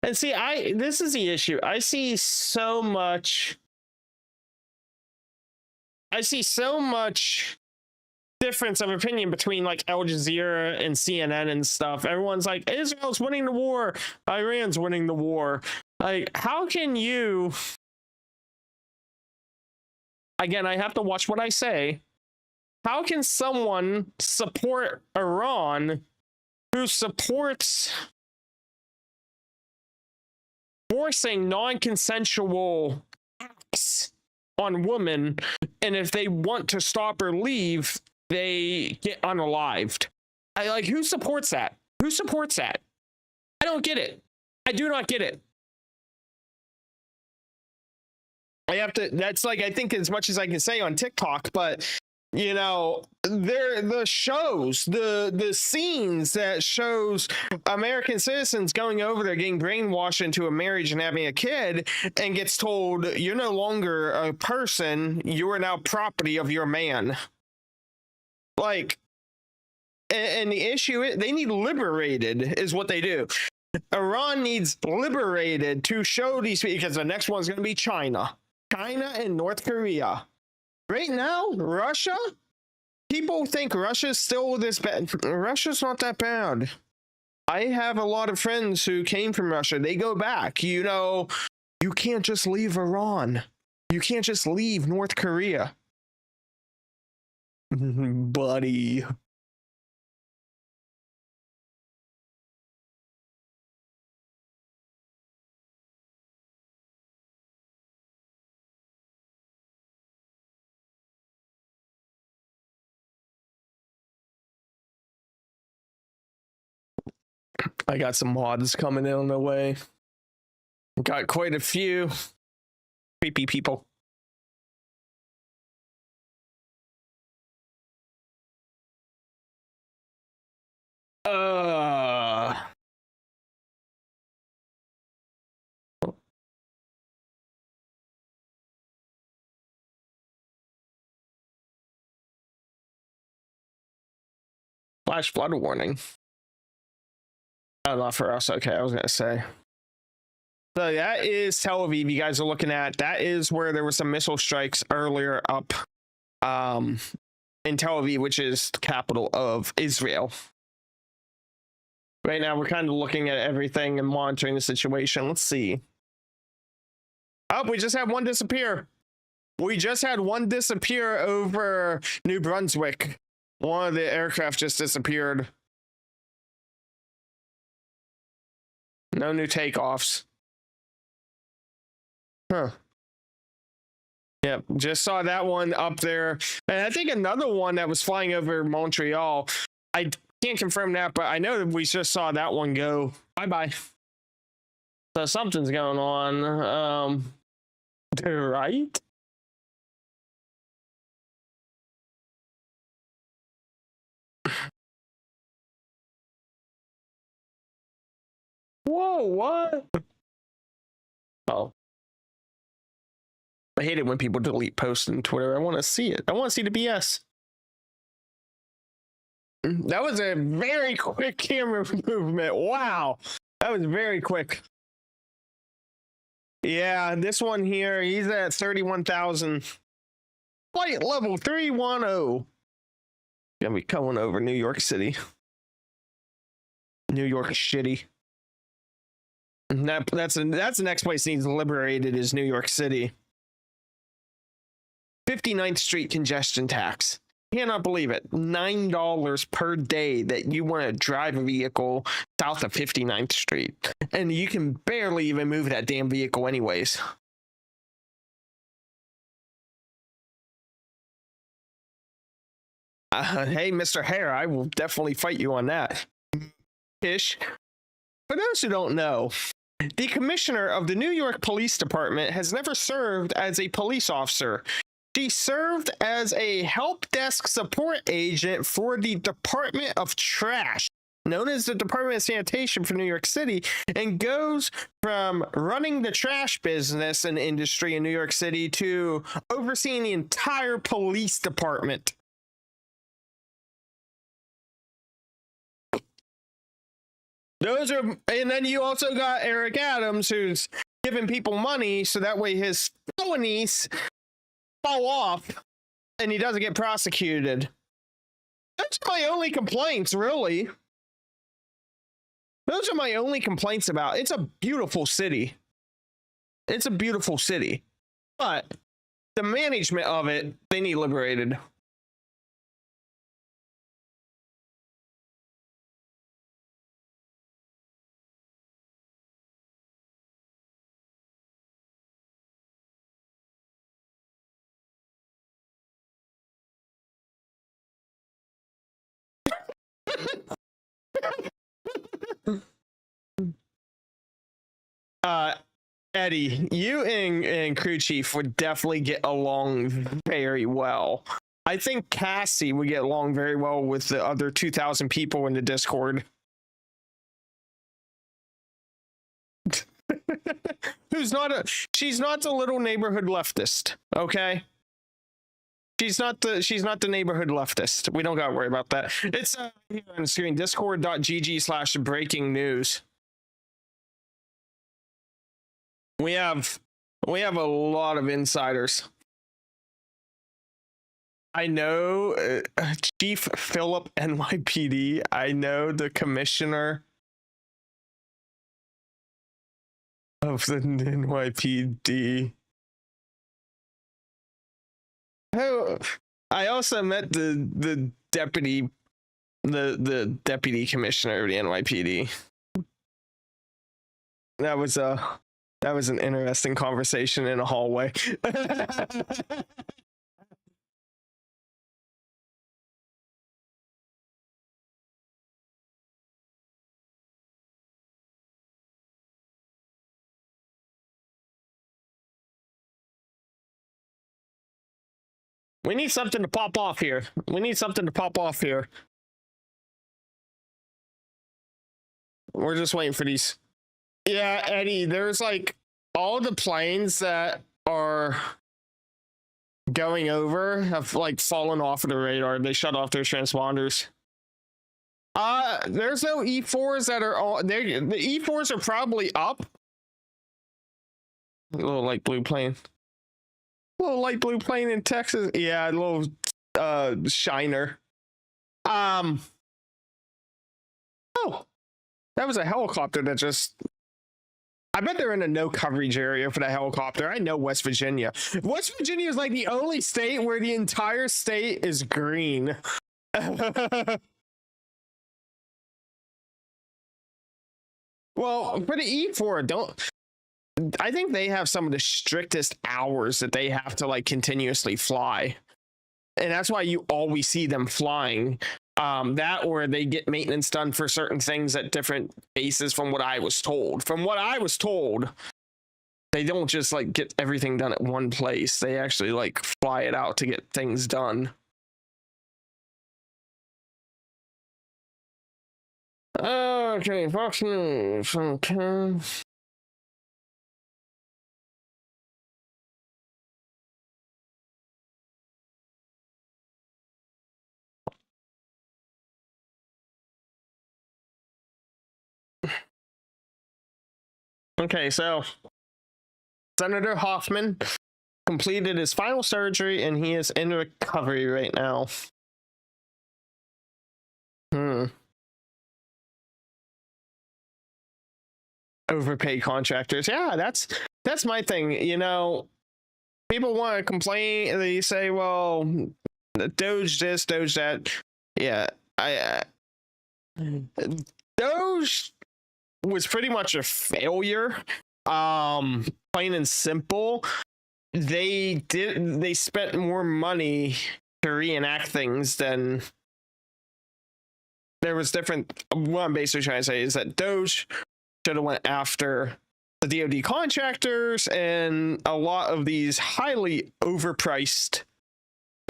And see, this is the issue. I see so much difference of opinion between like Al Jazeera and CNN and stuff. Everyone's like, Israel's winning the war, Iran's winning the war. Like, how can you, again, I have to watch what I say. How can someone support Iran who supports forcing non-consensual acts on women, and if they want to stop or leave, they get unalived? I like, who supports that? Who supports that? I don't get it. I do not get it. I have to, that's like, I think as much as I can say on TikTok, but you know, the shows, the scenes that shows American citizens going over there getting brainwashed into a marriage and having a kid, and gets told you're no longer a person, you are now property of your man. Like, and the issue is they need liberated is what they do. Iran needs liberated to show these, because the next one's going to be China and North Korea. Right now, Russia, people think Russia's still this bad. Russia's not that bad. I have a lot of friends who came from Russia. They go back. You know, you can't just leave Iran. You can't just leave North Korea. Buddy. I got some mods coming in on the way. Got quite a few creepy people. Flash flood warning. Oh, not for us. Okay, I was gonna say. So that is Tel Aviv. You guys are looking at. That is where there were some missile strikes earlier up, in Tel Aviv, which is the capital of Israel. Right now, we're kind of looking at everything and monitoring the situation. Let's see. Oh, we just had one disappear. We just had one disappear over New Brunswick. One of the aircraft just disappeared. No new takeoffs. Huh. Yep, just saw that one up there. And I think another one that was flying over Montreal. I can't confirm that, but I know that we just saw that one go. Bye-bye. So something's going on. Right? Whoa, what? Oh. I hate it when people delete posts on Twitter. I want to see it. I want to see the BS. That was a very quick camera movement. Wow. That was very quick. Yeah, this one here, he's at 31,000. Flight level 310. Gonna be coming over New York City. New York shitty. That's the next place needs liberated is New York City. 59th Street congestion tax. Cannot believe it. $9 per day that you want to drive a vehicle south of 59th Street. And you can barely even move that damn vehicle anyways. Hey, Mr. Hare, I will definitely fight you on that. Ish. For those who don't know, the commissioner of the New York Police Department has never served as a police officer. She served as a help desk support agent for the Department of Trash, known as the Department of Sanitation for New York City, and goes from running the trash business and industry in New York City to overseeing the entire police department. Those are, and then you also got Eric Adams, who's giving people money so that way his felonies fall off and he doesn't get prosecuted. Those are my only complaints, really. Those are my only complaints about. It's a beautiful city. It's a beautiful city. But the management of it, they need liberated. Eddie, you and crew chief would definitely get along very well. I think Cassie would get along very well with the other 2,000 people in the Discord. She's not the little neighborhood leftist, okay? She's not the neighborhood leftist. We don't gotta worry about that. It's here on the screen, discord.gg/breaking news. We have a lot of insiders. I know Chief Philip NYPD. I know the commissioner of the NYPD. Oh, I also met the deputy commissioner of the NYPD. That was an interesting conversation in a hallway. We need something to pop off here. We're just waiting for these. Yeah, Eddie, there's like all the planes that are going over have like fallen off of the radar. They shut off their transponders. There's no E4s that are on. The E4s are probably up. A little light blue plane. A little light blue plane in Texas. Yeah, a little shiner. Oh, that was a helicopter that just. I bet they're in a no coverage area for that helicopter. I know West Virginia. West Virginia is like the only state where the entire state is green. Well, for the E4, I think they have some of the strictest hours that they have to like continuously fly. And that's why you always see them flying. That or they get maintenance done for certain things at different bases from what I was told. From what I was told, they don't just like get everything done at one place. They actually like fly it out to get things done. Okay, Fox News. Okay. Okay, so Senator Hoffman completed his final surgery and he is in recovery right now. Overpaid contractors. Yeah, that's my thing. You know, people want to complain. They say, well, Doge this, Doge that. Yeah, Doge was pretty much a failure. Plain and simple. They spent more money to reenact things than there was different. What I'm basically trying to say is that Doge should have went after the DoD contractors and a lot of these highly overpriced,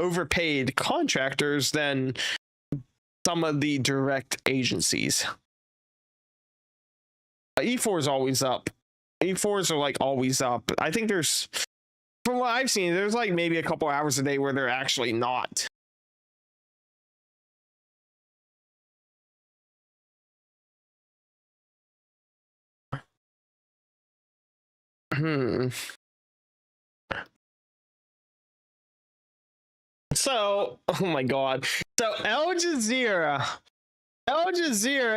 overpaid contractors than some of the direct agencies. E4 is always up. E4s are like always up. I think there's, from what I've seen, there's like maybe a couple hours a day where they're actually not. So, oh my God. So Al Jazeera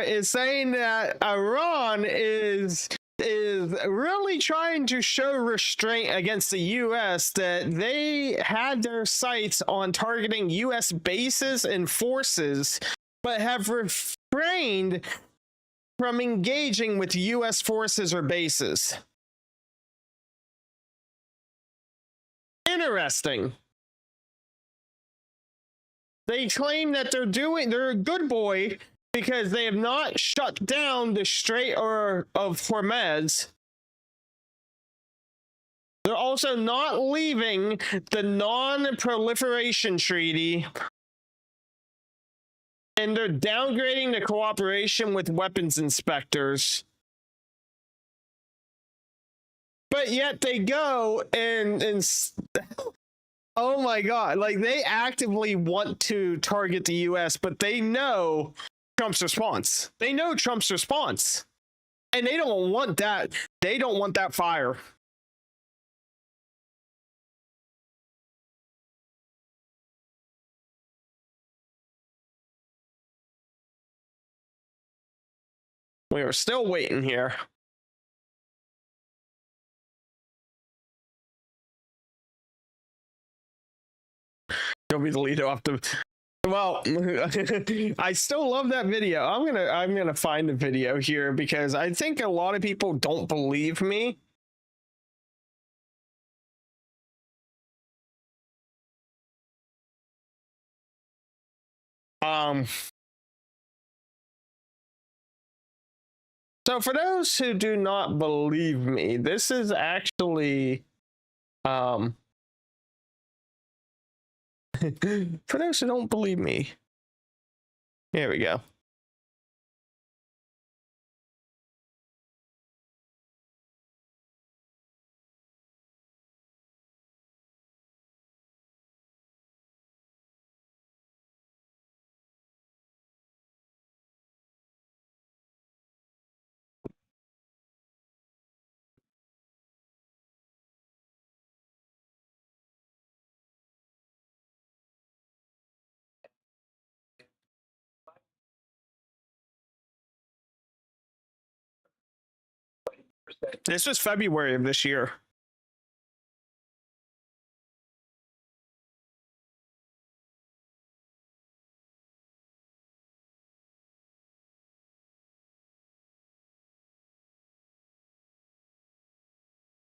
is saying that Iran is really trying to show restraint against the US, that they had their sights on targeting US bases and forces, but have refrained from engaging with US forces or bases. Interesting. They claim that they're a good boy because they have not shut down the Strait of Hormuz. They're also not leaving the non-proliferation treaty, and they're downgrading the cooperation with weapons inspectors. But yet they go and oh my God, like they actively want to target the US, but they know Trump's response. They know Trump's response. And they don't want that. They don't want that fire. We are still waiting here. You'll be the leader off the. Well, I still love that video. I'm gonna find the video here because I think a lot of people don't believe me. So for those who do not believe me, this is actually for those who don't believe me. Here we go. This was February of this year.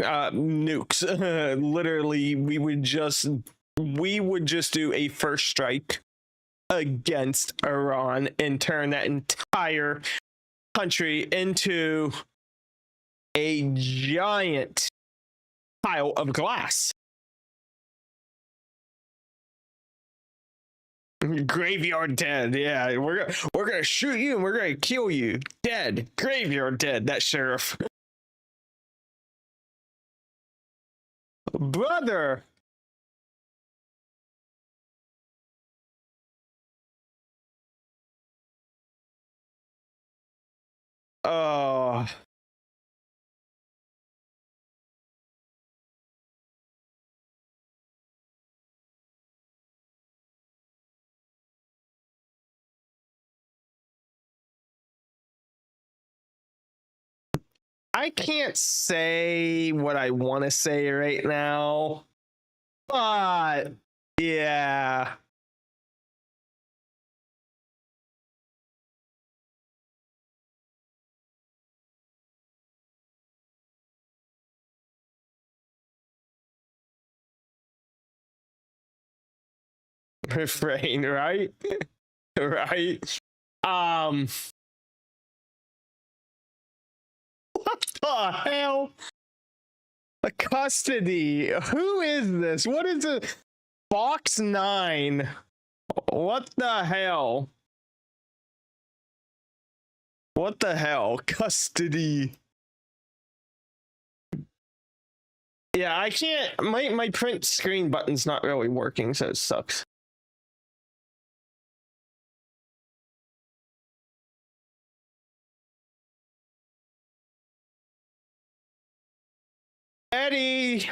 Nukes. Literally, we would just do a first strike against Iran and turn that entire country into a giant pile of glass. Graveyard dead. Yeah, we're gonna shoot you and we're gonna kill you. Dead. Graveyard dead. That sheriff. Brother. Oh. I can't say what I want to say right now, but yeah. Refrain, right? Right. What the hell? A custody. Who is this? What is it? Box 9. What the hell? What the hell? Custody. Yeah, I can't. My print screen button's not really working, so it sucks. Eddie,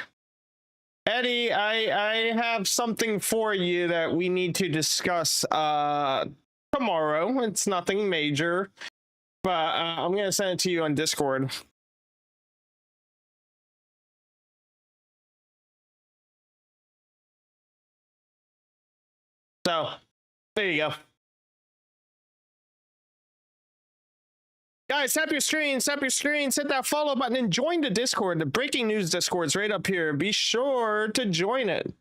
I have something for you that we need to discuss tomorrow. It's nothing major, but I'm gonna send it to you on Discord. So there you go. Guys, tap your screen, hit that follow button, and join the Discord. The breaking news Discord's right up here. Be sure to join it.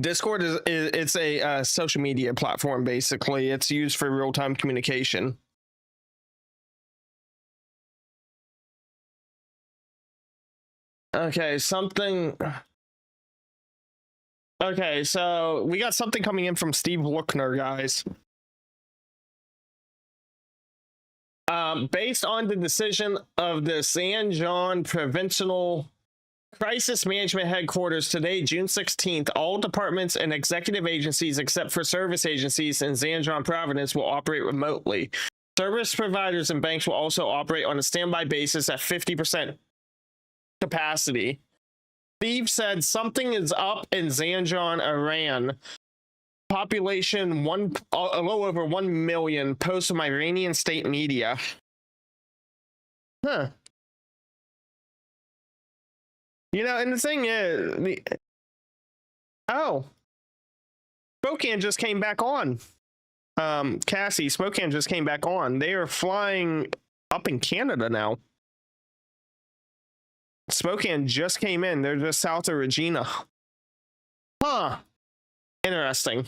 Discord is it's a social media platform. Basically, it's used for real-time communication. Okay, something. Okay, so we got something coming in from Steve Lookner, guys. Based on the decision of the Zanjan Provincial Crisis Management Headquarters today, June 16th, all departments and executive agencies except for service agencies in Zanjan Province will operate remotely. Service providers and banks will also operate on a standby basis at 50% capacity. Steve said something is up in Zanjan, Iran. Population a little over 1 million, posts from Iranian state media. Huh. You know, and the thing is, Spokane just came back on. Cassie, Spokane just came back on. They are flying up in Canada now. Spokane just came in. They're just south of Regina. Huh. Interesting.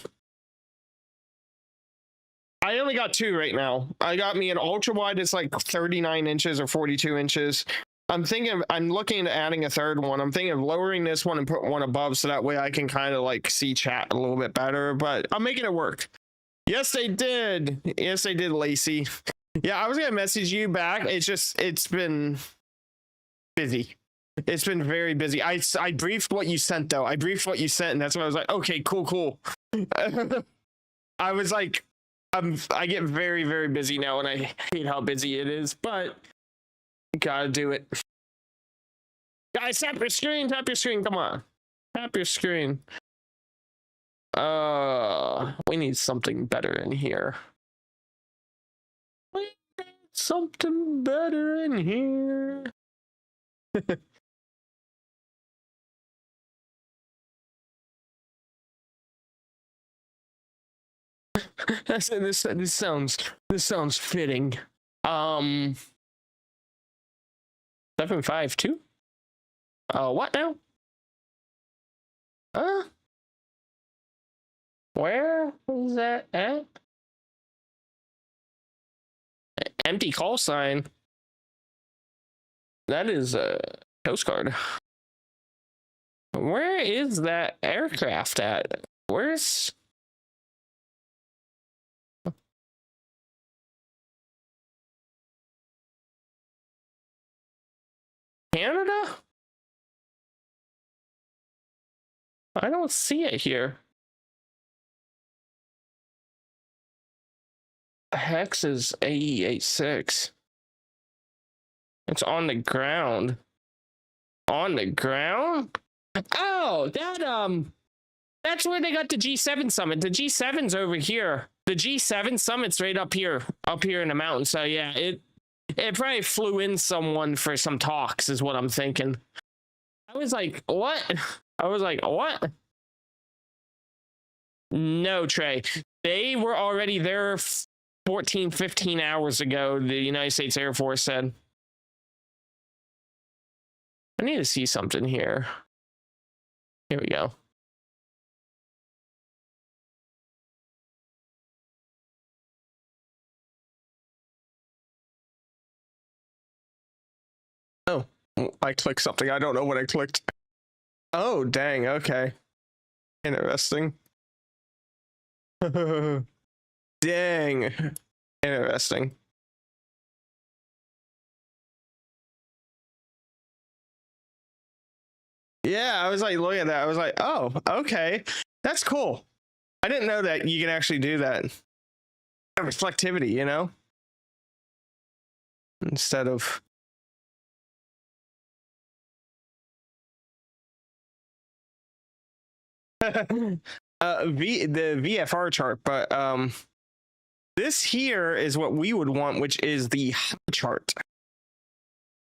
I only got 2 right now. I got me an ultra wide. It's like 39 inches or 42 inches. I'm looking at adding a third one. I'm thinking of lowering this one and put one above so that way I can kind of like see chat a little bit better, but I'm making it work. Yes, they did. Yes, they did, Lacey. Yeah, I was going to message you back. It's been busy. It's been very busy. I briefed what you sent, though. I briefed what you sent, and that's when I was like, okay, cool. I was like, I get very, very busy now, and I hate how busy it is, but gotta do it. Guys, tap your screen, come on. Tap your screen. We need something better in here. We need something better in here. This sounds fitting. 752? What now? Where is that at? Empty call sign. That is a Coast Guard. Where is that aircraft at? Where's... Canada? I don't see it here. Hex is AE86. It's on the ground. On the ground? Oh, that's where they got the G7 summit. The G7's over here. The G7 summit's right up here in the mountain. So yeah, it probably flew in someone for some talks, is what I'm thinking. I was like, what? I was like, what? No, Trey. They were already there 14, 15 hours ago, the United States Air Force said. I need to see something here. Here we go. Oh, I clicked something. I don't know what I clicked. Oh, dang. Okay. Interesting. Dang. Interesting. Yeah, I was like, look at that. I was like, oh, okay. That's cool. I didn't know that you can actually do that. Reflectivity, you know? Instead of the VFR chart, but this here is what we would want, which is the high chart.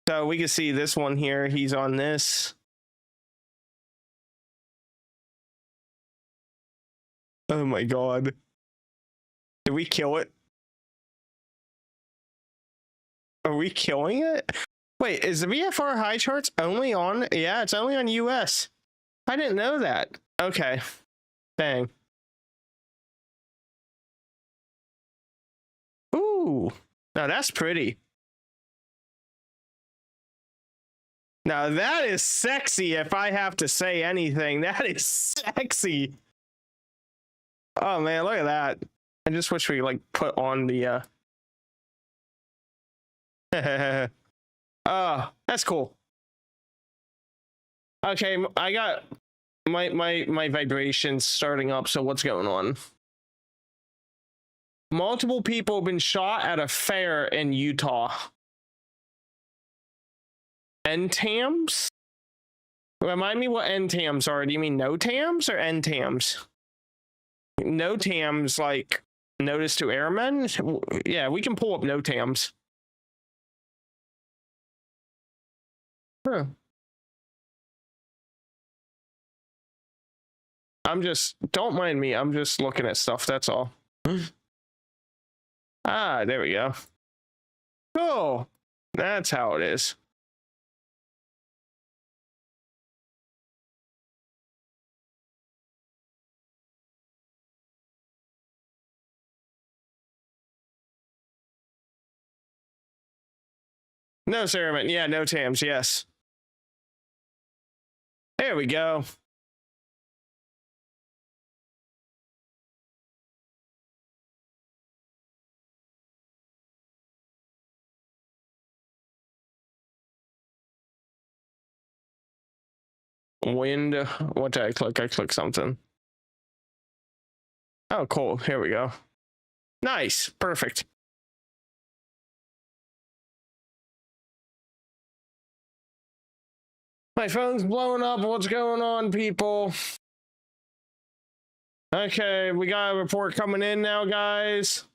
So we can see this one here. He's on this. Oh my god. Did we kill it? Are we killing it? Wait, is the VFR high charts only on? Yeah, it's only on US. I didn't know that. Okay. Dang. Ooh. Now that's pretty. Now that is sexy, if I have to say anything. That is sexy. Oh man, look at that. I just wish we like put on the oh, that's cool. Okay, I got my vibrations starting up, so what's going on? Multiple people have been shot at a fair in Utah. NTAMs? Remind me what NTAMs are. Do you mean NOTAMs or NTAMs? NOTAMs, like notice to airmen? Yeah, we can pull up NOTAMs. Huh. Don't mind me. I'm just looking at stuff. That's all. Ah, there we go. Cool. That's how it is. No, Ceremon. Yeah, no TAMs. Yes. There we go. Wind. What did I click? I clicked something. Oh, cool. Here we go. Nice. Perfect. My phone's blowing up. What's going on, people? Okay, we got a report coming in now, guys.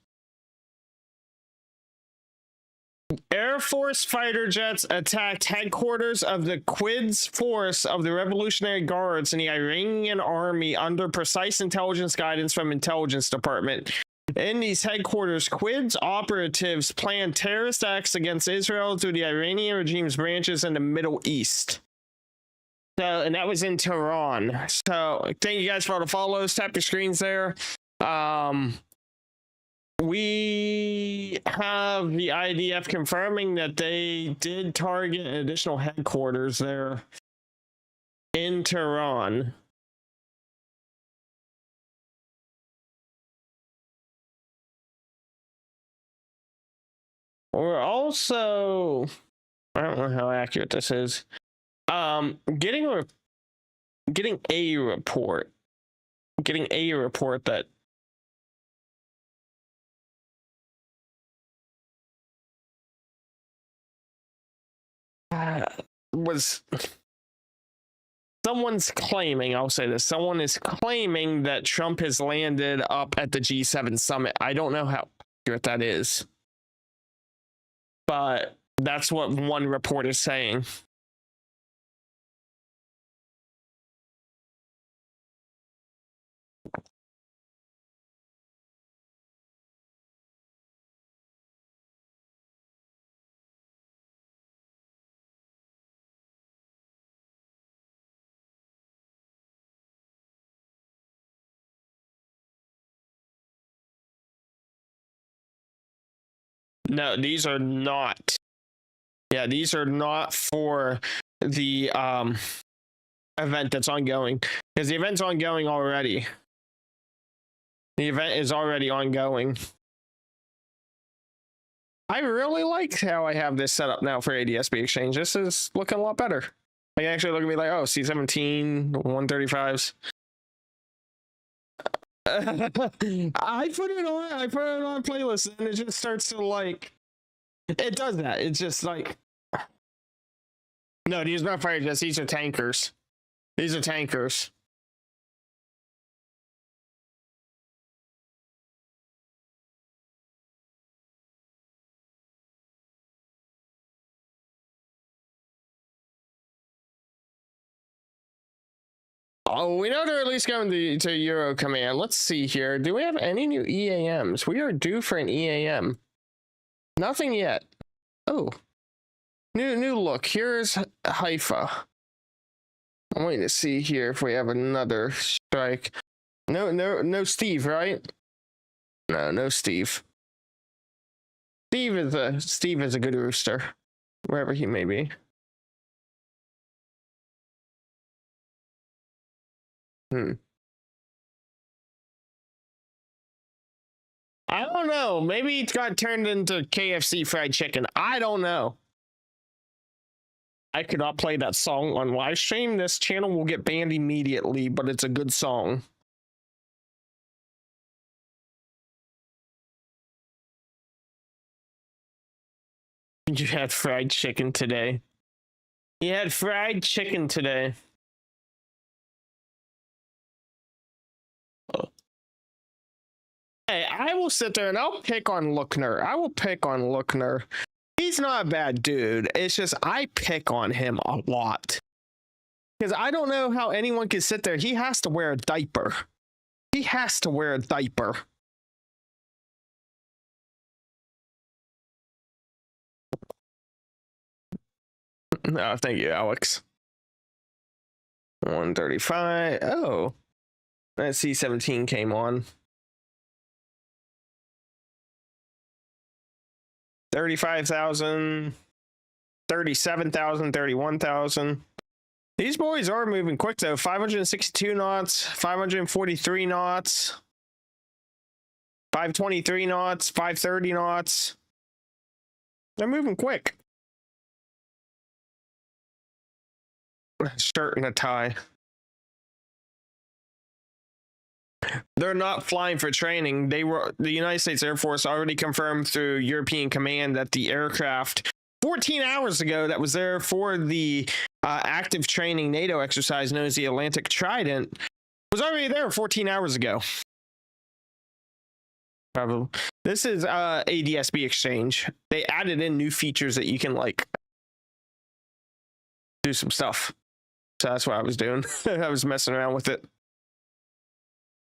Air Force fighter jets attacked headquarters of the Quds Force of the Revolutionary Guards in the Iranian army under precise intelligence guidance from Intelligence Department. In these headquarters, Quds operatives planned terrorist acts against Israel through the Iranian regime's branches in the Middle East. So, and that was in Tehran. So, thank you guys for all the follows. Tap your screens there. We have the IDF confirming that they did target an additional headquarters there in Tehran. We're also, I don't know how accurate this is, getting a report that was someone's claiming, I'll say this, someone is claiming that Trump has landed up at the G7 summit. I don't know how accurate that is, but that's what one report is saying. No, these are not. Yeah, these are not for the event that's ongoing, because the event's ongoing already. The event is already ongoing. I really like how I have this set up now for ADSB exchange. This is looking a lot better. I can actually look at me like, oh, C17 135s. I put it on playlist, and it just starts to like, it does that. It's just like, no, these are not fire jets. These are tankers. These are tankers. Oh, we know they're at least going to Euro Command. Let's see here. Do we have any new EAMs? We are due for an EAM. Nothing yet. Oh, new look. Here's Haifa. I'm waiting to see here if we have another strike. No Steve, right? No Steve. Steve is a good rooster, wherever he may be. I don't know. Maybe it got turned into KFC fried chicken. I don't know. I could not play that song on live stream. This channel will get banned immediately, but it's a good song. You had fried chicken today. You had fried chicken today. Hey, I will sit there and I'll pick on Lookner. I will pick on Lookner. He's not a bad dude. It's just I pick on him a lot. Because I don't know how anyone can sit there. He has to wear a diaper. He has to wear a diaper. No, thank you, Alex. 135. Oh. That C-17 came on. 35,000, 37,000, 31,000. These boys are moving quick though. 562 knots, 543 knots, 523 knots, 530 knots. They're moving quick. Shirt and a tie. They're not flying for training. The United States Air Force already confirmed through European Command that the aircraft 14 hours ago that was there for the active training NATO exercise known as the Atlantic Trident was already there 14 hours ago. Probably. This is ADSB exchange. They added in new features that you can like do some stuff. So that's what I was doing. I was messing around with it.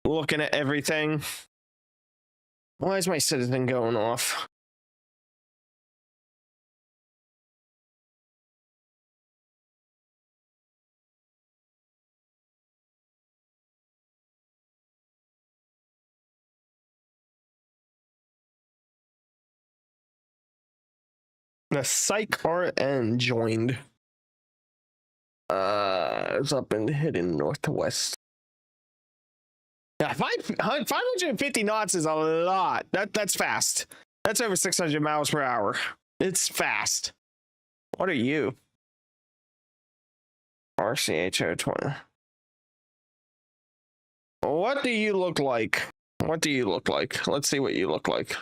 Looking at everything. Why is my citizen going off? The Psych RN joined. It's up and heading northwest. Yeah, 550 knots is a lot. That's fast. That's over 600 miles per hour. It's fast. What are you? RCHO 20. What do you look like? What do you look like? Let's see what you look like.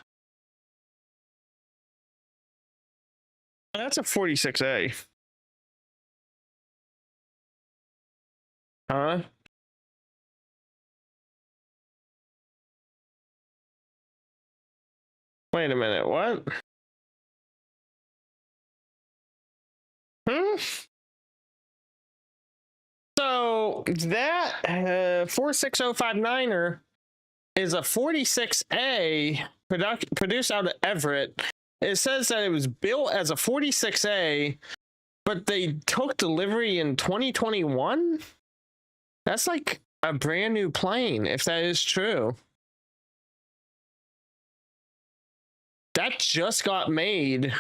That's a 46A. Huh? Wait a minute, what? Hmm? So that 46059er is a 46A produced out of Everett. It says that it was built as a 46A, but they took delivery in 2021? That's like a brand new plane, if that is true. That just got made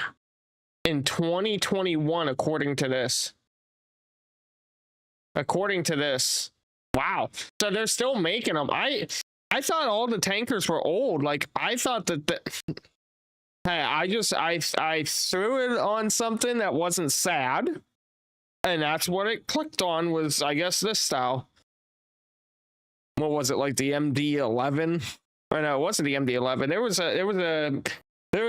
in 2021, according to this. According to this. Wow. So they're still making them. I thought all the tankers were old. Like, I thought that hey, I threw it on something that wasn't sad, and that's what it clicked on, was, I guess, this style. What was it, like the MD-11? Or no, it wasn't the MD-11. There was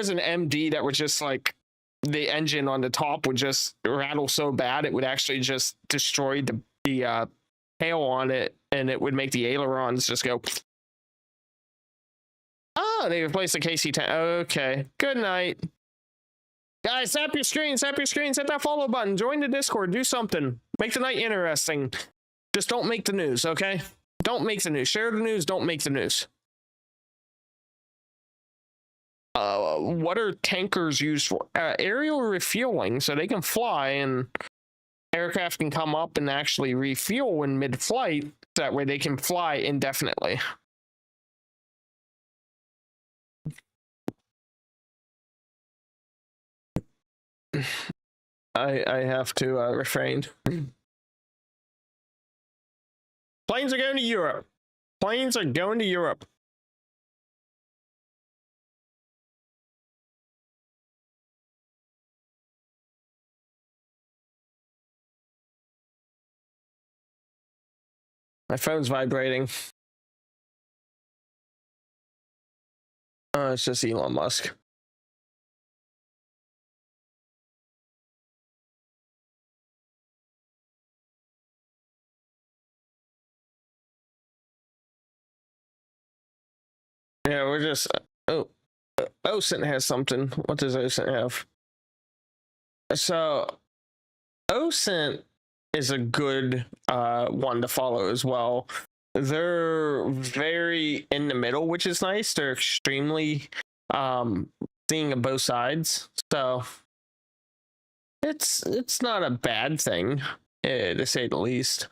an MD that was just like, the engine on the top would just rattle so bad it would actually just destroy the tail on it, and it would make the ailerons just go. Oh, they replaced the KC-10. Okay, good night. Guys, tap your screen, hit that follow button, join the Discord, do something. Make the night interesting. Just don't make the news, okay? Don't make the news. Share the news, don't make the news. What are tankers used for? Aerial refueling, so they can fly and aircraft can come up and actually refuel in mid-flight. That way they can fly indefinitely. I have to refrain. Planes are going to Europe. Planes are going to Europe. My phone's vibrating. It's just Elon Musk. Yeah, we're just. Oh, OSINT has something. What does OSINT have? So, OSINT is a good one to follow as well. They're very in the middle, which is nice. They're extremely seeing both sides, so it's not a bad thing, to say the least.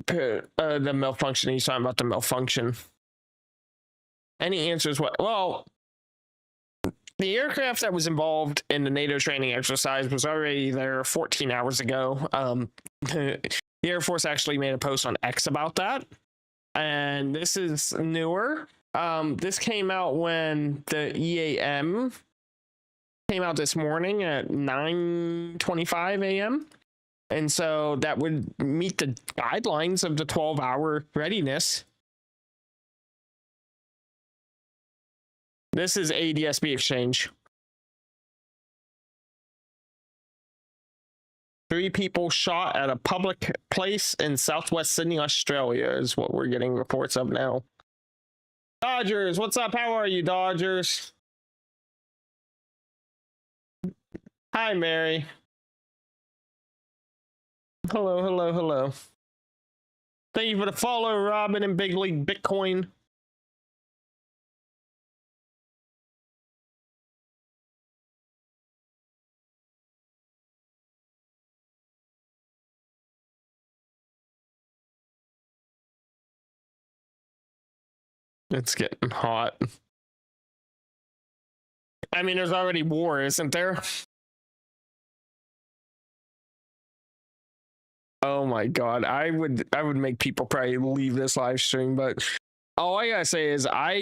The malfunction. He's talking about the malfunction. Any answers? What? Well, the aircraft that was involved in the NATO training exercise was already there 14 hours ago. The Air Force actually made a post on X about that, and this is newer. This came out when the EAM came out this morning at 9:25 a.m. And so that would meet the guidelines of the 12-hour readiness. This is ADSB exchange. 3 people shot at a public place in southwest Sydney, Australia, is what we're getting reports of now. Dodgers, what's up? How are you, Dodgers? Hi, Mary. Hello, hello, hello. Thank you for the follow, Robin and Big League Bitcoin. It's getting hot. I mean, there's already war, isn't there? Oh my god, I would make people probably leave this live stream, but all I gotta say is I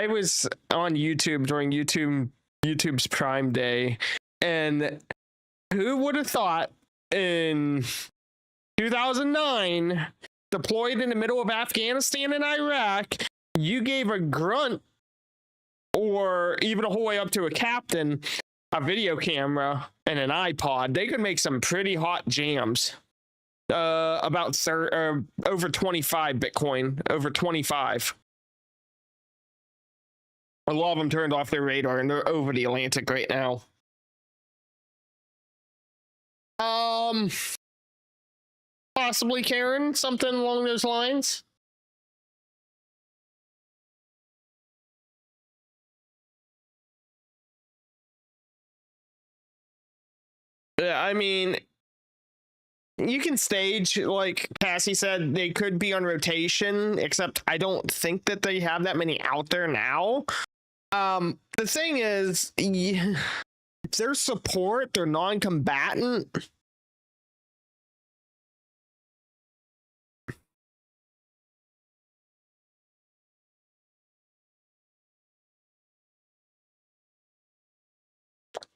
was on YouTube during YouTube's Prime Day, and who would have thought in 2009, deployed in the middle of Afghanistan and Iraq, you gave a grunt or even a whole way up to a captain, a video camera, and an iPod, they could make some pretty hot jams. About over 25 Bitcoin, over 25. A lot of them turned off their radar and they're over the Atlantic right now. Possibly, Karen, something along those lines. Yeah, I mean, you can stage, like Cassie said, they could be on rotation, except I don't think that they have that many out there now. The thing is, their support, they're non-combatant.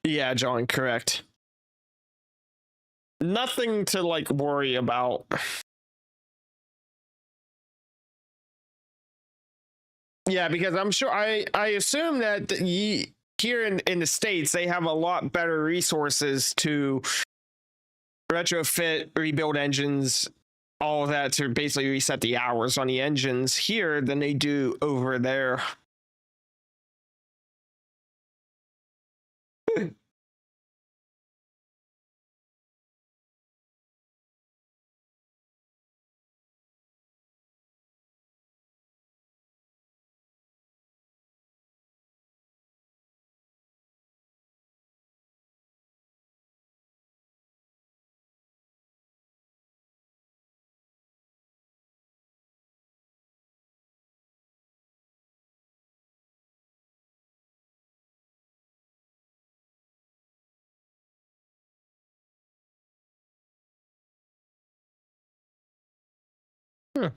Yeah, John, correct. Nothing to like worry about. Yeah, because I'm sure I assume that here in the States they have a lot better resources to retrofit, rebuild engines, all of that to basically reset the hours on the engines here than they do over there. Hmm.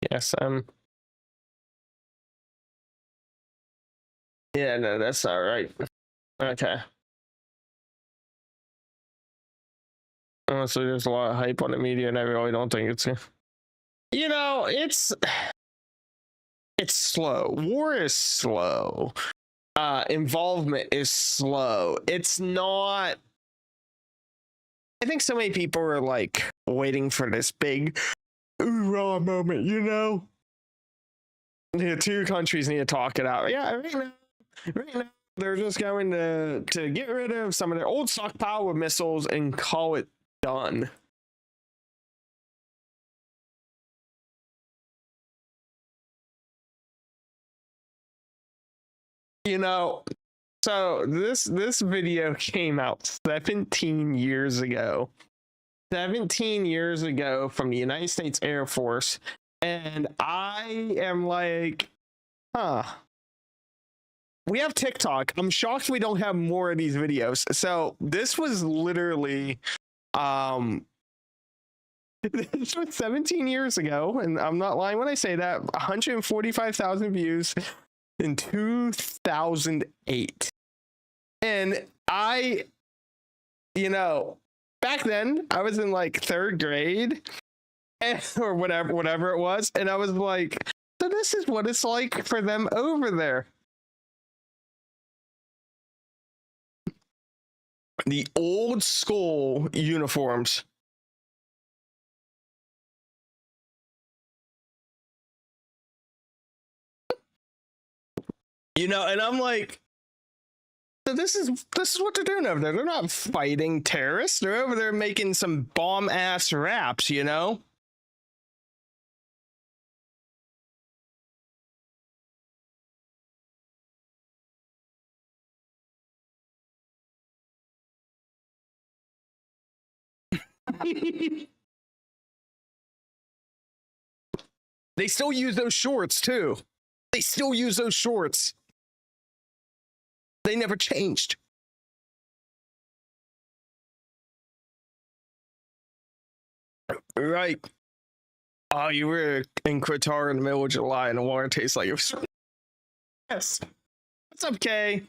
Yes, yeah, no, that's all right. Okay. Honestly, there's a lot of hype on the media, and I really don't think it's. You know, it's slow. War is slow. Involvement is slow. It's not. I think so many people are like waiting for this big raw moment, you know? The two countries need to talk it out. Yeah, right now they're just going to get rid of some of their old stockpile with missiles and call it done. You know, so this video came out 17 years ago. 17 years ago from the United States Air Force, and I am like, huh. We have TikTok. I'm shocked we don't have more of these videos. So this was literally this was 17 years ago, and I'm not lying when I say that. 145,000 views in 2008. And I, you know, back then I was in like 3rd grade or whatever it was, and I was like, so this is what it's like for them over there. The old school uniforms. You know, and I'm like, so this is what they're doing over there. They're not fighting terrorists. They're over there making some bomb ass raps, you know? They still use those shorts too. They still use those shorts. They never changed. Right. Oh, you were in Qatar in the middle of July and the water tastes like it was. Yes. What's up, Kay?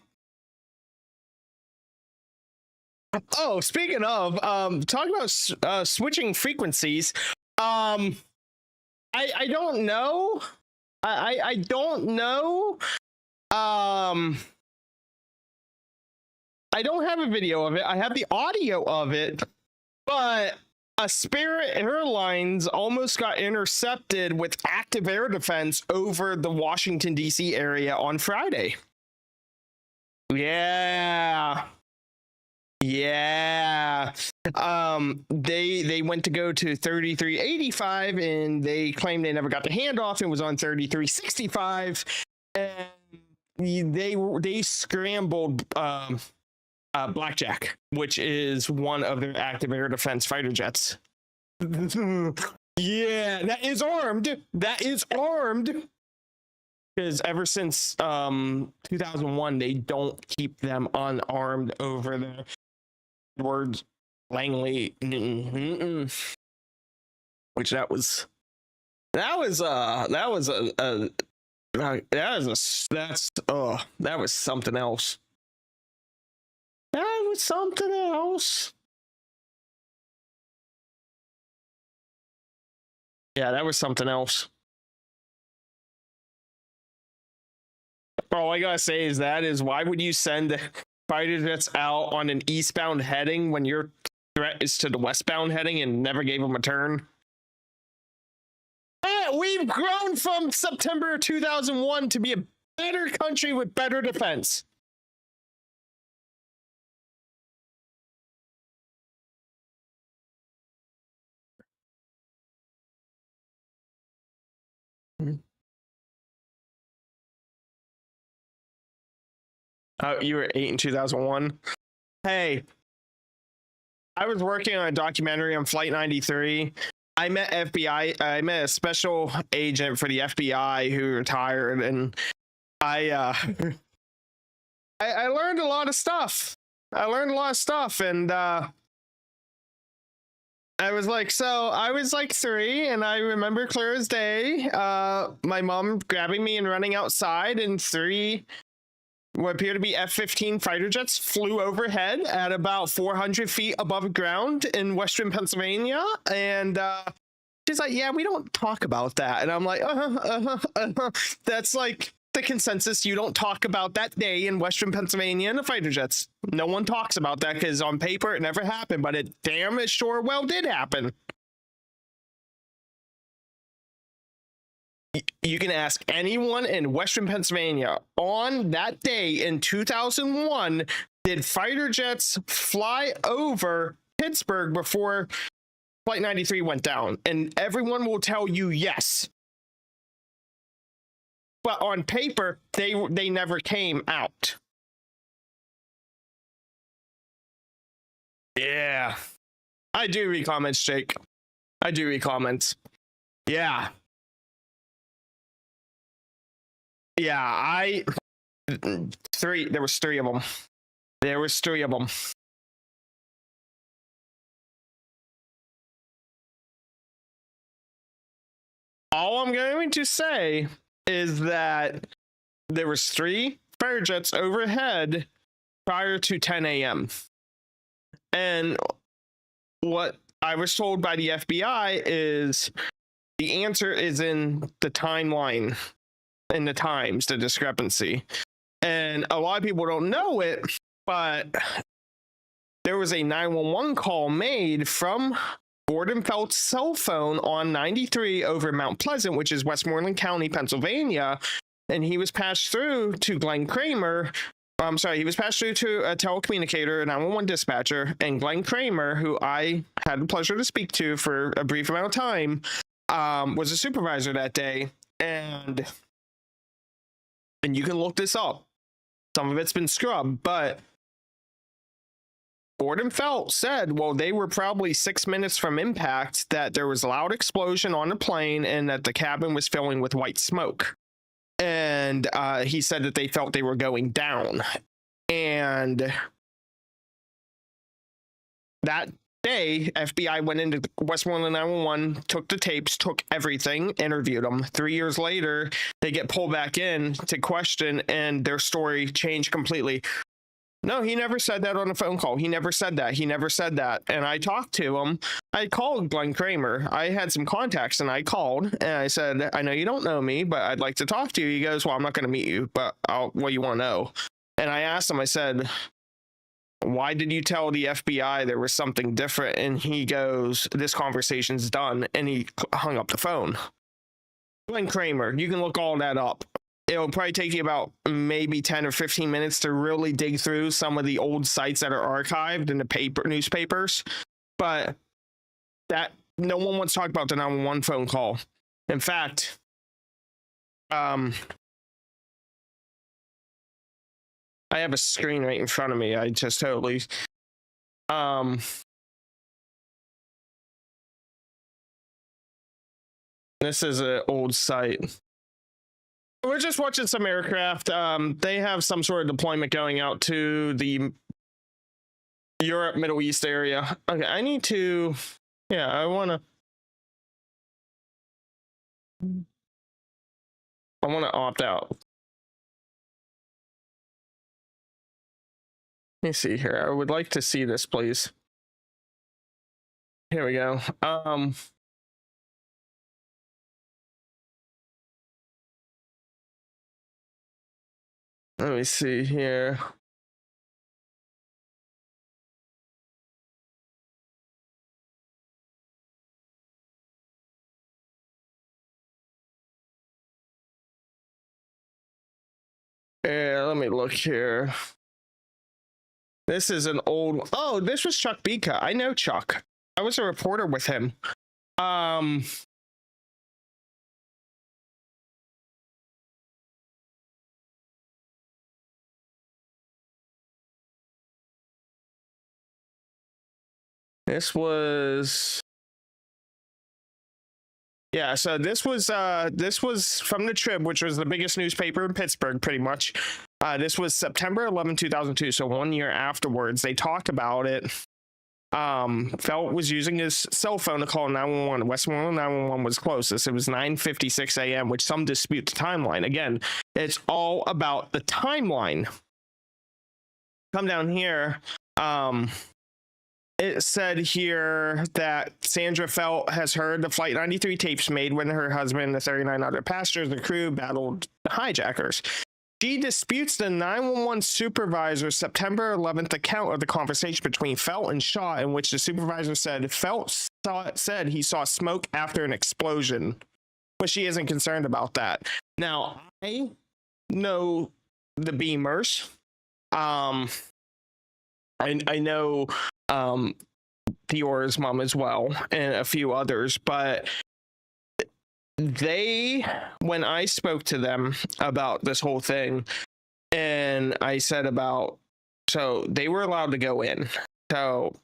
Oh, speaking of, talking about switching frequencies, I don't know. I don't know. I don't have a video of it. I have the audio of it, but a Spirit Airlines almost got intercepted with active air defense over the Washington, D.C. area on Friday. Yeah. Yeah. They went to go to 3385 and they claimed they never got the handoff and was on 3365, and they scrambled Blackjack, which is one of their active air defense fighter jets. Yeah, that is armed. That is armed. Because ever since 2001, they don't keep them unarmed over there. Words Langley, which that was something else. That was something else. Yeah, that was something else. All I gotta say is why would you send fighter jets out on an eastbound heading when your threat is to the westbound heading and never gave them a turn? We've grown from September 2001 to be a better country with better defense. You were 8 in 2001. Hey, I was working on a documentary on Flight 93. I met a special agent for the FBI who retired, and I learned a lot of stuff. And I was like 3, and I remember clear as day, my mom grabbing me and running outside, and 3 what appear to be F-15 fighter jets flew overhead at about 400 feet above ground in western Pennsylvania. And she's like, yeah, we don't talk about that. And I'm like, that's like the consensus. You don't talk about that day in western Pennsylvania and the fighter jets. No one talks about that because on paper it never happened, but it sure well did happen. You can ask anyone in western Pennsylvania on that day in 2001, did fighter jets fly over Pittsburgh before Flight 93 went down? And everyone will tell you yes. But on paper, they never came out. Yeah. I do read comments, Jake. I do read comments. Yeah. Yeah, there was 3 of them. There was 3 of them. All I'm going to say is that there was 3 fighter jets overhead prior to 10 a.m. And what I was told by the FBI is the answer is in the timeline. In the times, the discrepancy. And a lot of people don't know it, but there was a 911 call made from Gordon Felt's cell phone on 93 over Mount Pleasant, which is Westmoreland County, Pennsylvania. And he was passed through to Glenn Kramer. He was passed through to a telecommunicator, a 911 dispatcher, and Glenn Kramer, who I had the pleasure to speak to for a brief amount of time, was a supervisor that day. And you can look this up. Some of it's been scrubbed, but Gordon Felt said, well, they were probably 6 minutes from impact, that there was a loud explosion on the plane and that the cabin was filling with white smoke. And he said that they felt they were going down. And that day, FBI went into Westmoreland 911, took the tapes, took everything, interviewed them. 3 years later, they get pulled back in to question, and their story changed completely. No, he never said that on a phone call. He never said that. He never said that. And I talked to him. I called Glenn Kramer. I had some contacts and I called and I said, I know you don't know me, but I'd like to talk to you. He goes, well, I'm not going to meet you, but what you want to know? And I asked him, I said, why did you tell the FBI there was something different? And he goes, this conversation's done. And he hung up the phone. Glenn Kramer, you can look all that up. It'll probably take you about maybe 10 or 15 minutes to really dig through some of the old sites that are archived in the newspapers. But that no one wants to talk about the 911 phone call. In fact, I have a screen right in front of me. I just totally this is an old site. We're just watching some aircraft. They have some sort of deployment going out to the Europe, Middle East area. Okay, I need to, yeah, I want to opt out. Let me see here. I would like to see this, please. Here we go. Let me see here. Yeah, let me look here. This is an old, oh, this was Chuck Bika. I know Chuck. I was a reporter with him. This was, yeah, so this was from the Trib, which was the biggest newspaper in Pittsburgh, pretty much. This was September 11, 2002, so 1 year afterwards. They talked about it. Felt was using his cell phone to call 911. Westmoreland 911 was closest. It was 9:56 a.m., which some dispute the timeline. Again, it's all about the timeline. Come down here. It said here that Sandra Felt has heard the Flight 93 tapes made when her husband and the 39 other passengers and crew battled the hijackers. She disputes the 911 supervisor's September 11th account of the conversation between Felt and Shaw, in which the supervisor said Felt said he saw smoke after an explosion, but she isn't concerned about that. Now, I know the Beamers. I know Theora's mom as well, and a few others, but when I spoke to them about this whole thing, and I said so they were allowed to go in. So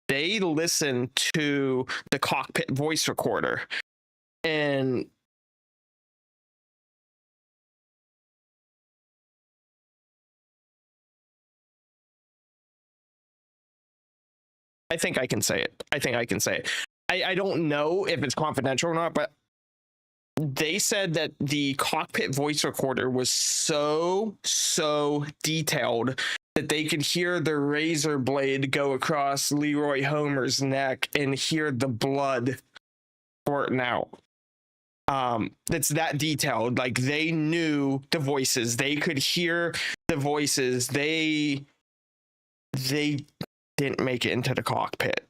they listened to the cockpit voice recorder, and I think I can say it. I don't know if it's confidential or not, but they said that the cockpit voice recorder was so detailed that they could hear the razor blade go across Leroy Homer's neck and hear the blood spurting out. It's that detailed. Like, they knew the voices. They could hear the voices. They didn't make it into the cockpit.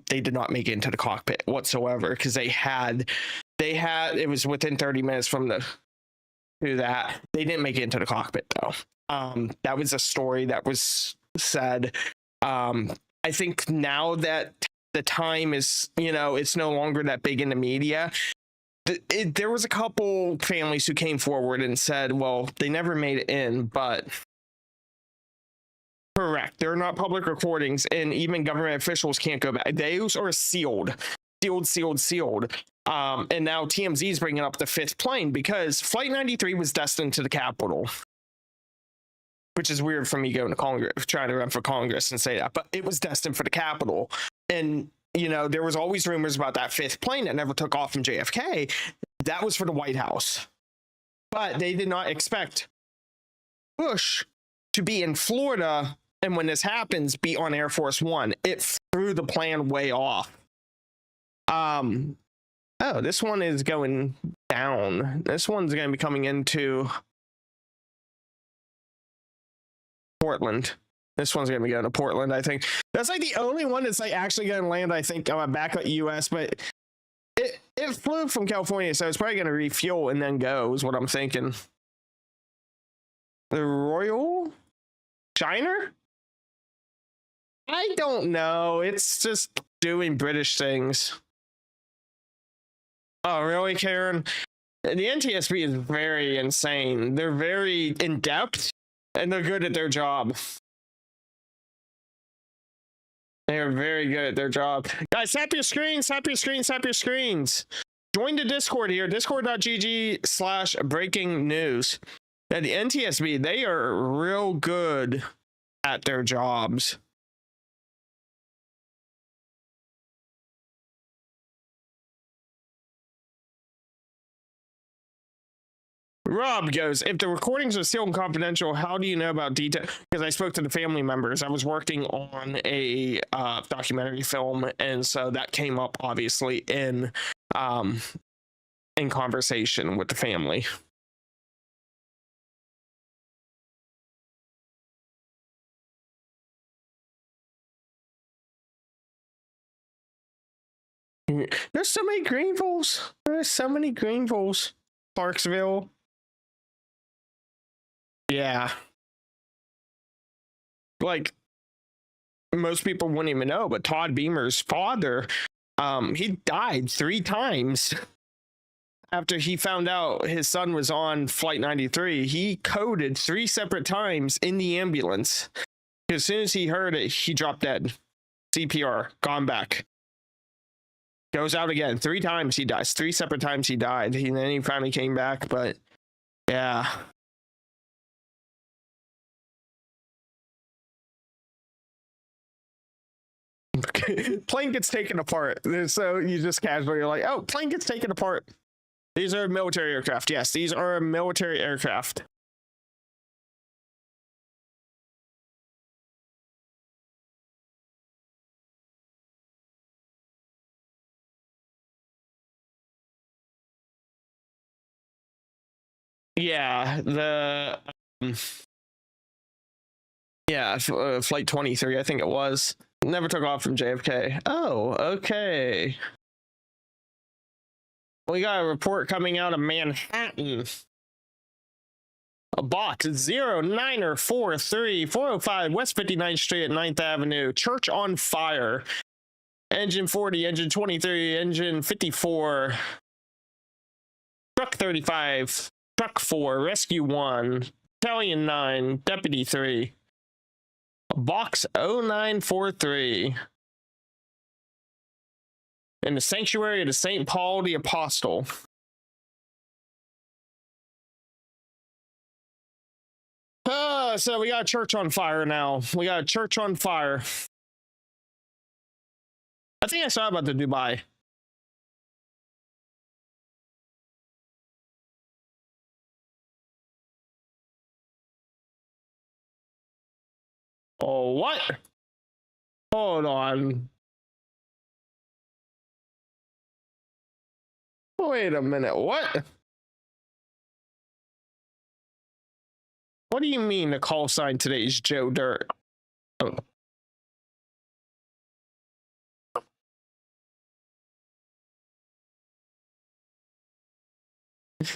They did not make it into the cockpit whatsoever, because it was within 30 minutes from that. They didn't make it into the cockpit though. That was a story that was said. I think now that the time is, it's no longer that big in the media. There was a couple families who came forward and said, well, they never made it in, but correct. They're not public recordings, and even government officials can't go back. Those are sealed. And now TMZ is bringing up the fifth plane because Flight 93 was destined to the Capitol, which is weird for me going to Congress, trying to run for Congress and say that, but it was destined for the Capitol. And, there was always rumors about that fifth plane that never took off from JFK. That was for the White House. But they did not expect Bush to be in Florida and when this happens, be on Air Force One. It threw the plan way off. Oh, this one is going down. This one's going to be coming into Portland. This one's going to be going to Portland, I think. That's like the only one that's like actually going to land, I think, back at US, but it flew from California, so it's probably going to refuel and then go, is what I'm thinking. The Royal Shiner? I don't know. It's just doing British things. Oh, really, Karen? The NTSB is very insane. They're very in-depth, and they're good at their job. They're very good at their job. Guys, tap your screens, tap your screens, tap your screens. Join the Discord here, discord.gg/breaking news. At the NTSB, they are real good at their jobs. Rob goes, if the recordings are sealed and confidential, how do you know about detail? Because I spoke to the family members. I was working on a documentary film, and so that came up obviously in conversation with the family. There's so many Greenvilles. There's so many Greenvilles. Clarksville. Yeah. Like, most people wouldn't even know, but Todd Beamer's father, he died 3 times after he found out his son was on Flight 93. He coded 3 separate times in the ambulance. As soon as he heard it, he dropped dead. CPR, gone back. Goes out again. 3 times he dies. 3 separate times he died. And then he finally came back, but yeah. Plane gets taken apart. So you just casually, you're like, oh, plane gets taken apart. These are military aircraft. Yes, these are military aircraft. Yeah, Flight 23, I think it was. Never took off from JFK. Oh, okay. We got a report coming out of Manhattan. A box 0943 405 West 59th Street at 9th Avenue. Church on fire. Engine 40, engine 23, engine 54. Truck 35, truck 4, rescue 1, battalion 9, deputy 3. Box 0943. In the sanctuary of the St. Paul the Apostle. So we got a church on fire now. We got a church on fire. I think I saw about the Dubai. Oh, what? Hold on. Wait a minute, what? What do you mean the call sign today is Joe Dirt? Oh.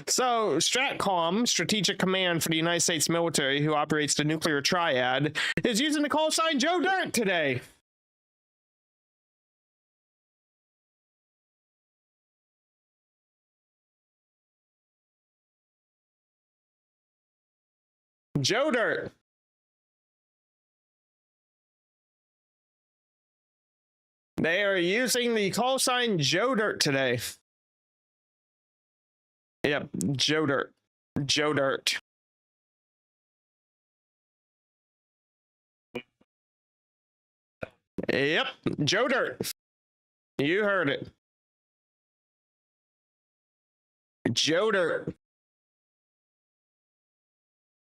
So, STRATCOM, Strategic Command for the United States military, who operates the nuclear triad, is using the call sign Joe Dirt today. Joe Dirt. They are using the call sign Joe Dirt today. Yep, Joe Dirt. Joe Dirt. Yep, Joe Dirt. You heard it. Joe Dirt.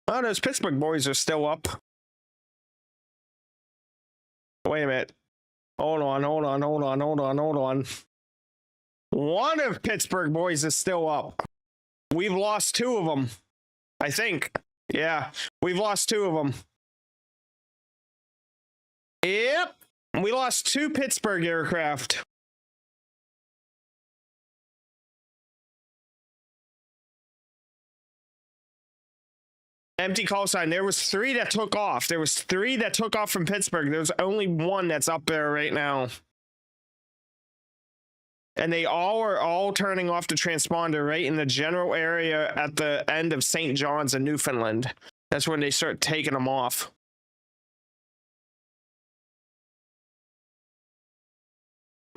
Oh, those Pittsburgh boys are still up. Wait a minute. Hold on. One of Pittsburgh boys is still up. We've lost two of them, I think. Yeah, we've lost two of them. Yep, we lost two Pittsburgh aircraft. Empty call sign. There was three that took off. There was three that took off from Pittsburgh. There's only one that's up there right now. And they are all turning off the transponder right in the general area at the end of St. John's in Newfoundland. That's when they start taking them off.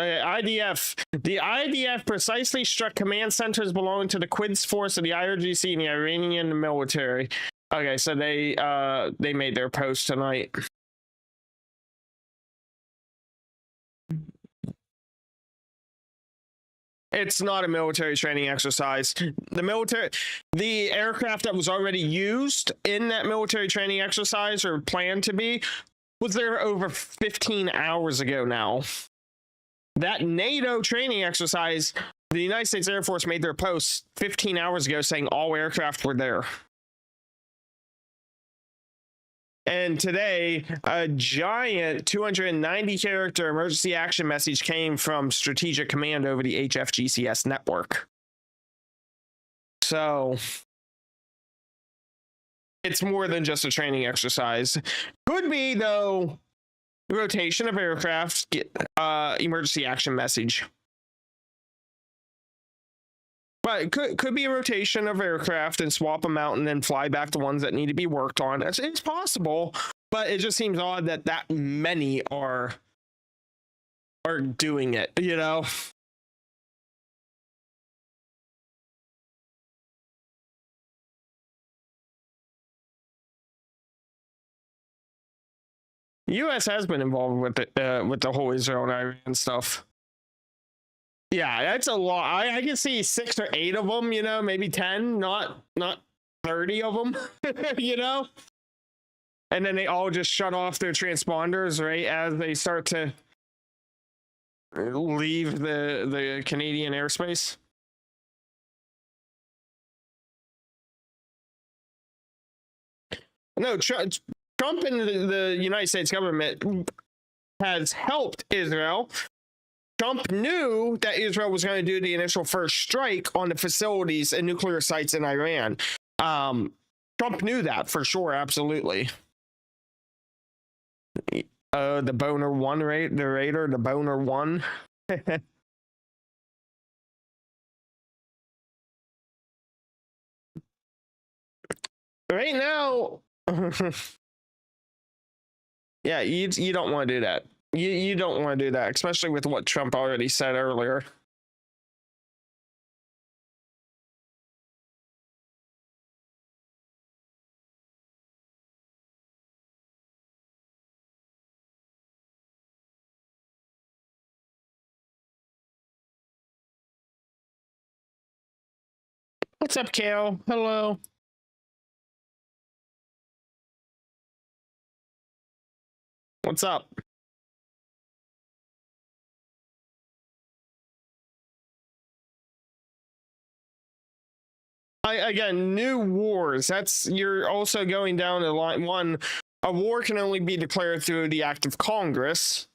IDF. The IDF precisely struck command centers belonging to the Quds Force of the IRGC and the Iranian military. Okay, so they made their post tonight. It's not a military training exercise. The aircraft that was already used in that military training exercise or planned to be was there over 15 hours ago now. That NATO training exercise, the United States Air Force made their post 15 hours ago saying all aircraft were there. And today, a giant 290-character emergency action message came from Strategic Command over the HFGCS network. So it's more than just a training exercise. Could be, though, rotation of aircraft, emergency action message. But it could be a rotation of aircraft and swap them out and then fly back the ones that need to be worked on. It's possible, but it just seems odd that that many are doing it, you know? U.S. has been involved with the whole Israel and Iran stuff. Yeah, that's a lot. I can see 6 or 8 of them, you know, maybe 10, not 30 of them, you know? And then they all just shut off their transponders, right, as they start to leave the Canadian airspace. No, Trump and the United States government has helped Israel. Trump knew that Israel was going to do the initial first strike on the facilities and nuclear sites in Iran. Trump knew that for sure, absolutely. The Boner 1, right? The Raider, the Boner 1. Right now, yeah, you don't want to do that. You don't want to do that, especially with what Trump already said earlier. What's up, Kale? Hello. What's up? Again, new wars. You're also going down the line. One, a war can only be declared through the act of Congress.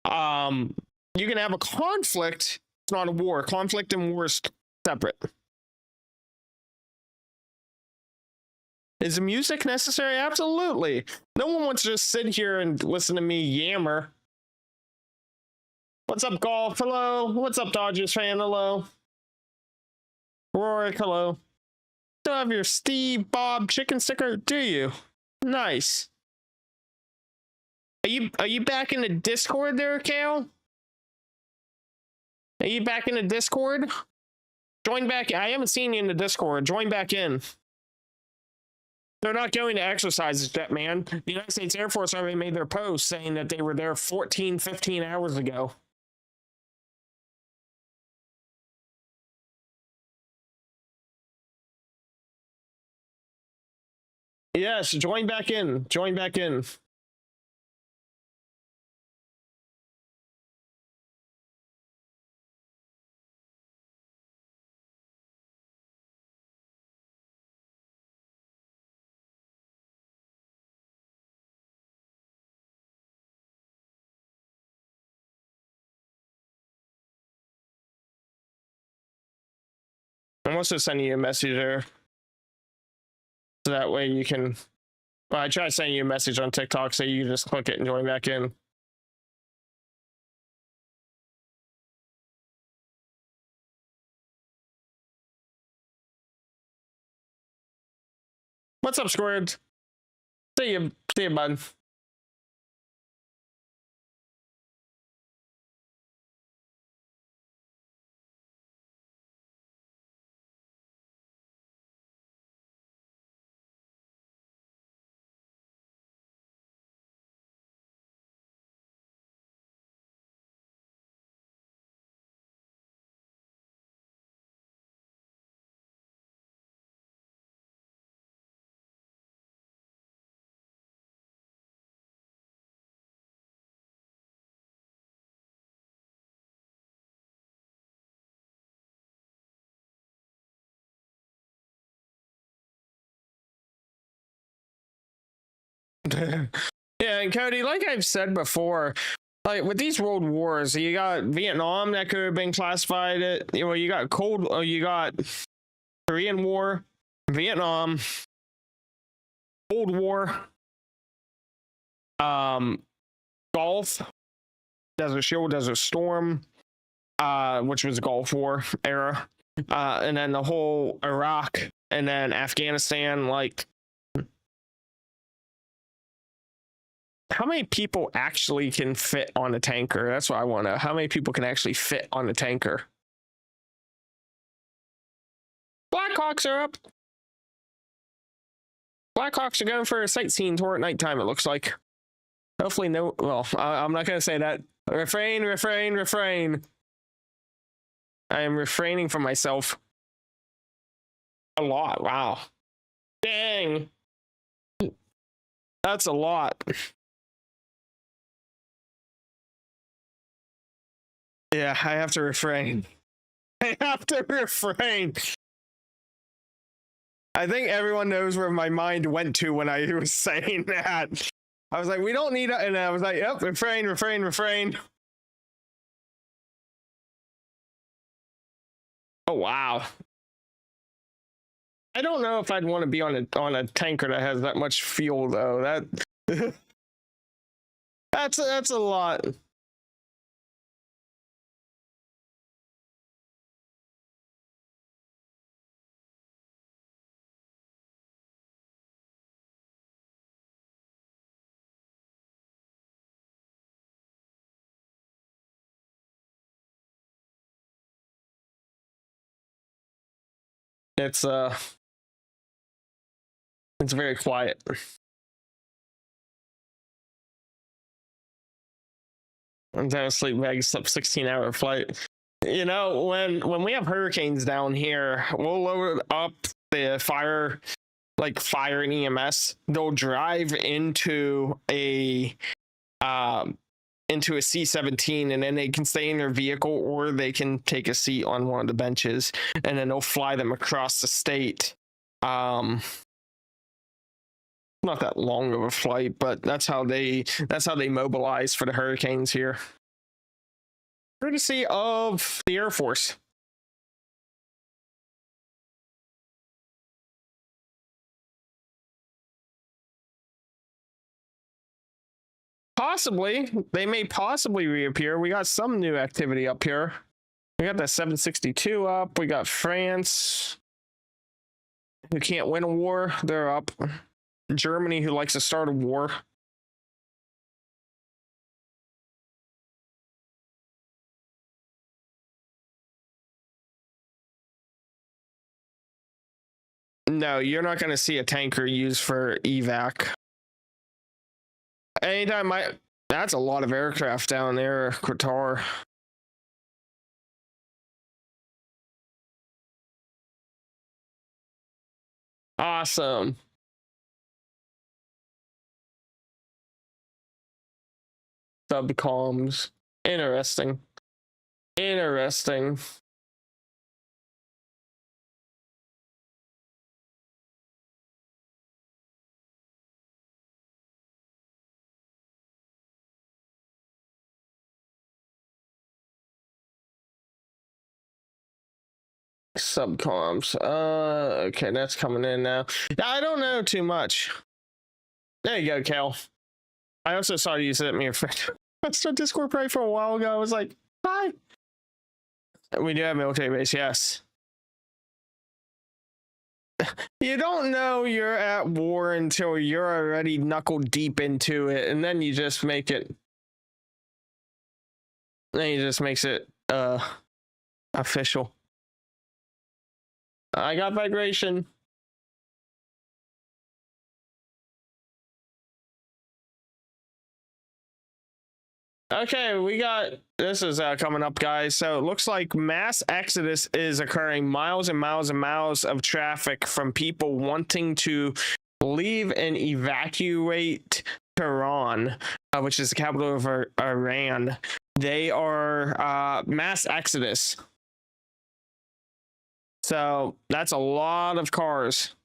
You can have a conflict. It's not a war. Conflict and war is separate. Is the music necessary? Absolutely. No one wants to just sit here and listen to me yammer. What's up, Golf? Hello. What's up, Dodgers fan? Hello. Rory, hello. Still have your Steve Bob chicken sticker, do you? Nice. Are you back in the Discord there, Kale? Are you back in the Discord? Join back. I haven't seen you in the Discord. Join back in. They're not going to exercises yet, man. The United States Air Force already made their post saying that they were there 14, 15 hours ago. Yes, join back in. Join back in. I'm also sending you a message there. So that way you can, well, I try sending you a message on TikTok so you can just click it and join back in. What's up, Squared? See you, bud. Yeah, and Cody, like I've said before, like with these world wars, you got Vietnam that could have been classified. You got you got Korean War, Vietnam, Cold War, Gulf, Desert Shield, Desert Storm, which was Gulf War era, and then the whole Iraq, and then Afghanistan. Like, how many people actually can fit on a tanker? That's what I want to know. How many people can actually fit on a tanker? Blackhawks are up. Blackhawks are going for a sightseeing tour at nighttime, it looks like. Hopefully no, well, I'm not going to say that. Refrain. I am refraining from myself. A lot, wow. Dang. That's a lot. Yeah, I have to refrain. I have to refrain. I think everyone knows where my mind went to when I was saying that. I was like, we don't need it. And I was like, yep, refrain. Oh, wow. I don't know if I'd want to be on a tanker that has that much fuel, though. That's a lot. It's very quiet. I'm down to sleep bag, slept 16-hour flight. You know, when we have hurricanes down here, we'll load up the fire and EMS. They'll drive into a C-17, and then they can stay in their vehicle, or they can take a seat on one of the benches, and then they'll fly them across the state. Not that long of a flight, but that's how they mobilize for the hurricanes here. Courtesy of the Air Force. Possibly. They may possibly reappear. We got some new activity up here. We got that 762 up. We got France, who can't win a war. They're up. Germany, who likes to start a war. No, you're not going to see a tanker used for evac. Anytime that's a lot of aircraft down there, Qatar. Awesome. Subcoms. Interesting. Subcoms. Okay, that's coming in now. I don't know too much. There you go, Cal. I also saw you sent me a friend. I started Discord probably for a while ago. I was like, hi. We do have military base, yes. You don't know you're at war until you're already knuckle deep into it, and then you just make it. Then he just makes it official. I got vibration. Okay, we got this is coming up, guys. So it looks like mass exodus is occurring, miles and miles and miles of traffic from people wanting to leave and evacuate Tehran, which is the capital of Iran. They are mass exodus. So that's a lot of cars.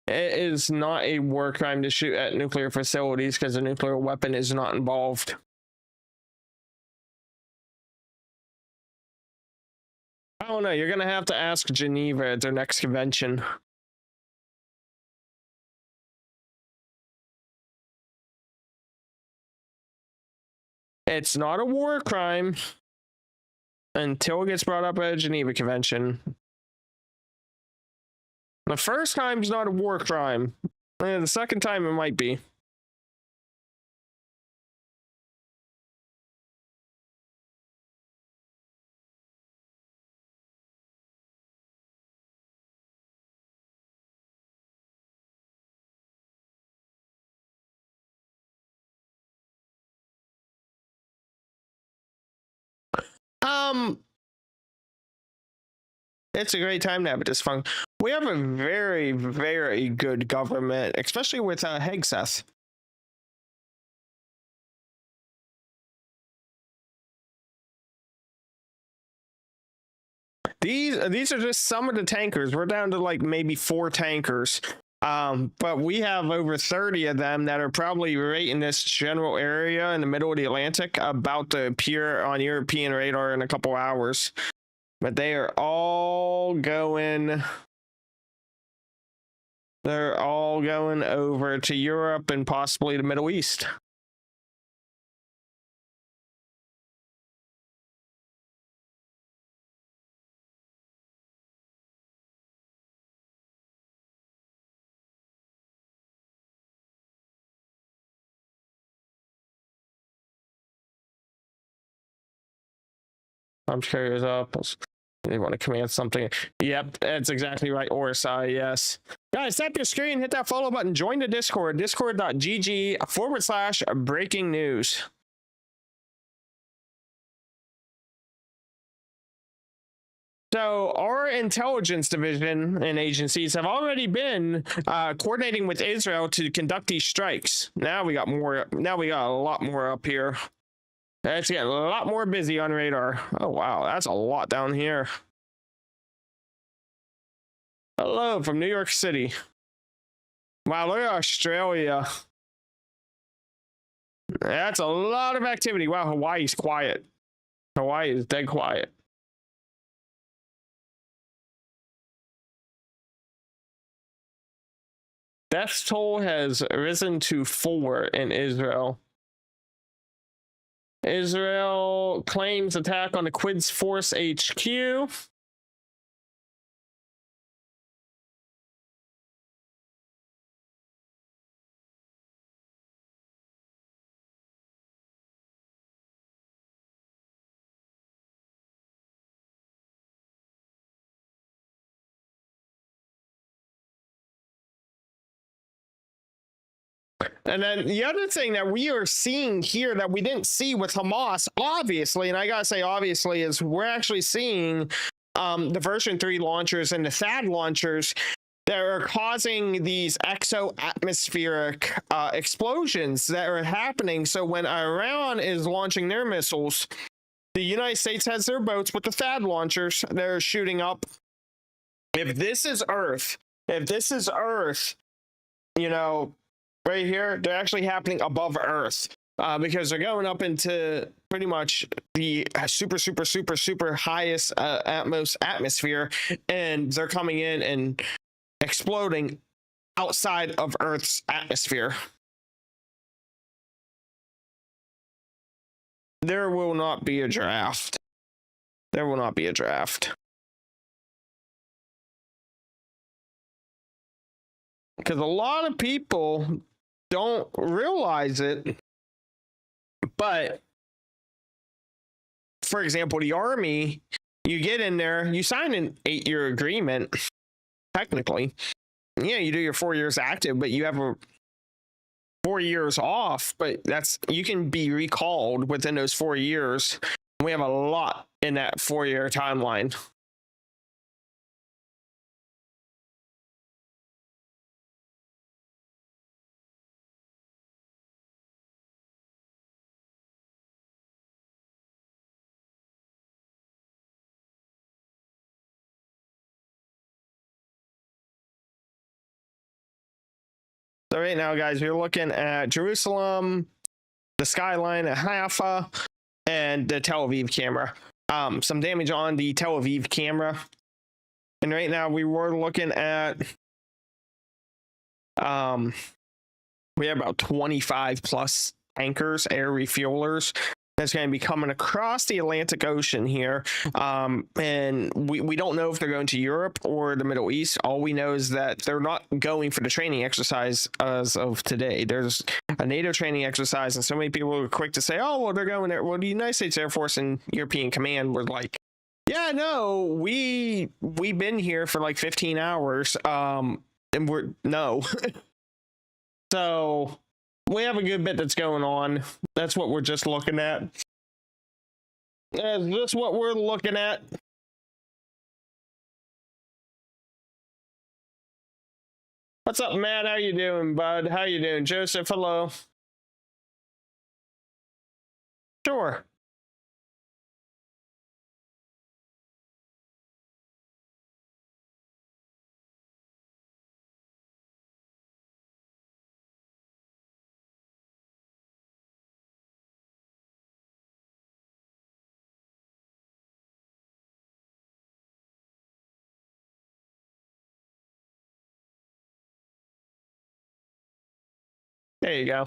It is not a war crime to shoot at nuclear facilities because a nuclear weapon is not involved. I don't know. You're going to have to ask Geneva at their next convention. It's not a war crime until it gets brought up at a Geneva convention. The first time's not a war crime. The second time it might be. It's a great time to have a dysfunction. We have a very, very good government, especially with Hegseth. These are just some of the tankers. We're down to like maybe 4 tankers. But we have over 30 of them that are probably right in this general area in the middle of the Atlantic, about to appear on European radar in a couple hours. But they are all going. They're all going over to Europe and possibly the Middle East. I'm curious up. They want to command something. Yep, that's exactly right. Orsai, yes. Guys, tap your screen, hit that follow button, join the Discord, discord.gg/breaking news. So our intelligence division and agencies have already been coordinating with Israel to conduct these strikes. Now we got more. Now we got a lot more up here. It's getting a lot more busy on radar. Oh, wow. That's a lot down here. Hello from New York City. Wow, look at Australia. That's a lot of activity. Wow, Hawaii's quiet. Hawaii is dead quiet. Death toll has risen to 4 in Israel. Israel claims attack on the Quds Force HQ. And then the other thing that we are seeing here that we didn't see with Hamas, obviously, and I gotta say obviously, is we're actually seeing the version 3 launchers and the THAAD launchers that are causing these exo-atmospheric explosions that are happening. So when Iran is launching their missiles, the United States has their boats with the THAAD launchers that are shooting up. If this is Earth, you know, right here, they're actually happening above Earth. because they're going up into pretty much the super highest most atmosphere, and they're coming in and exploding outside of Earth's atmosphere. There will not be a draft. There will not be a draft. Because a lot of people don't realize it, but for example, the Army, you get in there, you sign an 8-year agreement, technically. Yeah, you do your 4 years active, but you have a 4 years off, but you can be recalled within those 4 years. We have a lot in that 4-year timeline. So right now, guys, we're looking at Jerusalem, the skyline at Haifa, and the Tel Aviv camera. Some damage on the Tel Aviv camera. And right now we were looking at we have about 25 plus tankers, air refuelers, that's going to be coming across the Atlantic Ocean here. And we don't know if they're going to Europe or the Middle East. All we know is that they're not going for the training exercise as of today. There's a NATO training exercise, and so many people are quick to say, oh, well, they're going there. Well, the United States Air Force and European Command were like, yeah, no, we've been here for like 15 hours. And we're no. So we have a good bit that's going on. That's what we're just looking at. That's just what we're looking at. What's up, Matt? How you doing, bud? How you doing? Joseph, hello. Sure. There you go.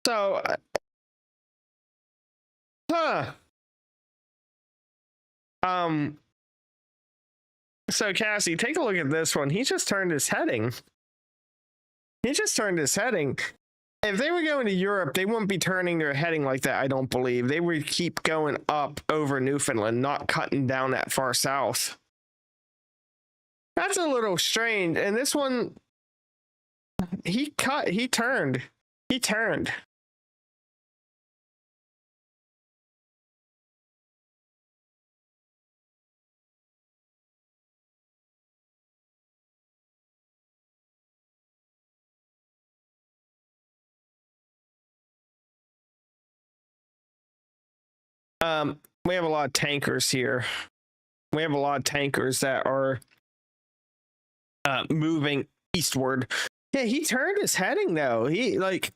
So, so Cassie, take a look at this one. He just turned his heading. If they were going to Europe, they wouldn't be turning their heading like that, I don't believe. They would keep going up over Newfoundland, not cutting down that far south. That's a little strange. And this one, he turned. We have a lot of tankers here. We have a lot of tankers that are moving eastward. Yeah, he turned his heading though. He like,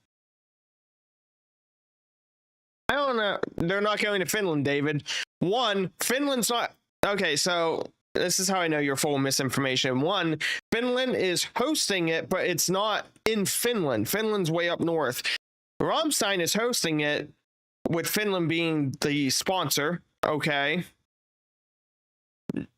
I don't know. They're not going to Finland, David. One, Finland's not okay. So this is how I know you're full of misinformation. One, Finland is hosting it, but it's not in Finland. Finland's way up north. Ramstein is hosting it, with Finland being the sponsor. Okay.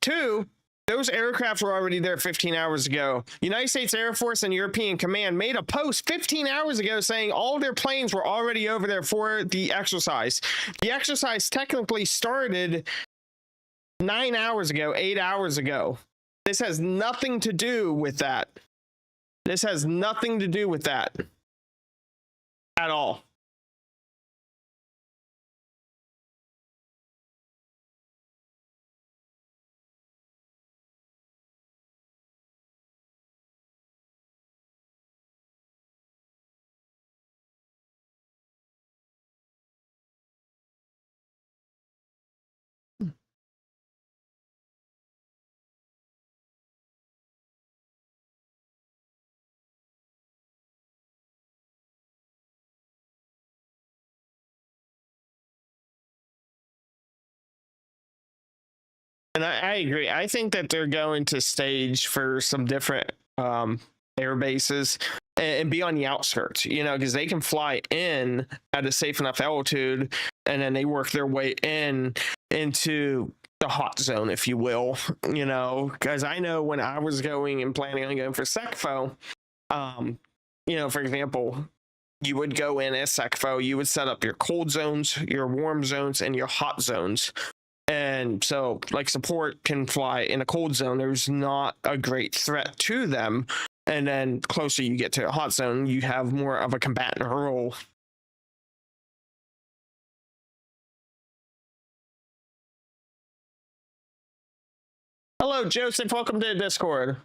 Two, those aircraft were already there 15 hours ago. United States Air Force and European Command made a post 15 hours ago saying all their planes were already over there for the exercise. The exercise technically started 9 hours ago, 8 hours ago. This has nothing to do with that. This has nothing to do with that at all. And I agree. I think that they're going to stage for some different air bases and be on the outskirts, you know, because they can fly in at a safe enough altitude and then they work their way in into the hot zone, if you will, you know, because I know when I was going and planning on going for SecFo, you know, for example, you would go in as SecFo, you would set up your cold zones, your warm zones, and your hot zones. And so, like, support can fly in a cold zone. There's not a great threat to them. And then, closer you get to a hot zone, you have more of a combatant role. Hello, Joseph. Welcome to the Discord.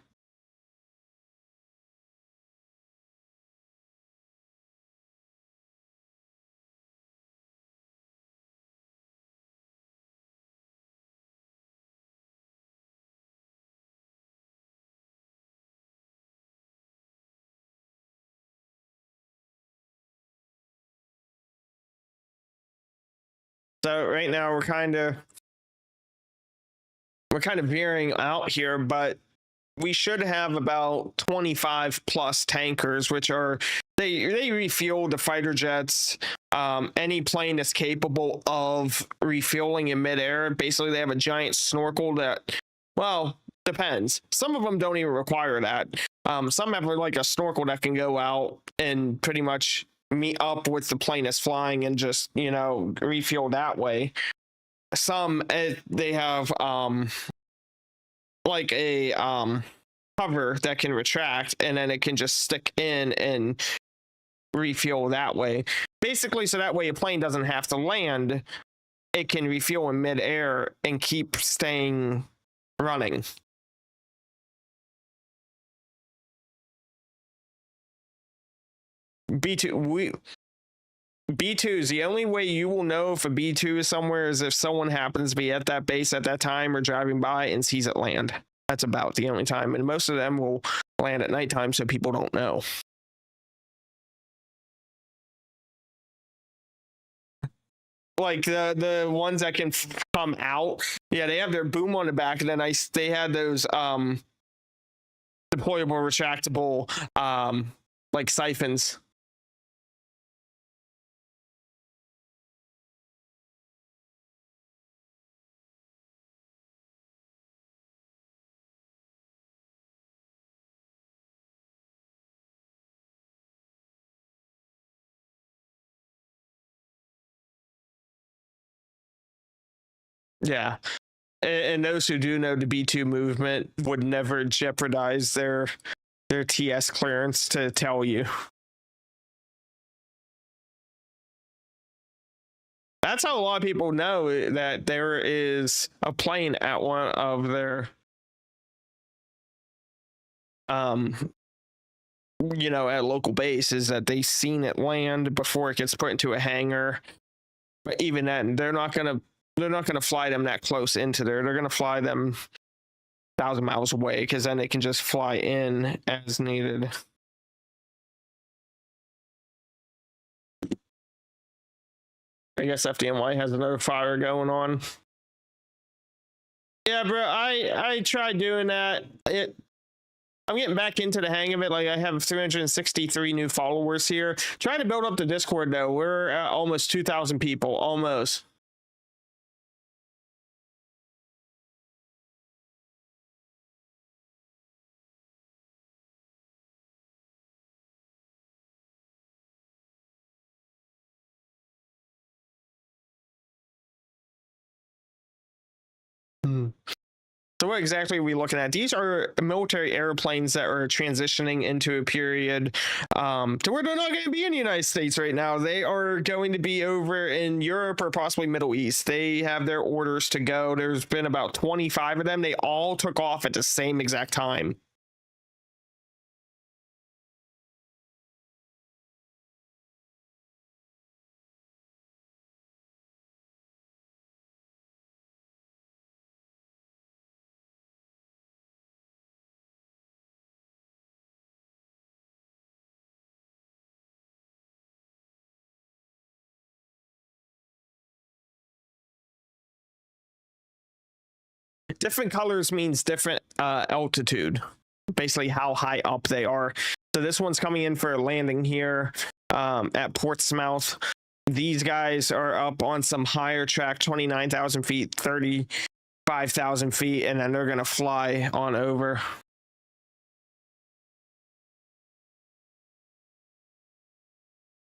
So right now we're kind of veering out here, but we should have about 25 plus tankers, which are they refuel the fighter jets. Any plane that's capable of refueling in midair. Basically, they have a giant snorkel that, well, depends. Some of them don't even require that. Some have like a snorkel that can go out and pretty much meet up with the plane that's flying and just, you know, refuel that way. Some they have like a cover that can retract and then it can just stick in and refuel that way. Basically, so that way a plane doesn't have to land, it can refuel in midair and keep staying running. B2 is the only way you will know if a B2 is somewhere is if someone happens to be at that base at that time or driving by and sees it land. That's about the only time. And most of them will land at nighttime so people don't know. Like the ones that can come out, yeah, they have their boom on the back, and then they had those deployable retractable like siphons. Yeah, and those who do know the B2 movement would never jeopardize their TS clearance to tell you. That's how a lot of people know that there is a plane at one of their you know, at local base, is that they've seen it land before it gets put into a hangar. But even then, they're not gonna fly them that close into there. They're gonna fly them 1,000 miles away because then they can just fly in as needed. I guess FDNY has another fire going on. Yeah, bro, I tried doing that. I'm getting back into the hang of it. Like, I have 363 new followers here. Trying to build up the Discord though. We're at almost 2,000 people, almost. So what exactly are we looking at? These are military airplanes that are transitioning into a period to where they're not going to be in the United States right now. They are going to be over in Europe or possibly Middle East. They have their orders to go. There's been about 25 of them. They all took off at the same exact time. different colors means different altitude, basically how high up they are. So this one's coming in for a landing here at Portsmouth. These guys are up on some higher track, 29,000 feet, 35,000 feet, and then they're going to fly on over.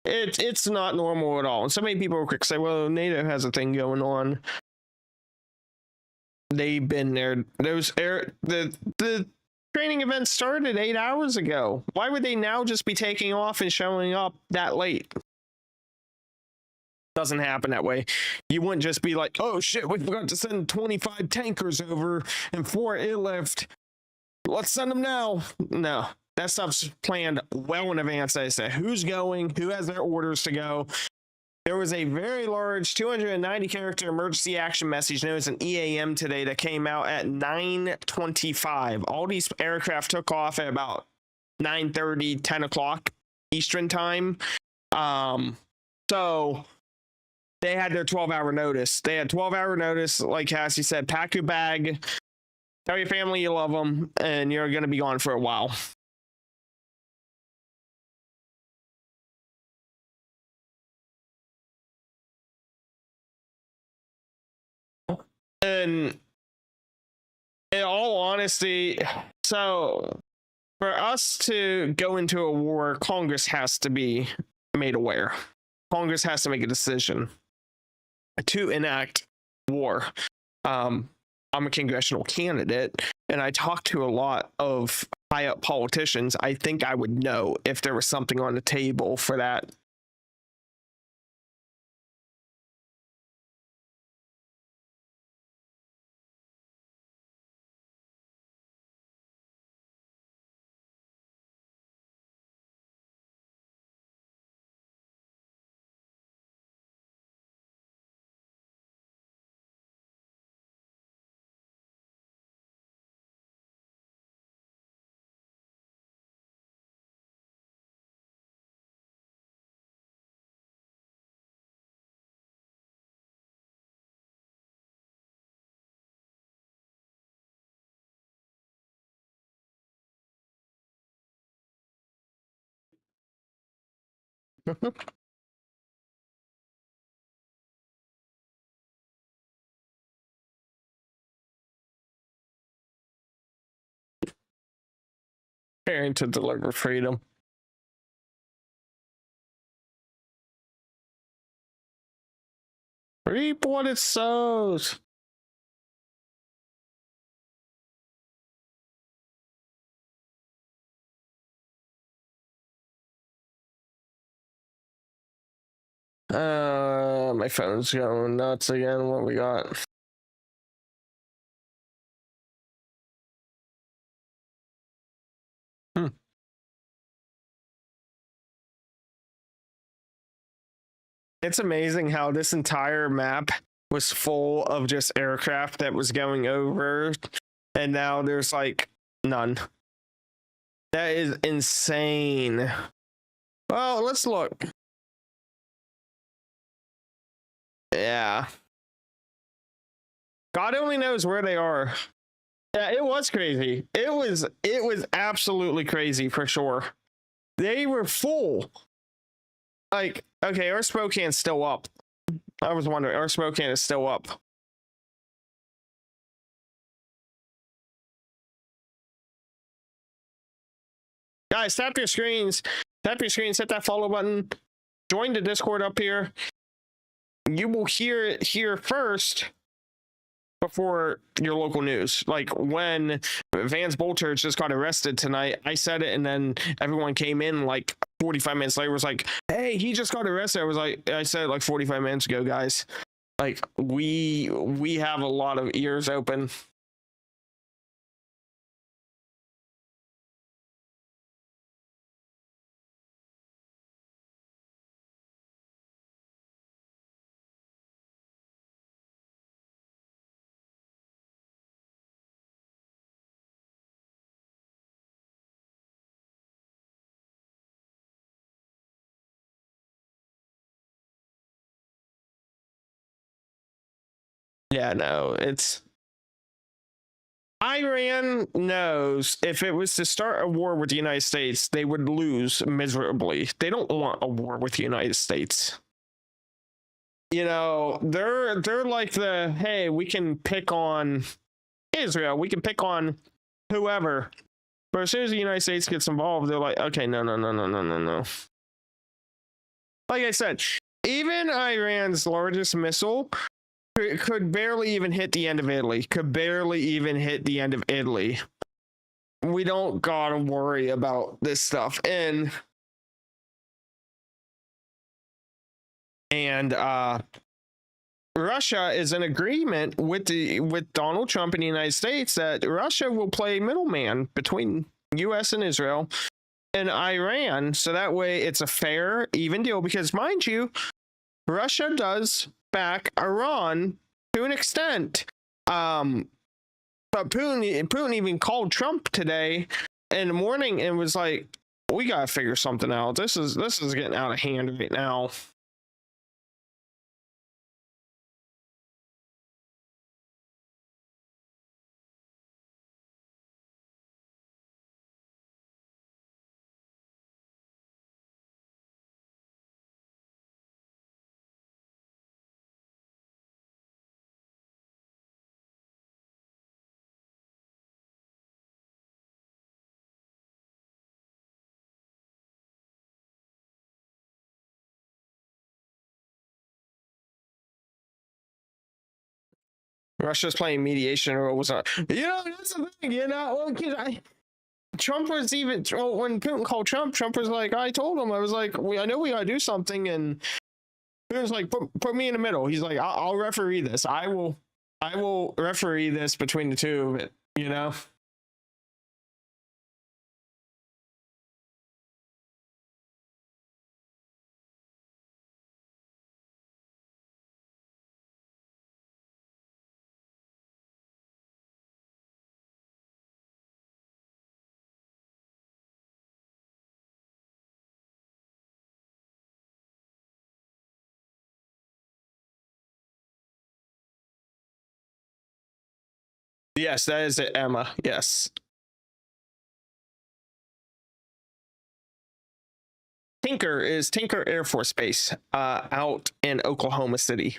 It's not normal at all. And so many people will quick say, well, NATO has a thing going on. They've been there. The training event started 8 hours ago. Why would they now just be taking off and showing up that late? Doesn't happen that way. You wouldn't just be like, oh shit, we forgot to send 25 tankers over and 4 airlift. Let's send them now. No, that stuff's planned well in advance. I say who's going, who has their orders to go. There was a very large 290 character emergency action message known as an EAM today that came out at 9:25. All these aircraft took off at about 9:30, 10 o'clock Eastern time. So they had their 12-hour notice. They had 12-hour notice, like Cassie said, pack your bag, tell your family you love them, and you're going to be gone for a while. And in all honesty, so for us to go into a war, Congress has to be made aware. Congress has to make a decision to enact war. I'm a congressional candidate, and I talk to a lot of high up politicians. I think I would know if there was something on the table for that. Preparing to deliver freedom. Reap what it sows. My phone's going nuts again. What we got? It's amazing how this entire map was full of just aircraft that was going over, and now there's like none. That is insane. Well, let's look. Yeah. God only knows where they are. Yeah, it was crazy. It was absolutely crazy for sure. They were full. Like, okay, our Spokane's still up. I was wondering, our Spokane is still up. Guys, tap your screens. Tap your screens, hit that follow button. Join the Discord up here. You will hear it here first before your local news. Like when Vance Bolter just got arrested tonight, I said it, and then everyone came in like 45 minutes later, was like, hey, he just got arrested. I said it like 45 minutes ago, guys. Like we have a lot of ears open. Yeah, no, it's Iran knows if it was to start a war with the United States, they would lose miserably. They don't want a war with the United States. You know, they're like the, hey, we can pick on Israel, we can pick on whoever. But as soon as the United States gets involved, they're like, okay, no. Like I said, even Iran's largest missile could barely even hit the end of Italy. We don't gotta worry about this stuff. And Russia is in agreement with Donald Trump and the United States that Russia will play middleman between US and Israel and Iran, so that way it's a fair, even deal, because mind you, Russia does back Iran to an extent. But Putin even called Trump today in the morning and was like, we gotta figure something out. This is getting out of hand right now. Russia's playing mediation roles. You know, that's the thing. You know, Trump was even when Putin called Trump. Trump was like, I told him, I was like, I know we gotta do something, and Putin's like, put me in the middle. He's like, I'll referee this. I will referee this between the two of it. You know. Yes, that is it, Emma. Yes. Tinker is Tinker Air Force Base out in Oklahoma City.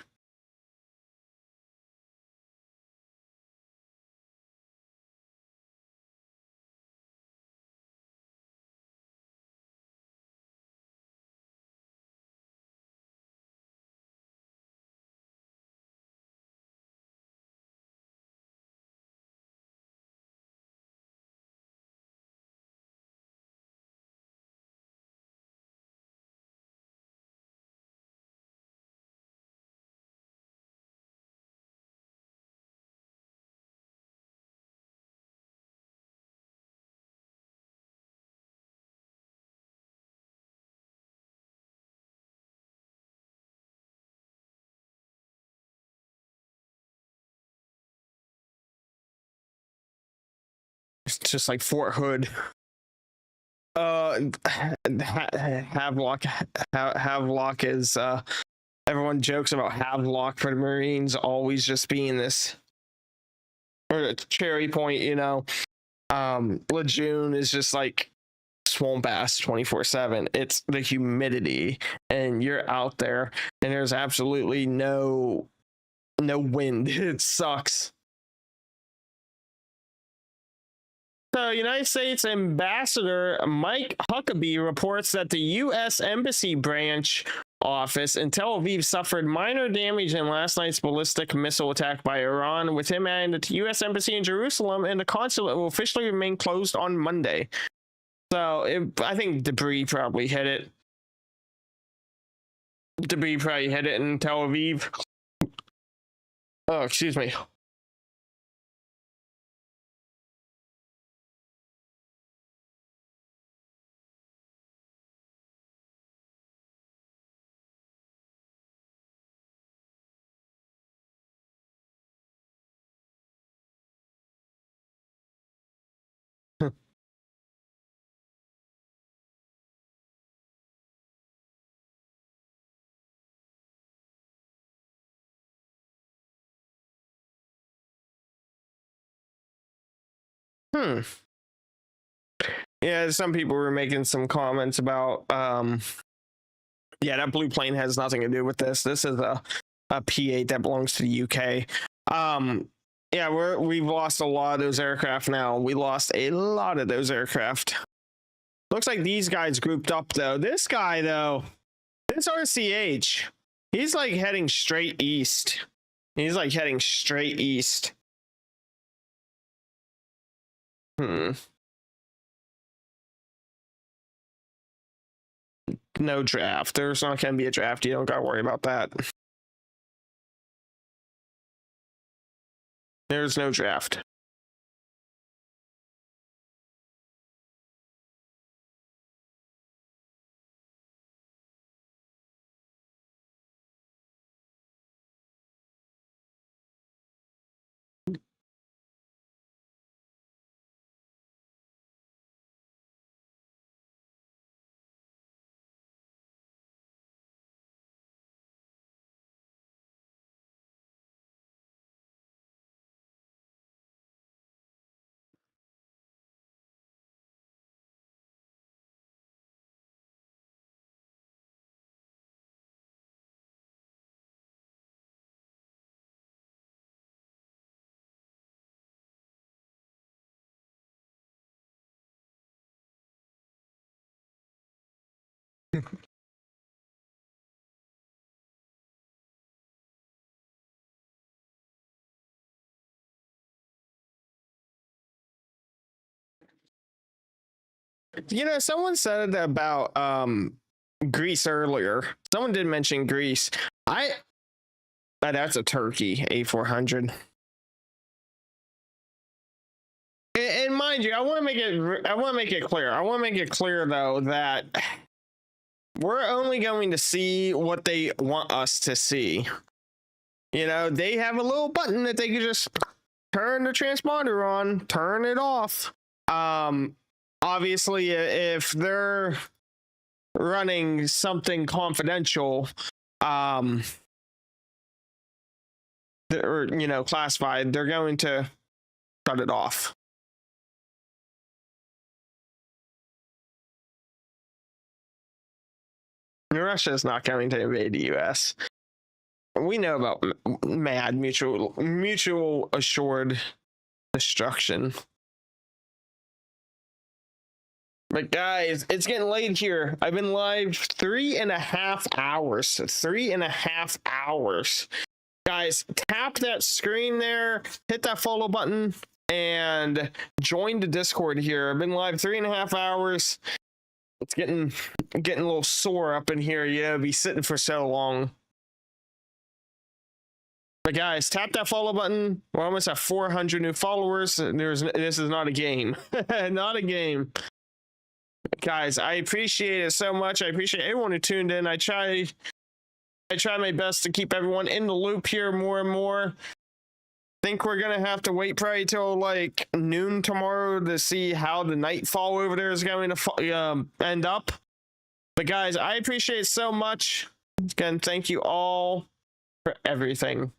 It's just like Fort Hood. Havelock is everyone jokes about Havelock for the Marines always just being this, or Cherry Point, you know. Lejeune is just like swamp ass 24/7. It's the humidity, and you're out there, and there's absolutely no wind. It sucks. So, United States Ambassador Mike Huckabee reports that the U.S. Embassy branch office in Tel Aviv suffered minor damage in last night's ballistic missile attack by Iran, with him adding that the U.S. Embassy in Jerusalem and the consulate will officially remain closed on Monday. So, I think debris probably hit it. Debris probably hit it in Tel Aviv. Oh, excuse me. Yeah, some people were making some comments about yeah, that blue plane has nothing to do with this. This is a P8 that belongs to the UK. Yeah, we've lost a lot of those aircraft now. We lost a lot of those aircraft. Looks like these guys grouped up though. This guy though, this RCH, he's like heading straight east. He's like heading straight east. No draft. There's not going to be a draft. You don't got to worry about that. There's no draft. You know, someone said about Greece earlier. Someone did mention Greece. That's a Turkey A400. And mind you, I want to make it clear. I want to make it clear though that we're only going to see what they want us to see. You know, they have a little button that they can just turn the transponder on, turn it off. Obviously, if they're running something confidential, or you know, classified, they're going to shut it off. Russia is not going to invade the U.S. We know about MAD, mutual assured destruction. But guys, it's getting late here. I've been live 3.5 hours. 3.5 hours. Guys, tap that screen there, hit that follow button, and join the Discord here. I've been live 3.5 hours. It's getting a little sore up in here. Yeah, be sitting for so long. But guys, tap that follow button. We're almost at 400 new followers. This is not a game. Not a game. Guys, I appreciate it so much. I appreciate everyone who tuned in. I try my best to keep everyone in the loop here more and more. Think we're gonna have to wait probably till like noon tomorrow to see how the nightfall over there is going to end up. But guys, I appreciate it so much. Again, thank you all for everything.